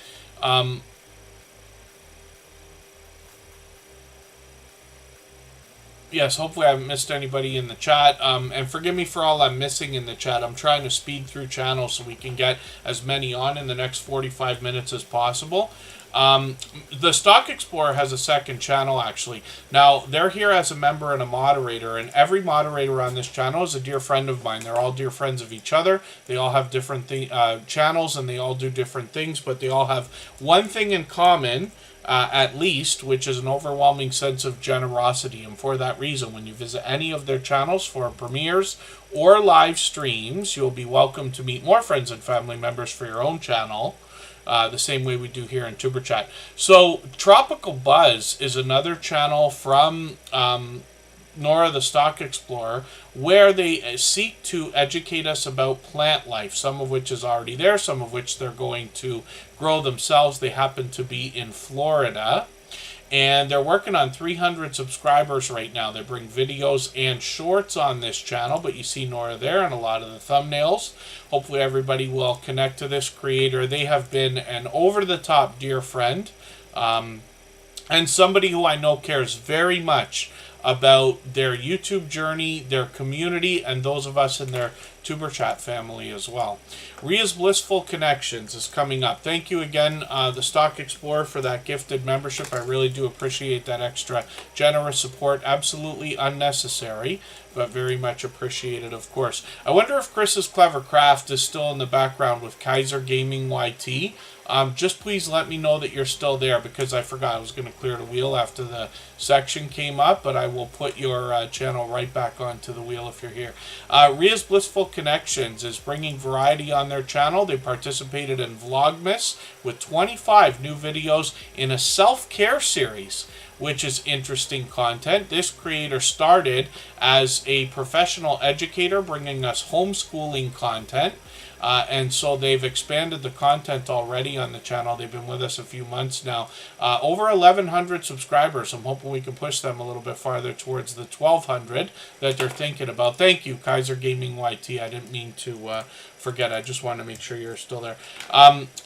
Speaker 1: Yes, hopefully I haven't missed anybody in the chat. And forgive me for all I'm missing in the chat. I'm trying to speed through channels so we can get as many on in the next 45 minutes as possible. The Stock Explorer has a second channel, actually. Now, they're here as a member and a moderator, and every moderator on this channel is a dear friend of mine. They're all dear friends of each other. They all have different channels, and they all do different things, but they all have one thing in common, at least, which is an overwhelming sense of generosity. And for that reason, when you visit any of their channels for premieres or live streams, you'll be welcome to meet more friends and family members for your own channel, the same way we do here in Tuber Chat. So, Tropical Buzz is another channel from Nora the Stock Explorer, where they seek to educate us about plant life, some of which is already there, some of which they're going to grow themselves. They happen to be in Florida, and they're working on 300 subscribers right now. They bring videos and shorts on this channel, but you see Nora there and a lot of the thumbnails. Hopefully everybody will connect to this creator. They have been an over-the-top dear friend, and somebody who I know cares very much about their YouTube journey, their community, and those of us in their Tuber Chat family as well. Ria's Blissful Connections is coming up. Thank you again, the Stock Explorer, for that gifted membership. I really do appreciate that extra generous support. Absolutely unnecessary, but very much appreciated, of course. I wonder if Chris's Clever Craft is still in the background with Kaiser Gaming YT. Just please let me know that you're still there, because I forgot I was going to clear the wheel after the section came up, but I will put your channel right back onto the wheel if you're here. Ria's Blissful Connections is bringing variety on their channel. They participated in Vlogmas with 25 new videos in a self-care series, which is interesting content. This creator started as a professional educator, bringing us homeschooling content. And so they've expanded the content already on the channel. They've been with us a few months now. Over 1,100 subscribers. I'm hoping we can push them a little bit farther towards the 1,200 that they're thinking about. Thank you, Kaiser Gaming YT. I didn't mean to forget. I just wanted to make sure you're still there.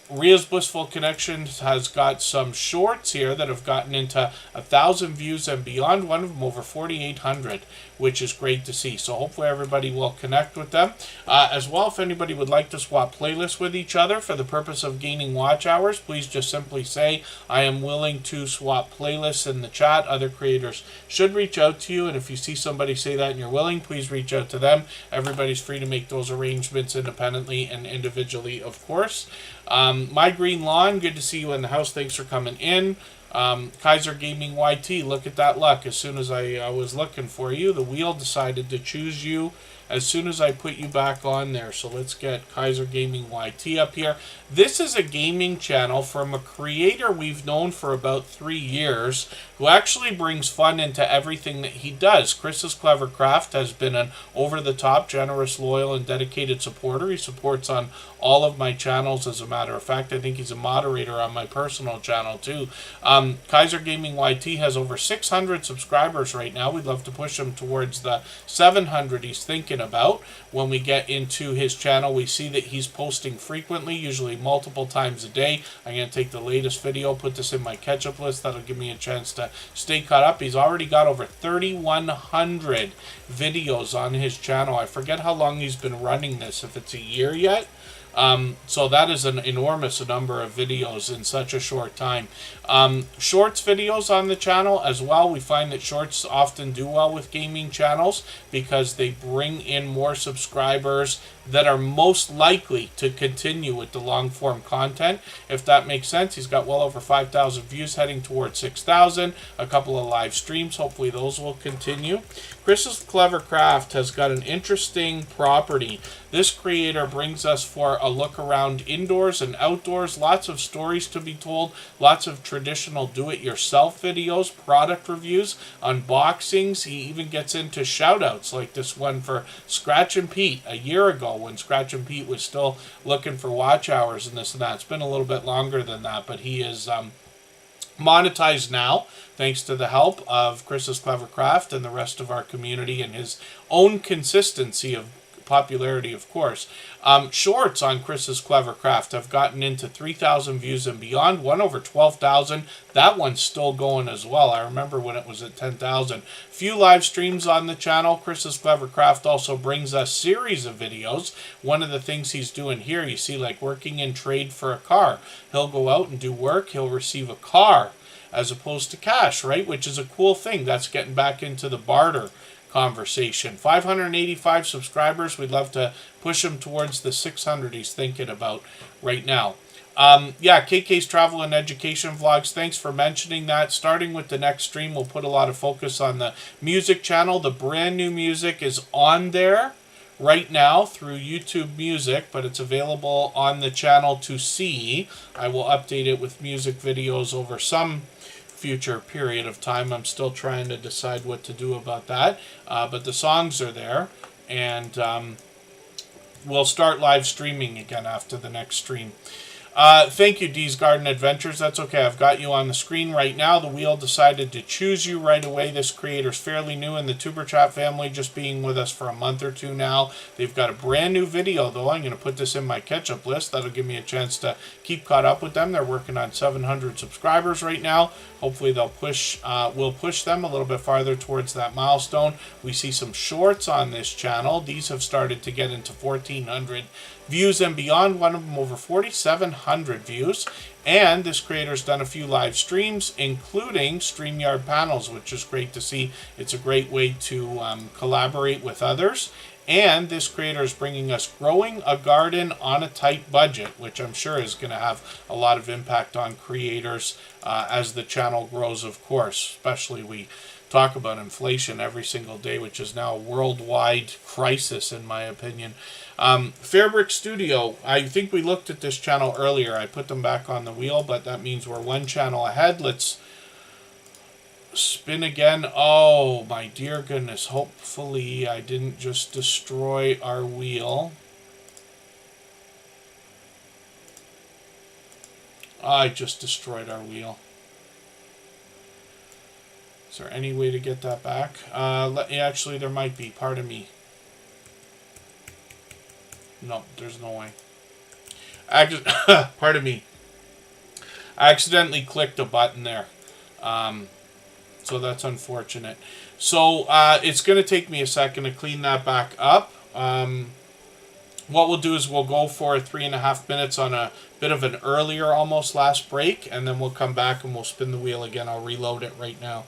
Speaker 1: Ria's Blissful Connections has got some shorts here that have gotten into 1,000 views and beyond. One of them over 4,800, which is great to see. So hopefully everybody will connect with them. As well, if anybody would like to swap playlists with each other for the purpose of gaining watch hours, please just simply say, I am willing to swap playlists in the chat. Other creators should reach out to you. And if you see somebody say that and you're willing, please reach out to them. Everybody's free to make those arrangements independently and individually, of course. My Green Lawn, good to see you in the house. Thanks for coming in. Kaiser Gaming YT, look at that luck. As soon as I was looking for you, the wheel decided to choose you as soon as I put you back on there. So let's get Kaiser Gaming YT up here. This is a gaming channel from a creator we've known for about 3 years who actually brings fun into everything that he does. Chris's Clever Craft has been an over-the-top, generous, loyal, and dedicated supporter. He supports on all of my channels, as a matter of fact. I think he's a moderator on my personal channel, too. Kaiser Gaming YT has over 600 subscribers right now. We'd love to push him towards the 700 he's thinking about. When we get into his channel, we see that he's posting frequently, usually multiple times a day. I'm going to take the latest video, put this in my catch-up list. That'll give me a chance to stay caught up. He's already got over 3,100 videos on his channel. I forget how long he's been running this, if it's a year yet. So that is an enormous number of videos in such a short time. Shorts videos on the channel as well. We find that shorts often do well with gaming channels because they bring in more subscribers that are most likely to continue with the long form content, if that makes sense. He's got well over 5,000 views, heading towards 6,000. A couple of live streams. Hopefully those will continue. Chris's Clever Craft has got an interesting property. This creator brings us for a look around indoors and outdoors. Lots of stories to be told. Lots of traditional do-it-yourself videos, product reviews, unboxings. He even gets into shout-outs like this one for Scratch and Pete a year ago when Scratch and Pete was still looking for watch hours and this and that. It's been a little bit longer than that, but he is monetized now, thanks to the help of Chris's Clever Craft and the rest of our community and his own consistency of popularity, of course. Shorts on Chris's Clever Craft have gotten into 3,000 views and beyond. One over 12,000. That one's still going as well. I remember when it was at 10,000. Few live streams on the channel. Chris's Clever Craft also brings us series of videos. One of the things he's doing here, you see, like working in trade for a car. He'll go out and do work. He'll receive a car as opposed to cash, right? Which is a cool thing. That's getting back into the barter conversation. 585 subscribers. We'd love to push him towards the 600 he's thinking about right now. Yeah, KK's Travel and Education Vlogs. Thanks for mentioning that. Starting with the next stream, we'll put a lot of focus on the music channel. The brand new music is on there right now through YouTube Music, but it's available on the channel to see. I will update it with music videos over some future period of time. I'm still trying to decide what to do about that, but the songs are there, and we'll start live streaming again after the next stream. Thank you, Dee's Garden Adventures. That's okay. I've got you on the screen right now. The wheel decided to choose you right away. This creator's fairly new in the Tuber Chat family, just being with us for a month or two now. They've got a brand new video, though. I'm going to put this in my catch-up list. That'll give me a chance to keep caught up with them. They're working on 700 subscribers right now. Hopefully they'll push, we'll push them a little bit farther towards that milestone. We see some shorts on this channel. These have started to get into 1,400 views and beyond. One of them over 4,700 views. And this creator's done a few live streams, including StreamYard panels, which is great to see. It's a great way to collaborate with others. And this creator is bringing us Growing a Garden on a Tight Budget, which I'm sure is going to have a lot of impact on creators as the channel grows, of course. Especially we talk about inflation every single day, which is now a worldwide crisis, in my opinion. Fairbrick Studio, I think we looked at this channel earlier. I put them back on the wheel, but that means we're one channel ahead. Let's spin again. Oh, my dear goodness. Hopefully I didn't just destroy our wheel. I just destroyed our wheel. Is there any way to get that back? Actually, there might be. Pardon me. No, there's no way. Pardon me. I accidentally clicked a button there. So that's unfortunate. So it's going to take me a second to clean that back up. What we'll do is we'll go for 3.5 minutes on a bit of an earlier almost last break, and then we'll come back and we'll spin the wheel again. I'll reload it right now.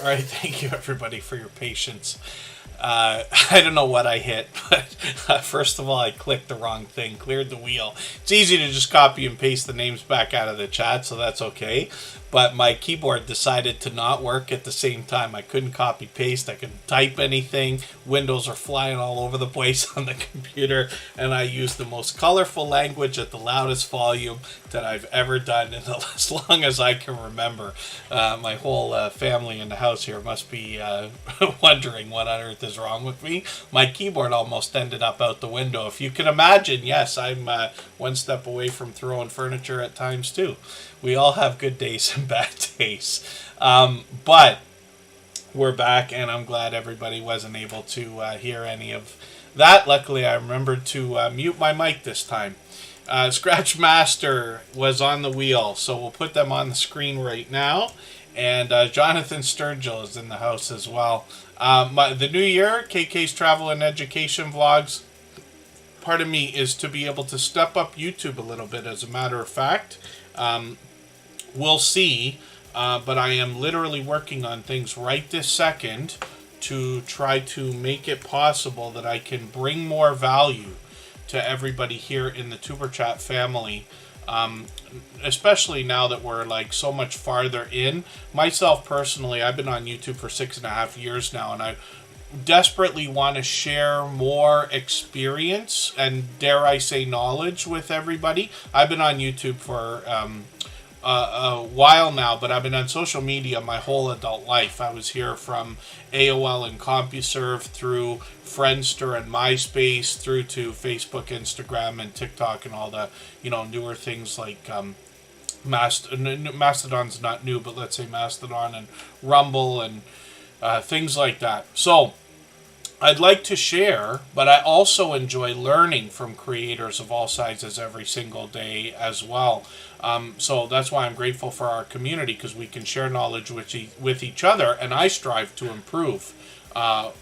Speaker 1: All right, thank you everybody for your patience. I don't know what I hit, but first of all, I clicked the wrong thing, cleared the wheel. It's easy to just copy and paste the names back out of the chat, so that's okay. but my keyboard decided to not work at the same time. I couldn't copy paste, I couldn't type anything, windows are flying all over the place on the computer, and I used the most colorful language at the loudest volume that I've ever done in as long as I can remember. My whole family in the house here must be wondering what on earth is wrong with me. My keyboard almost ended up out the window. If you can imagine, yes, I'm one step away from throwing furniture at times too. We all have good days and bad days. But we're back, and I'm glad everybody wasn't able to hear any of that. Luckily, I remembered to mute my mic this time. Scratchmaster was on the wheel, so we'll put them on the screen right now. And Jonathan Sturgill is in the house as well. The new year, KK's Travel and Education Vlogs, part of me is to be able to step up YouTube a little bit, as a matter of fact. We'll see, but I am literally working on things right this second to try to make it possible that I can bring more value to everybody here in the Tuber Chat family, especially now that we're like so much farther in. Myself personally, I've been on YouTube for 6.5 years now, and I desperately want to share more experience and, dare I say, knowledge with everybody. I've been on YouTube for a while now, but I've been on social media my whole adult life. I was here from AOL and CompuServe through Friendster and MySpace through to Facebook, Instagram, and TikTok, and all the newer things like Mastodon's not new, but let's say Mastodon and Rumble and things like that. So I'd like to share, but I also enjoy learning from creators of all sizes every single day as well. So that's why I'm grateful for our community, because we can share knowledge with each other, and I strive to improve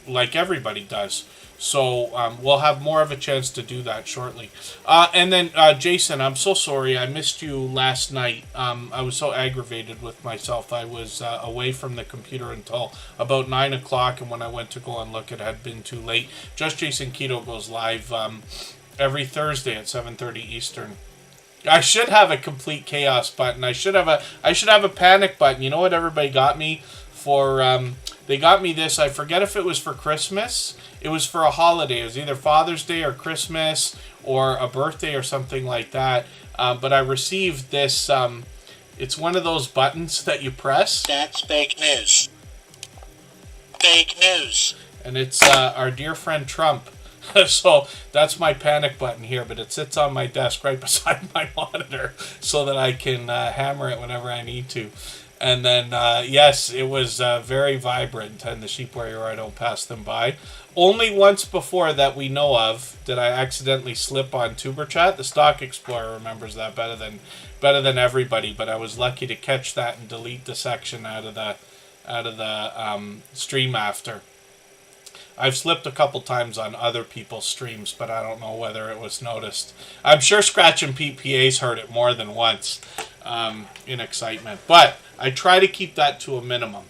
Speaker 1: like everybody does. So we'll have more of a chance to do that shortly. And then, Jason, I'm so sorry. I missed you last night. I was so aggravated with myself. I was away from the computer until about 9 o'clock, and when I went to go and look, it had been too late. Just Jason Keto goes live every Thursday at 7:30 Eastern. I should have a complete chaos button. I should have a panic button. You know what everybody got me for? They got me this. I forget if it was for Christmas. It was for a holiday. It was either Father's Day or Christmas or a birthday or something like that. But I received this. It's one of those buttons that you press.
Speaker 2: That's fake news. Fake news.
Speaker 1: And it's our dear friend Trump. So that's my panic button here, but it sits on my desk right beside my monitor so that I can hammer it whenever I need to. And then, yes, it was very vibrant, and the sheep warrior, I don't pass them by. Only once before that we know of did I accidentally slip on Tuber Chat. The Stock Explorer remembers that better than everybody, but I was lucky to catch that and delete the section out of the stream after. I've slipped a couple times on other people's streams, but I don't know whether it was noticed. I'm sure Scratch and PPA's heard it more than once in excitement. But I try to keep that to a minimum,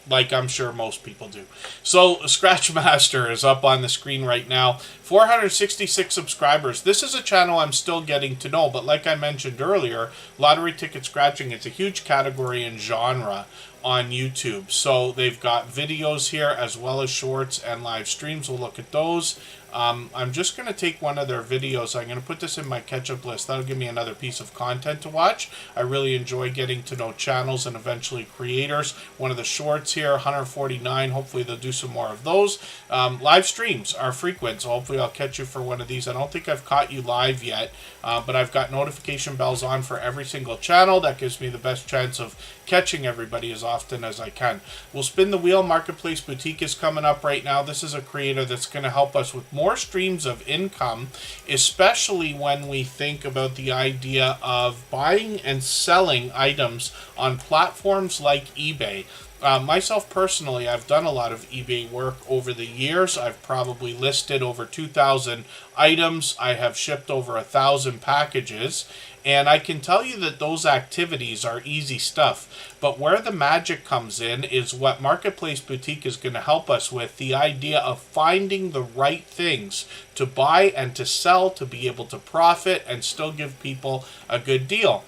Speaker 1: like I'm sure most people do. So Scratchmaster is up on the screen right now. 466 subscribers. This is a channel I'm still getting to know, but like I mentioned earlier, lottery ticket scratching, it's a huge category and genre on YouTube. So they've got videos here as well as shorts and live streams. We'll look at those. I'm just going to take one of their videos. I'm going to put this in my catch-up list. That'll give me another piece of content to watch. I really enjoy getting to know channels and eventually creators. One of the shorts here, 149. Hopefully they'll do some more of those. Live streams are frequent, so hopefully I'll catch you for one of these. I don't think I've caught you live yet, but I've got notification bells on for every single channel. That gives me the best chance of catching everybody as often as I can. We'll spin the wheel. Marketplace Boutique is coming up right now. This is a creator that's going to help us with more streams of income, especially when we think about the idea of buying and selling items on platforms like eBay. Myself personally, I've done a lot of eBay work over the years. I've probably listed over 2,000 items. I have shipped over 1,000 packages. And I can tell you that those activities are easy stuff. But where the magic comes in is what Marketplace Boutique is going to help us with, the idea of finding the right things to buy and to sell to be able to profit and still give people a good deal.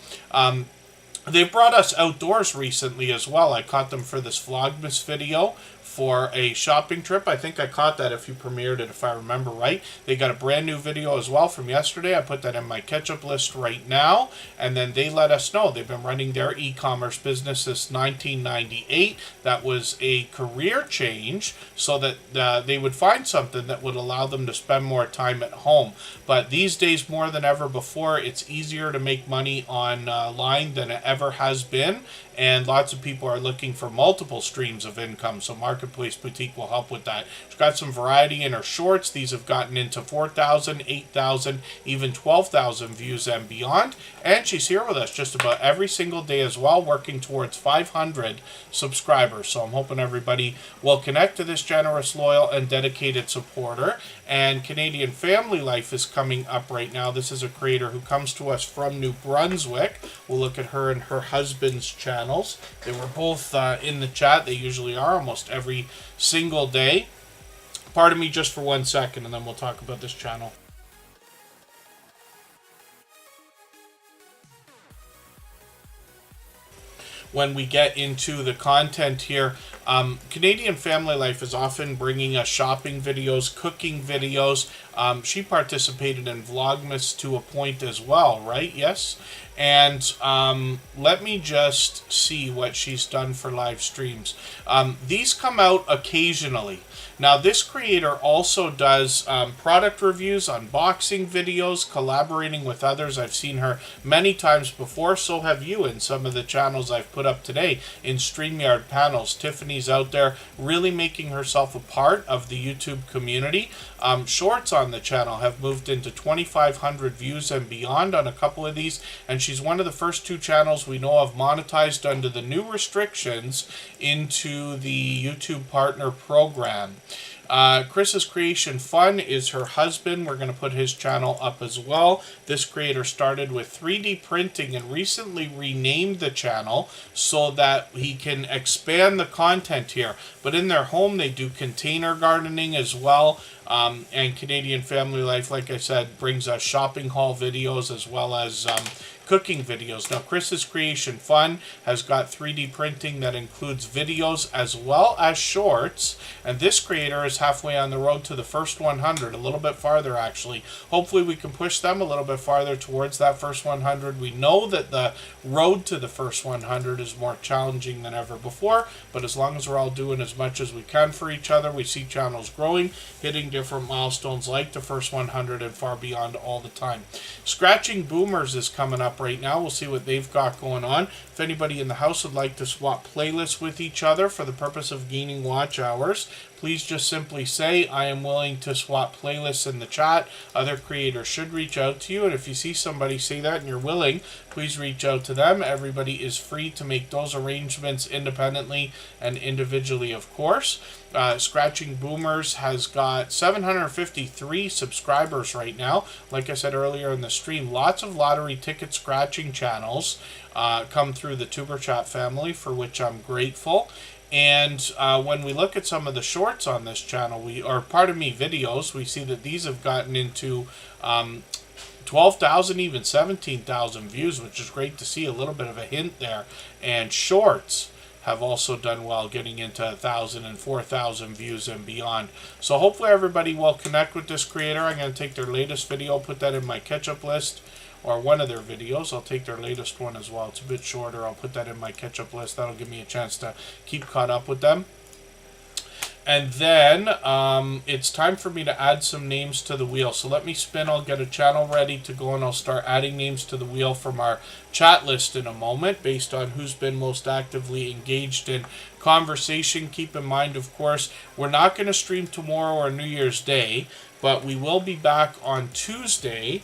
Speaker 1: They've brought us outdoors recently as well. I caught them for this Vlogmas video for a shopping trip. I think I caught that if you premiered it, if I remember right. They got a brand new video as well from yesterday. I put that in my catch-up list right now. And then they let us know they've been running their e-commerce business since 1998. That was a career change so that they would find something that would allow them to spend more time at home. But these days, more than ever before, it's easier to make money online than it ever has been. And lots of people are looking for multiple streams of income, so Marketplace Boutique will help with that. She's got some variety in her shorts. These have gotten into 4,000, 8,000, even 12,000 views and beyond. And she's here with us just about every single day as well, working towards 500 subscribers. So I'm hoping everybody will connect to this generous, loyal, and dedicated supporter. And Canadian Family Life is coming up right now. This is a creator who comes to us from New Brunswick. We'll look at her and her husband's channels. They were both in the chat. They usually are almost every single day. Pardon me just for 1 second, and then we'll talk about this channel. When we get into the content here, Canadian Family Life is often bringing us shopping videos, cooking videos. She participated in Vlogmas to a point as well, right? Yes. And let me just see what she's done for live streams. These come out occasionally. Now, this creator also does product reviews, unboxing videos, collaborating with others. I've seen her many times before. So have you in some of the channels I've put up today in StreamYard panels. Tiffany's out there really making herself a part of the YouTube community. Shorts on the channel have moved into 2,500 views and beyond on a couple of these. And she's one of the first 2 channels we know of monetized under the new restrictions into the YouTube Partner Program. Chris's Creation Fun is her husband. We're going to put his channel up as well. This creator started with 3D printing and recently renamed the channel so that he can expand the content here. But in their home, they do container gardening as well. And Canadian Family Life, like I said, brings us shopping haul videos as well as cooking videos. Now, Chris's Creation Fun has got 3D printing that includes videos as well as shorts. And this creator is halfway on the road to the first 100, a little bit farther actually. Hopefully we can push them a little bit farther towards that first 100. We know that the road to the first 100 is more challenging than ever before, but as long as we're all doing as much as we can for each other, we see channels growing, hitting different milestones like the first 100 and far beyond all the time. Scratching Boomers is coming up right now. We'll see what they've got going on. If anybody in the house would like to swap playlists with each other for the purpose of gaining watch hours, please just simply say, I am willing to swap playlists in the chat. Other creators should reach out to you. And if you see somebody say that and you're willing, please reach out to them. Everybody is free to make those arrangements independently and individually, of course. Scratching Boomers has got 753 subscribers right now. Like I said earlier in the stream, lots of lottery ticket scratching channels come through the Tuber Chat family, for which I'm grateful. And when we look at some of the shorts on this channel, videos, we see that these have gotten into 12,000, even 17,000 views, which is great to see. A little bit of a hint there. And shorts have also done well, getting into 1,000 and 4,000 views and beyond. So hopefully everybody will connect with this creator. I'm going to take their latest video, put that in my catch-up list, or one of their videos. I'll take their latest one as well. It's a bit shorter. I'll put that in my catch-up list. That'll give me a chance to keep caught up with them. And then it's time for me to add some names to the wheel. So let me spin. I'll get a channel ready to go, and I'll start adding names to the wheel from our chat list in a moment based on who's been most actively engaged in conversation. Keep in mind, of course, we're not going to stream tomorrow or New Year's Day, but we will be back on Tuesday,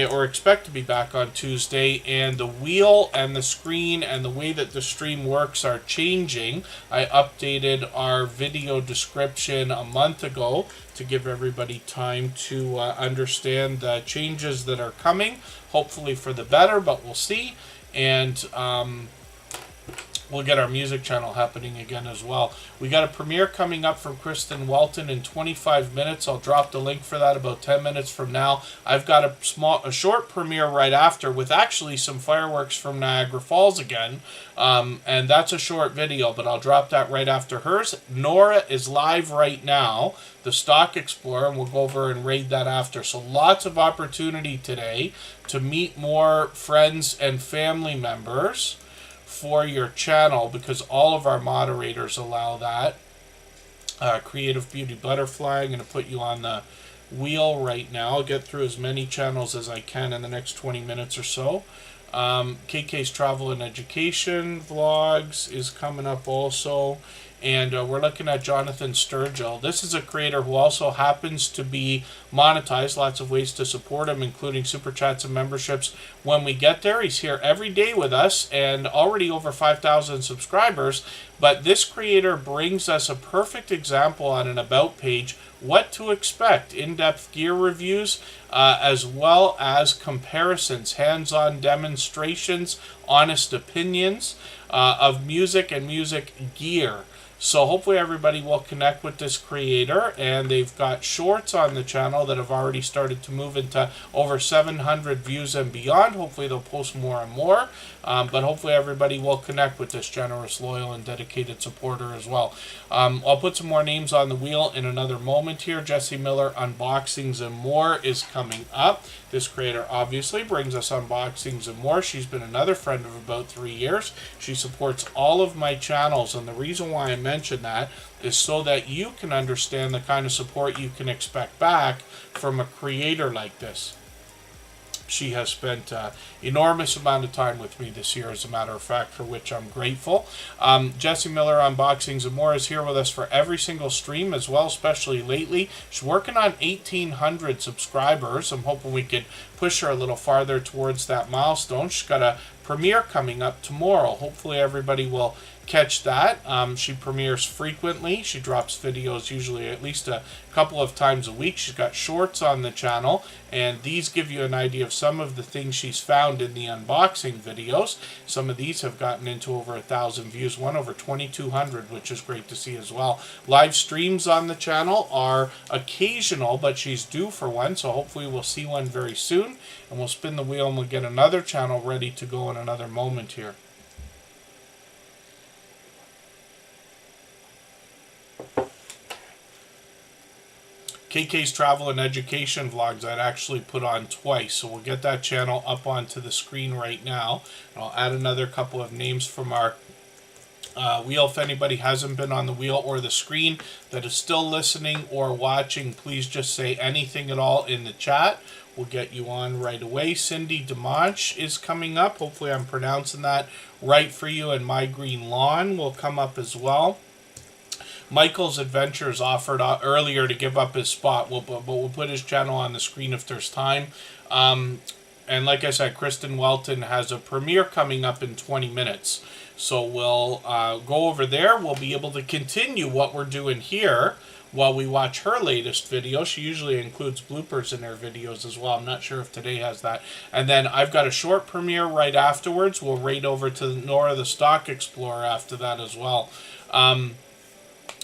Speaker 1: or expect to be back on Tuesday, and the wheel and the screen and the way that the stream works are changing. I updated our video description a month ago to give everybody time to understand the changes that are coming, hopefully for the better, but we'll see. And we'll get our music channel happening again as well. We got a premiere coming up from Kristen Welton in 25 minutes. I'll drop the link for that about 10 minutes from now. I've got a short premiere right after with actually some fireworks from Niagara Falls again. And that's a short video, but I'll drop that right after hers. Nora is live right now, the Stock Explorer, and we'll go over and raid that after. So lots of opportunity today to meet more friends and family members for your channel, because all of our moderators allow that. Creative Beauty Butterfly, I'm going to put you on the wheel right now. I'll get through as many channels as I can in the next 20 minutes or so. KK's Travel and Education Vlogs is coming up also. And we're looking at Jonathan Sturgill. This is a creator who also happens to be monetized. Lots of ways to support him, including super chats and memberships when we get there. He's here every day with us and already over 5,000 subscribers. But this creator brings us a perfect example on an About page, what to expect, in-depth gear reviews, as well as comparisons, hands-on demonstrations, honest opinions of music and music gear. So hopefully everybody will connect with this creator, and they've got shorts on the channel that have already started to move into over 700 views and beyond. Hopefully they'll post more and more, but hopefully everybody will connect with this generous, loyal, and dedicated supporter as well. I'll put some more names on the wheel in another moment here. Jesse Miller Unboxings and More is coming up. This creator obviously brings us unboxings and more. She's been another friend of about 3 years. She supports all of my channels, and the reason why I mention that is so that you can understand the kind of support you can expect back from a creator like this. She has spent enormous amount of time with me this year, as a matter of fact, for which I'm grateful. Jesse Miller Unboxings and More is here with us for every single stream as well, especially lately. She's working on 1,800 subscribers. I'm hoping we could push her a little farther towards that milestone. She's got a premiere coming up tomorrow. Hopefully everybody will catch that. She premieres frequently. She drops videos usually at least a couple of times a week. She's got shorts on the channel, and these give you an idea of some of the things she's found in the unboxing videos. Some of these have gotten into over 1,000 views, one over 2,200, which is great to see as well. Live streams on the channel are occasional, but she's due for one, so hopefully we'll see one very soon, and we'll spin the wheel and we'll get another channel ready to go in another moment here. KK's Travel and Education Vlogs I'd actually put on twice, so we'll get that channel up onto the screen right now. And I'll add another couple of names from our wheel. If anybody hasn't been on the wheel or the screen that is still listening or watching, please just say anything at all in the chat. We'll get you on right away. Cindy Demonch is coming up. Hopefully I'm pronouncing that right for you. And My Green Lawn will come up as well. Michael's Adventures offered earlier to give up his spot, but we'll put his channel on the screen if there's time. And like I said, Kristen Welton has a premiere coming up in 20 minutes. So we'll go over there. We'll be able to continue what we're doing here while we watch her latest video. She usually includes bloopers in her videos as well. I'm not sure if today has that. And then I've got a short premiere right afterwards. We'll raid over to Nora the Stock Explorer after that as well.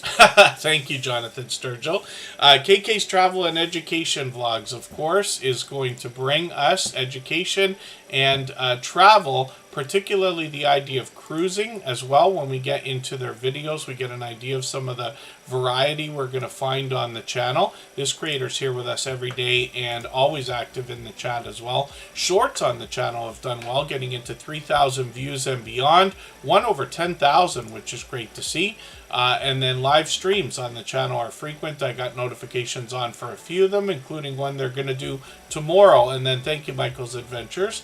Speaker 1: Thank you, Jonathan Sturgill. KK's Travel and Education Vlogs, of course, is going to bring us education and travel, particularly the idea of cruising as well. When we get into their videos, we get an idea of some of the variety we're going to find on the channel. This creator's here with us every day and always active in the chat as well. Shorts on the channel have done well, getting into 3,000 views and beyond, one over 10,000, which is great to see. And then live streams on the channel are frequent. I got notifications on for a few of them, including one they're going to do tomorrow. And then thank you, Michael's Adventures.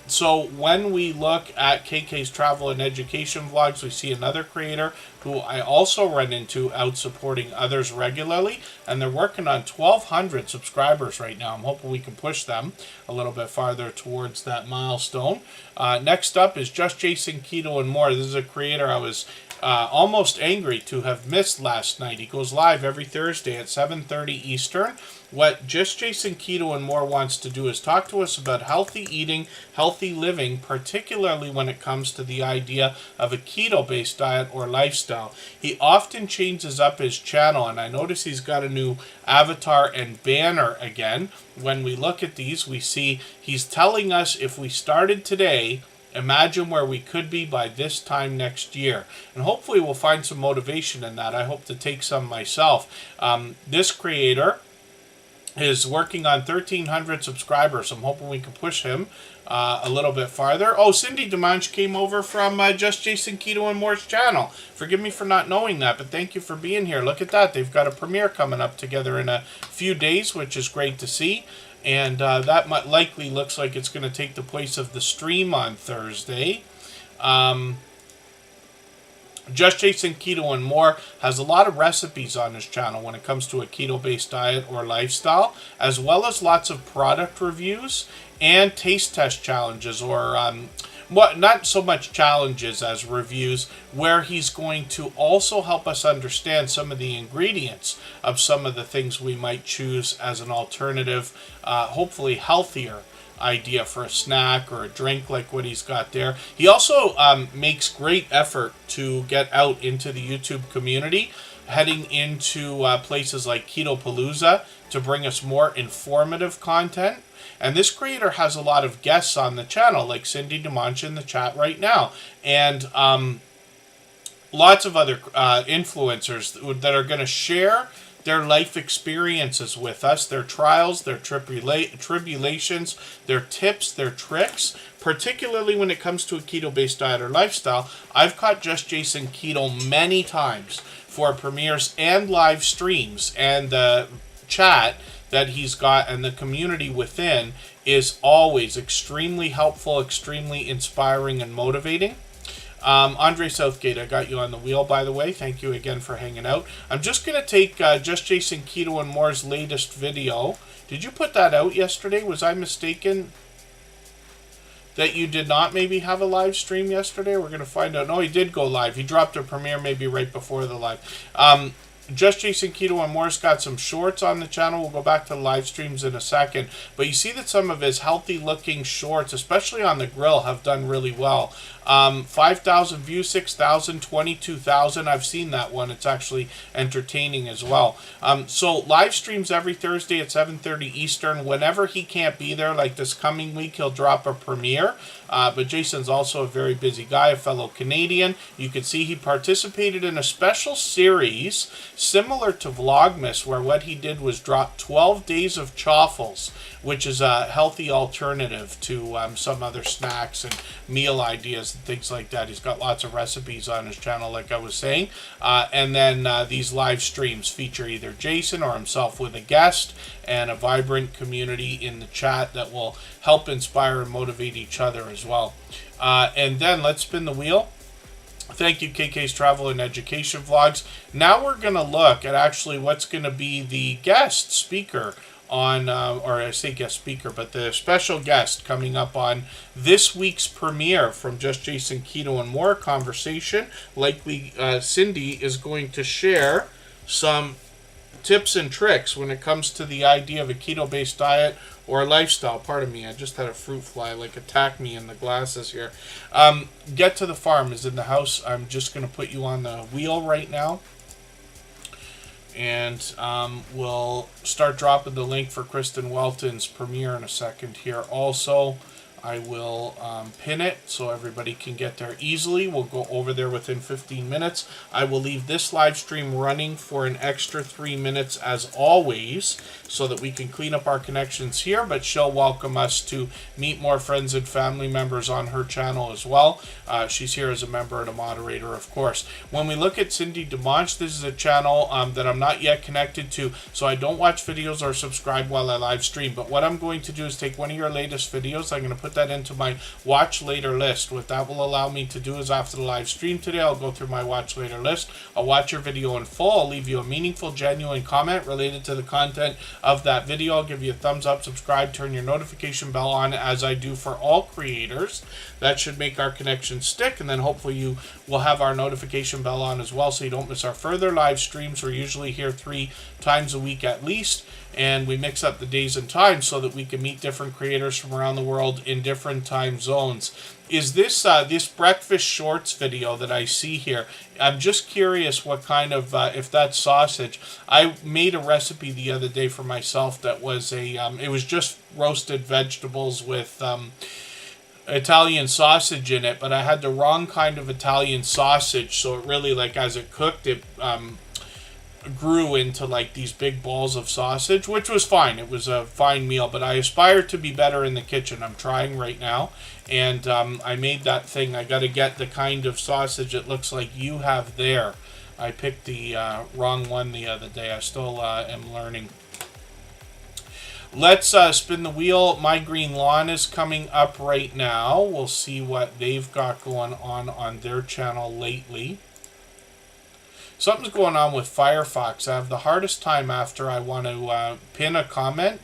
Speaker 1: So when we look at KK's Travel and Education Vlogs, we see another creator who I also run into out supporting others regularly, and they're working on 1,200 subscribers right now. I'm hoping we can push them a little bit farther towards that milestone. Next up is Just Jason Keto and More. This is a creator I was almost angry to have missed last night. He goes live every Thursday at 7:30 Eastern. What Just Jason Keto and More wants to do is talk to us about healthy eating, healthy living, particularly when it comes to the idea of a keto-based diet or lifestyle. He often changes up his channel, and I notice he's got a new avatar and banner again. When we look at these, we see he's telling us if we started today, imagine where we could be by this time next year. And hopefully we'll find some motivation in that. I hope to take some myself. This creator is working on 1,300 subscribers. I'm hoping we can push him a little bit farther. Oh, Cindy Demanche came over from Just Jason Keto and More's channel. Forgive me for not knowing that, but thank you for being here. Look at that. They've got a premiere coming up together in a few days, which is great to see. And that likely looks like it's going to take the place of the stream on Thursday. Just Jason Keto and More has a lot of recipes on his channel when it comes to a keto-based diet or lifestyle, as well as lots of product reviews and taste test challenges, or not so much challenges as reviews, where he's going to also help us understand some of the ingredients of some of the things we might choose as an alternative, hopefully healthier idea for a snack or a drink like what he's got there. He also makes great effort to get out into the YouTube community, heading into places like Keto Palooza to bring us more informative content. And this creator has a lot of guests on the channel, like Cindy Demanche in the chat right now, and lots of other influencers that are going to share their life experiences with us, their trials, their tribulations, their tips, their tricks, particularly when it comes to a keto-based diet or lifestyle. I've caught Just Jason Keto many times for premieres and live streams, and the chat that he's got and the community within is always extremely helpful, extremely inspiring and motivating. Andre Southgate, I got you on the wheel, by the way. Thank you again for hanging out. I'm just going to take Just Jason Keto and More's latest video. Did you put that out yesterday? Was I mistaken that you did not maybe have a live stream yesterday? We're going to find out. No, he did go live. He dropped a premiere maybe right before the live. Just Jason Keto and More's got some shorts on the channel. We'll go back to the live streams in a second. But you see that some of his healthy-looking shorts, especially on the grill, have done really well. 5,000 views, 6,000, 22,000. I've seen that one. It's actually entertaining as well. So live streams every Thursday at 7:30 Eastern. Whenever he can't be there, like this coming week, he'll drop a premiere. But Jason's also a very busy guy, a fellow Canadian. You can see he participated in a special series similar to Vlogmas, where what he did was drop 12 days of chaffles, which is a healthy alternative to some other snacks and meal ideas and things like that. He's got lots of recipes on his channel, like I was saying. And then these live streams feature either Jason or himself with a guest and a vibrant community in the chat that will help inspire and motivate each other as well. And then let's spin the wheel. Thank you, KK's Travel and Education Vlogs. Now we're going to look at actually what's going to be the guest speaker on, or I say guest speaker, but the special guest coming up on this week's premiere from Just Jason Keto and More conversation. Likely Cindy is going to share some tips and tricks when it comes to the idea of a keto-based diet or lifestyle. Pardon me, I just had a fruit fly attack me in the glasses here. Get to the Farm is in the house. I'm just going to put you on the wheel right now. And we'll start dropping the link for Kristen Welton's premiere in a second here. Also, I will pin it so everybody can get there easily. We'll go over there within 15 minutes. I will leave this live stream running for an extra 3 minutes as always, so that we can clean up our connections here, but she'll welcome us to meet more friends and family members on her channel as well. She's here as a member and a moderator, of course. When we look at Cindy Demanche, this is a channel that I'm not yet connected to, so I don't watch videos or subscribe while I live stream, but what I'm going to do is take one of your latest videos. I'm going to put put that into my watch later list. What that will allow me to do is after the live stream today, I'll go through my watch later list. I'll watch your video in full. I'll leave you a meaningful, genuine comment related to the content of that video. I'll give you a thumbs up, subscribe, turn your notification bell on as I do for all creators. That should make our connection stick, and then hopefully you will have our notification bell on as well so you don't miss our further live streams. We're usually here 3 times a week at least, and we mix up the days and times so that we can meet different creators from around the world in different time zones. Is this this breakfast shorts video that I see here? I'm just curious what kind of if that's sausage. I made a recipe the other day for myself that was a it was just roasted vegetables with Italian sausage in it, but I had the wrong kind of Italian sausage, so it really, like, as it cooked, it grew into like these big balls of sausage, which was fine. It was a fine meal, but I aspire to be better in the kitchen. I'm trying right now, and I made that thing. I got to get the kind of sausage it looks like you have there. I picked the wrong one the other day. I still am learning. Let's spin the wheel. My Green Lawn is coming up right now. We'll see what they've got going on their channel lately. Something's going on with Firefox. I have the hardest time after I want to pin a comment.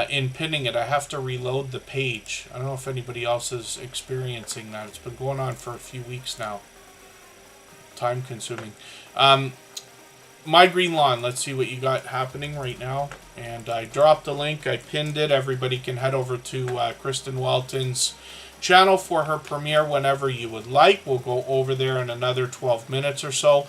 Speaker 1: In pinning it, I have to reload the page. I don't know if anybody else is experiencing that. It's been going on for a few weeks now. Time consuming. My Green Lawn, let's see what you got happening right now. And I dropped the link, I pinned it. Everybody can head over to Kristen Welton's channel for her premiere whenever you would like. We'll go over there in another 12 minutes or so.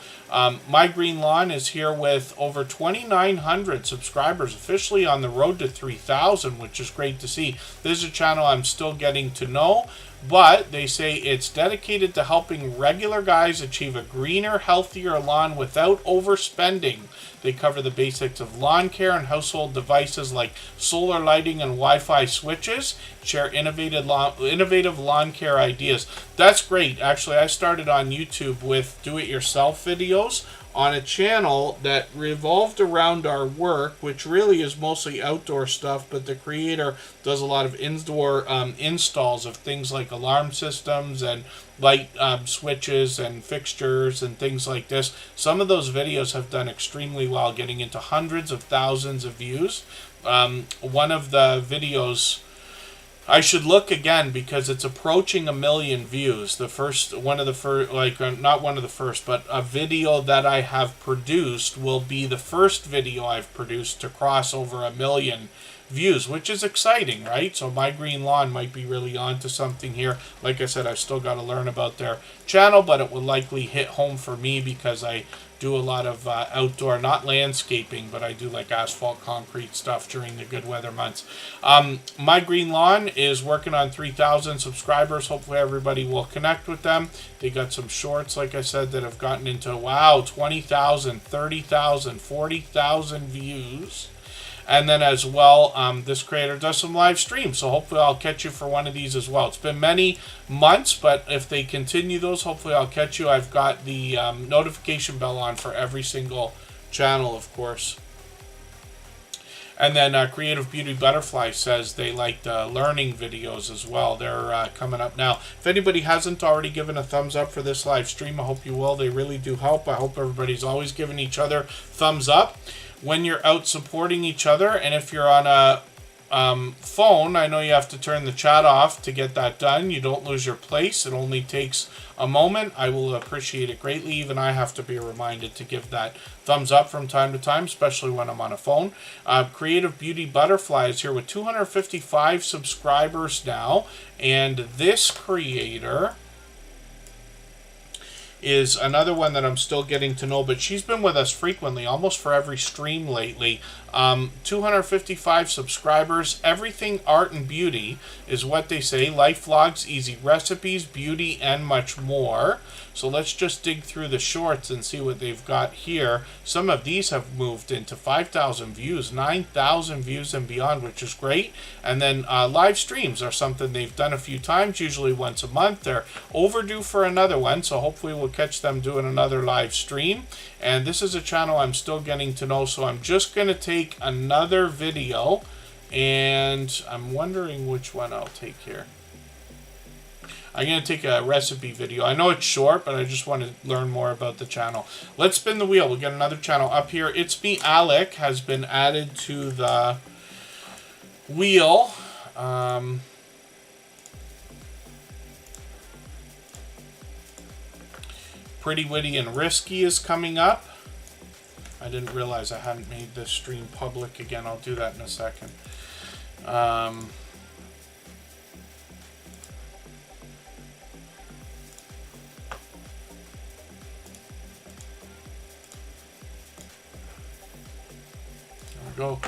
Speaker 1: My Green Lawn is here with over 2,900 subscribers, officially on the road to 3,000, which is great to see. This is a channel I'm still getting to know, but they say it's dedicated to helping regular guys achieve a greener, healthier lawn without overspending. They cover the basics of lawn care and household devices like solar lighting and Wi-Fi switches, share innovative lawn care ideas. That's great. Actually, I started on YouTube with do-it-yourself videos on a channel that revolved around our work, which really is mostly outdoor stuff, but the creator does a lot of indoor installs of things like alarm systems and light switches and fixtures and things like this. Some of those videos have done extremely well, getting into hundreds of thousands of views. One of the videos, I should look again because it's approaching 1 million views. Not one of the first, but a video that I have produced will be the first video I've produced to cross over 1 million views, which is exciting, right? So My Green Lawn might be really onto something here. Like I said, I've still got to learn about their channel, but it will likely hit home for me because I do a lot of outdoor, not landscaping, but I do like asphalt concrete stuff during the good weather months. My Green Lawn is working on 3,000 subscribers. Hopefully everybody will connect with them. They got some shorts, like I said, that have gotten into, wow, 20,000, 30,000, 40,000 views. And then as well, this creator does some live streams, so hopefully I'll catch you for one of these as well. It's been many months, but if they continue those, hopefully I'll catch you. I've got the notification bell on for every single channel, of course. And then Creative Beauty Butterfly says they like the learning videos as well. They're coming up now. If anybody hasn't already given a thumbs up for this live stream, I hope you will. They really do help. I hope everybody's always giving each other thumbs up when you're out supporting each other. And if you're on a phone, I know you have to turn the chat off to get that done. You don't lose your place. It only takes a moment. I will appreciate it greatly. Even I have to be reminded to give that thumbs up from time to time, especially when I'm on a phone. Creative Beauty Butterfly is here with 255 subscribers now, and this creator is another one that I'm still getting to know, but she's been with us frequently, almost for every stream lately. 255 subscribers. Everything art and beauty is what they say. Life vlogs, easy recipes, beauty, and much more. So let's just dig through the shorts and see what they've got here. Some of these have moved into 5,000 views, 9,000 views and beyond, which is great. And then live streams are something they've done a few times, usually once a month. They're overdue for another one, so hopefully we'll catch them doing another live stream. And this is a channel I'm still getting to know, so I'm just going to take another video And I'm wondering which one I'll take here. I'm going to take a recipe video. I know it's short, but I just want to learn more about the channel. Let's spin the wheel. We'll get another channel up here. It's Me Alec has been added to the wheel. Pretty Witty and Risky is coming up. I didn't realize I hadn't made this stream public again. I'll do that in a second. There we go.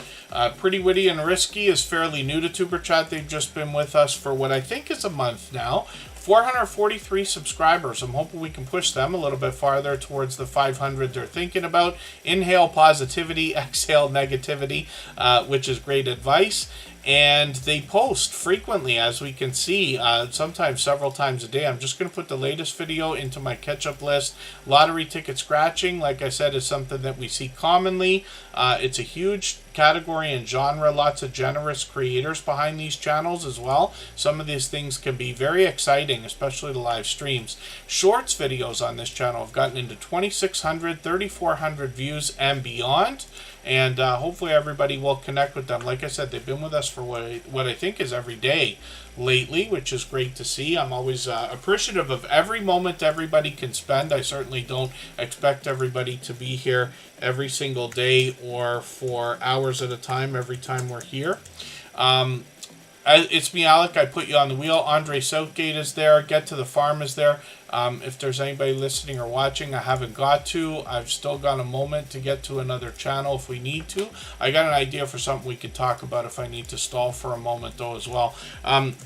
Speaker 1: Pretty Witty and Risky is fairly new to Tuber Chat. They've just been with us for what I think is a month now. 443 subscribers. I'm hoping we can push them a little bit farther towards the 500 they're thinking about. Inhale positivity, exhale negativity, which is great advice. And they post frequently, as we can see, sometimes several times a day. I'm just going to put the latest video into my catch-up list. Lottery ticket scratching, like I said, is something that we see commonly. It's a huge category and genre. Lots of generous creators behind these channels as well. Some of these things can be very exciting, especially the live streams. Shorts videos on this channel have gotten into 2,600, 3,400 views and beyond. And hopefully everybody will connect with them. Like I said, they've been with us for what I think is every day lately, which is great to see. I'm always appreciative of every moment everybody can spend. I certainly don't expect everybody to be here every single day or for hours at a time every time we're here. It's Me Alec. I put you on the wheel. Andre Southgate is there. Get to the Farm is there. If there's anybody listening or watching I haven't got to, I've still got a moment to get to another channel if we need to. I got an idea for something we could talk about if I need to stall for a moment though as well.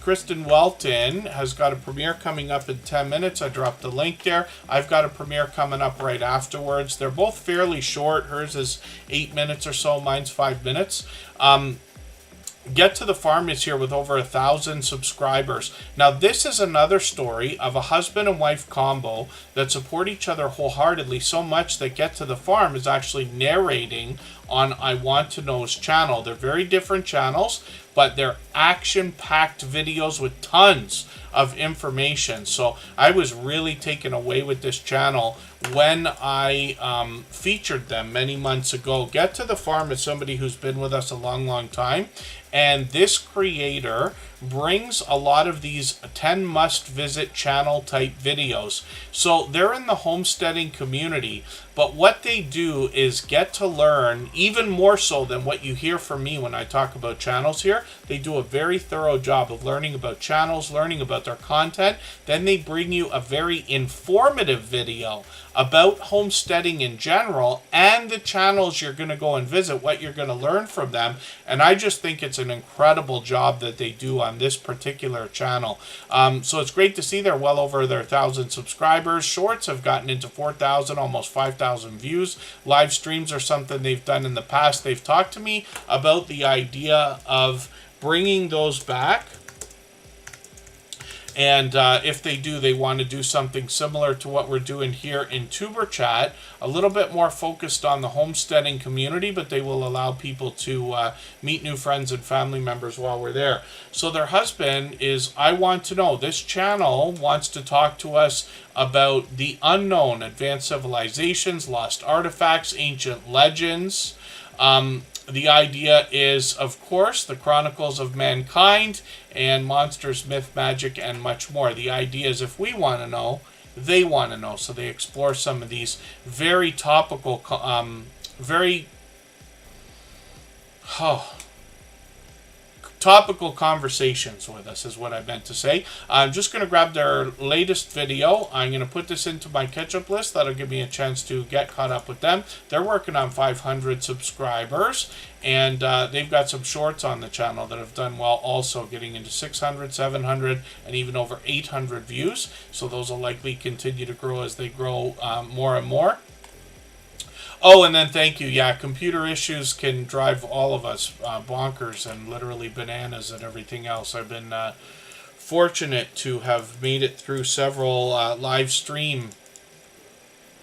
Speaker 1: Kristen Welton has got a premiere coming up in 10 minutes. I dropped the link there. I've got a premiere coming up right afterwards. They're both fairly short. Hers is 8 minutes or so. Mine's 5 minutes. Get to the Farm is here with over 1,000 subscribers. Now, this is another story of a husband and wife combo that support each other wholeheartedly so much that Get to the Farm is actually narrating on I Want to Know's channel. They're very different channels, but they're action-packed videos with tons of information. So I was really taken away with this channel when I featured them many months ago. Get to the Farm is somebody who's been with us a long, long time. And this creator brings a lot of these 10 must-visit channel type videos. So they're in the homesteading community, but what they do is get to learn, even more so than what you hear from me when I talk about channels here. They do a very thorough job of learning about channels, learning about their content. Then they bring you a very informative video about homesteading in general and the channels you're going to go and visit, what you're going to learn from them. And I just think it's an incredible job that they do on this particular channel. So it's great to see they're well over their 1,000 subscribers. Shorts have gotten into 4,000, almost 5,000 views. Live streams are something they've done in the past. They've talked to me about the idea of bringing those back. And if they do, they want to do something similar to what we're doing here in Tuber Chat, a little bit more focused on the homesteading community, but they will allow people to meet new friends and family members while we're there. So their husband is I Want to Know. This channel wants to talk to us about the unknown, advanced civilizations, lost artifacts, ancient legends. The idea is, of course, the chronicles of mankind and monsters, myth, magic, and much more. The idea is if we want to know, they want to know. So they explore some of these very topical, topical conversations with us is what I meant to say. I'm just going to grab their latest video. I'm going to put this into my catch-up list. That'll give me a chance to get caught up with them. They're working on 500 subscribers, and they've got some shorts on the channel that have done well also, getting into 600, 700, and even over 800 views. So those will likely continue to grow as they grow more and more. Oh, and then thank you. Yeah, computer issues can drive all of us bonkers and literally bananas and everything else. I've been fortunate to have made it through several live stream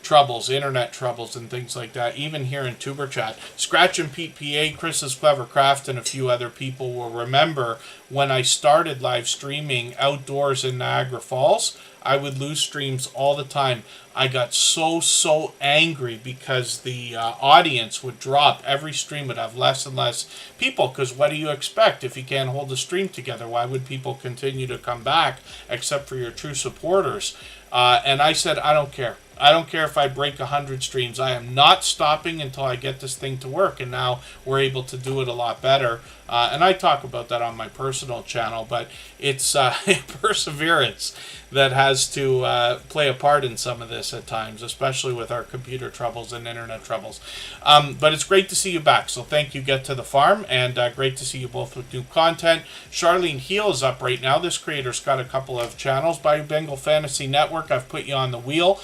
Speaker 1: troubles, internet troubles, and things like that, even here in Tuber Chat. Scratch and Pete PA, Chris's Clever Craft, and a few other people will remember when I started live streaming outdoors in Niagara Falls. I would lose streams all the time. I got so angry because the audience would drop. Every stream would have less and less people, because what do you expect if you can't hold the stream together? Why would people continue to come back except for your true supporters? And I said, I don't care. I don't care if I break 100 streams. I am not stopping until I get this thing to work. And now we're able to do it a lot better. And I talk about that on my personal channel, but it's perseverance that has to play a part in some of this at times, especially with our computer troubles and internet troubles. But it's great to see you back. So thank you, Get to the Farm, and great to see you both with new content. Charlene Heel is up right now. This creator's got a couple of channels. By Bengal Fantasy Network, I've put you on the wheel.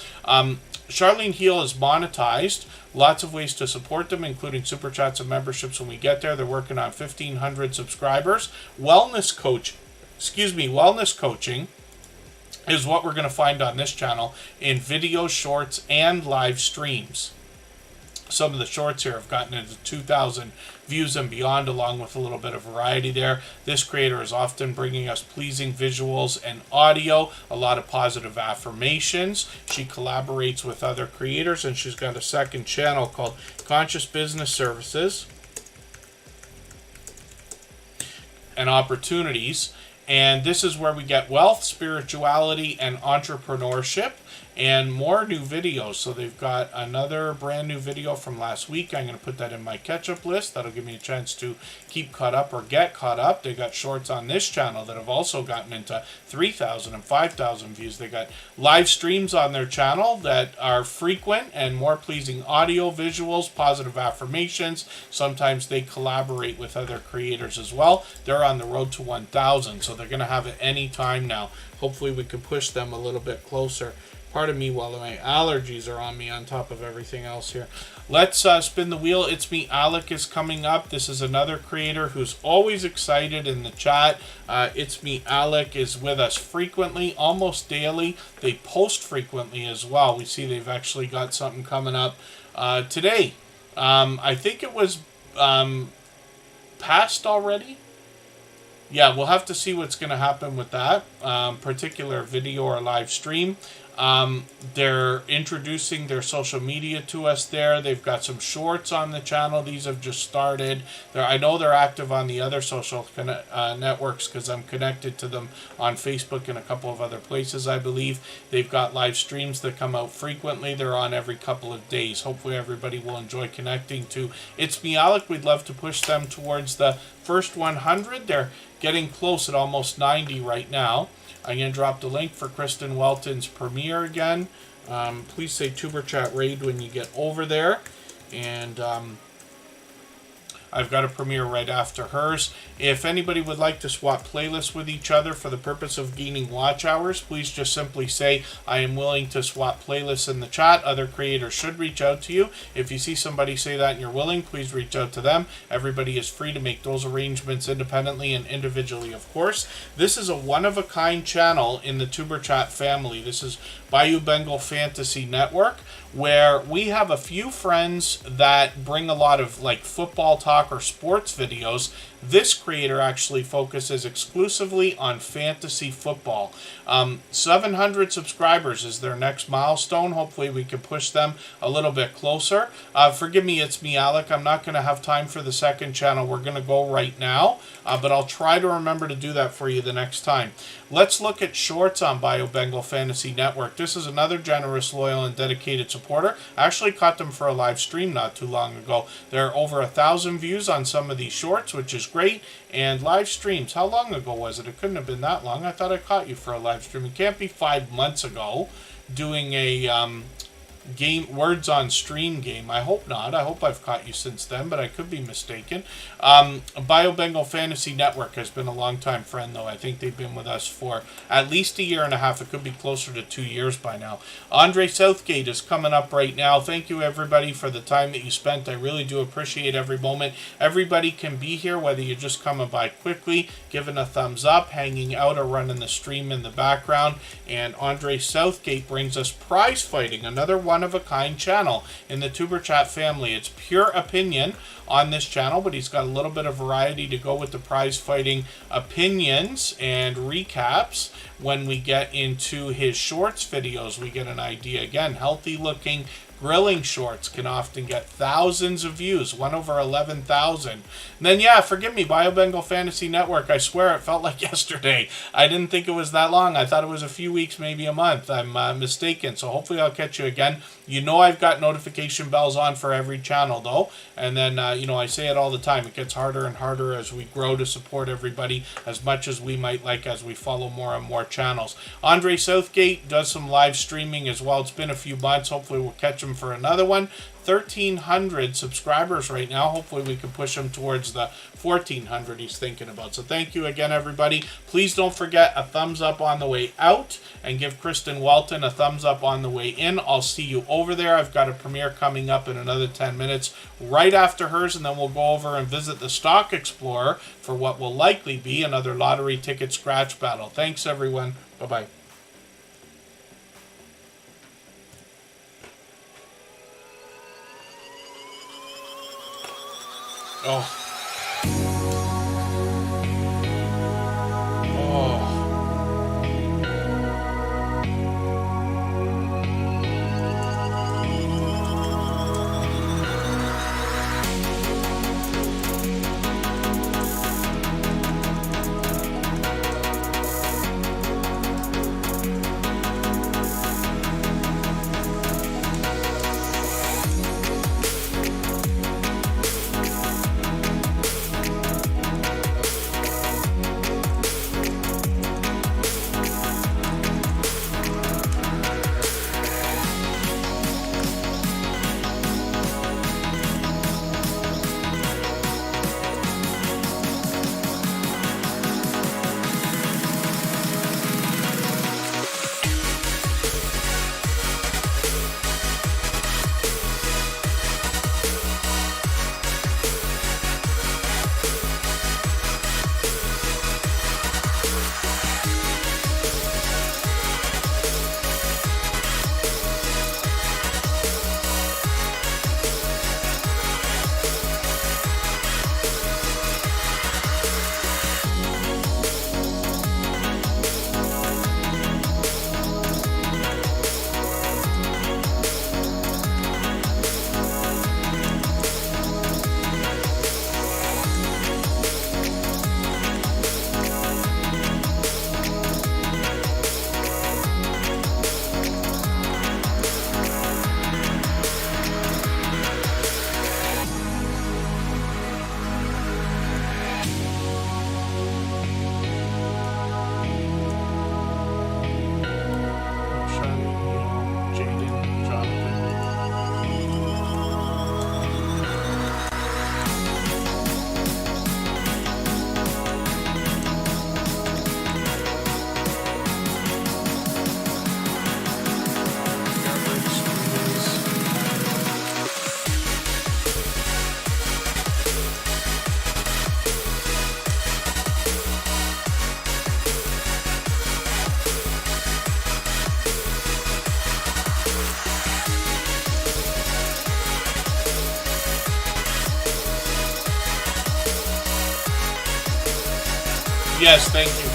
Speaker 1: Charlene Heel is monetized. Lots of ways to support them, including super chats and memberships when we get there. They're working on 1,500 subscribers. Wellness coaching is what we're going to find on this channel in video, shorts, and live streams. Some of the shorts here have gotten into 2,000 views and beyond, along with a little bit of variety there. This creator is often bringing us pleasing visuals and audio, a lot of positive affirmations. She collaborates with other creators, and she's got a second channel called Conscious Business Services and Opportunities. And this is where we get wealth, spirituality, and entrepreneurship, and more new videos. So they've got another brand new video from last week. I'm going to put that in my catch-up list. That'll give me a chance to keep caught up or get caught up. They got shorts on this channel that have also gotten into 3,000 and 5,000 views. They got live streams on their channel that are frequent and more pleasing audio, visuals, positive affirmations. Sometimes they collaborate with other creators as well. They're on the road to 1,000, so they're going to have it any time now. Hopefully we can push them a little bit closer. Pardon me while my allergies are on me on top of everything else here. Let's spin the wheel. It's Me Alec is coming up. This is another creator who's always excited in the chat. It's Me Alec is with us frequently, almost daily. They post frequently as well. We see they've actually got something coming up today. I think it was passed already. Yeah, we'll have to see what's going to happen with that particular video or live stream. They're introducing their social media to us there. They've got some shorts on the channel. These have just started. I know they're active on the other social networks because I'm connected to them on Facebook and a couple of other places, I believe. They've got live streams that come out frequently. They're on every couple of days. Hopefully everybody will enjoy connecting to It's Me Alec. We'd love to push them towards the first 100. They're getting close at almost 90 right now. I'm going to drop the link for Kristen Welton's premiere again. Please say Tuber Chat Raid when you get over there. And I've got a premiere right after hers. If anybody would like to swap playlists with each other for the purpose of gaining watch hours, please just simply say, I am willing to swap playlists in the chat. Other creators should reach out to you. If you see somebody say that and you're willing, please reach out to them. Everybody is free to make those arrangements independently and individually, of course. This is a one-of-a-kind channel in the Tuber Chat family. This is Bayou Bengal Fantasy Network, where we have a few friends that bring a lot of like football talk or sports videos. This creator actually focuses exclusively on fantasy football. 700 subscribers is their next milestone. Hopefully we can push them a little bit closer. Forgive me, it's Me Alec. I'm not going to have time for the second channel. We're going to go right now, but I'll try to remember to do that for you the next time. Let's look at shorts on Bio Bengal Fantasy Network. This is another generous, loyal, and dedicated supporter. I actually caught them for a live stream not too long ago. There are over 1,000 views on some of these shorts, which is great. And live streams, how long ago was it? It couldn't have been that long. I thought I caught you for a live stream. It can't be 5 months ago doing a game words on stream game. I hope not. I hope I've caught you since then, but I could be mistaken. Bio Bengal Fantasy Network has been a long-time friend, though. I think they've been with us for at least a year and a half. It could be closer to 2 years by now. Andre Southgate is coming up right now. Thank you, everybody, for the time that you spent. I really do appreciate every moment. Everybody can be here, whether you're just coming by quickly, giving a thumbs up, hanging out, or running the stream in the background. And Andre Southgate brings us prize fighting, another one-of-a-kind channel in the Tuber Chat family. It's pure opinion on this channel, but he's got a little bit of variety to go with the prize fighting opinions and recaps. When we get into his shorts videos, we get an idea. Again, healthy looking grilling shorts can often get thousands of views, one over 11,000. And then, yeah, forgive me, Bengal Fantasy Network, I swear it felt like yesterday. I didn't think it was that long. I thought it was a few weeks, maybe a month. I'm mistaken, so hopefully I'll catch you again. You know I've got notification bells on for every channel, though. And then, you know, I say it all the time. It gets harder and harder as we grow to support everybody as much as we might like as we follow more and more channels. Andre Southgate does some live streaming as well. It's been a few months. Hopefully we'll catch him for another one. 1,300 subscribers right now. Hopefully we can push him towards the 1,400 he's thinking about. So thank you again, everybody. Please don't forget a thumbs up on the way out, and give Kristen Welton a thumbs up on the way in. I'll see you over there. I've got a premiere coming up in another 10 minutes right after hers, and then we'll go over and visit the Stock Explorer for what will likely be another lottery ticket scratch battle. Thanks, everyone. Bye-bye. Oh. Yes, thank you.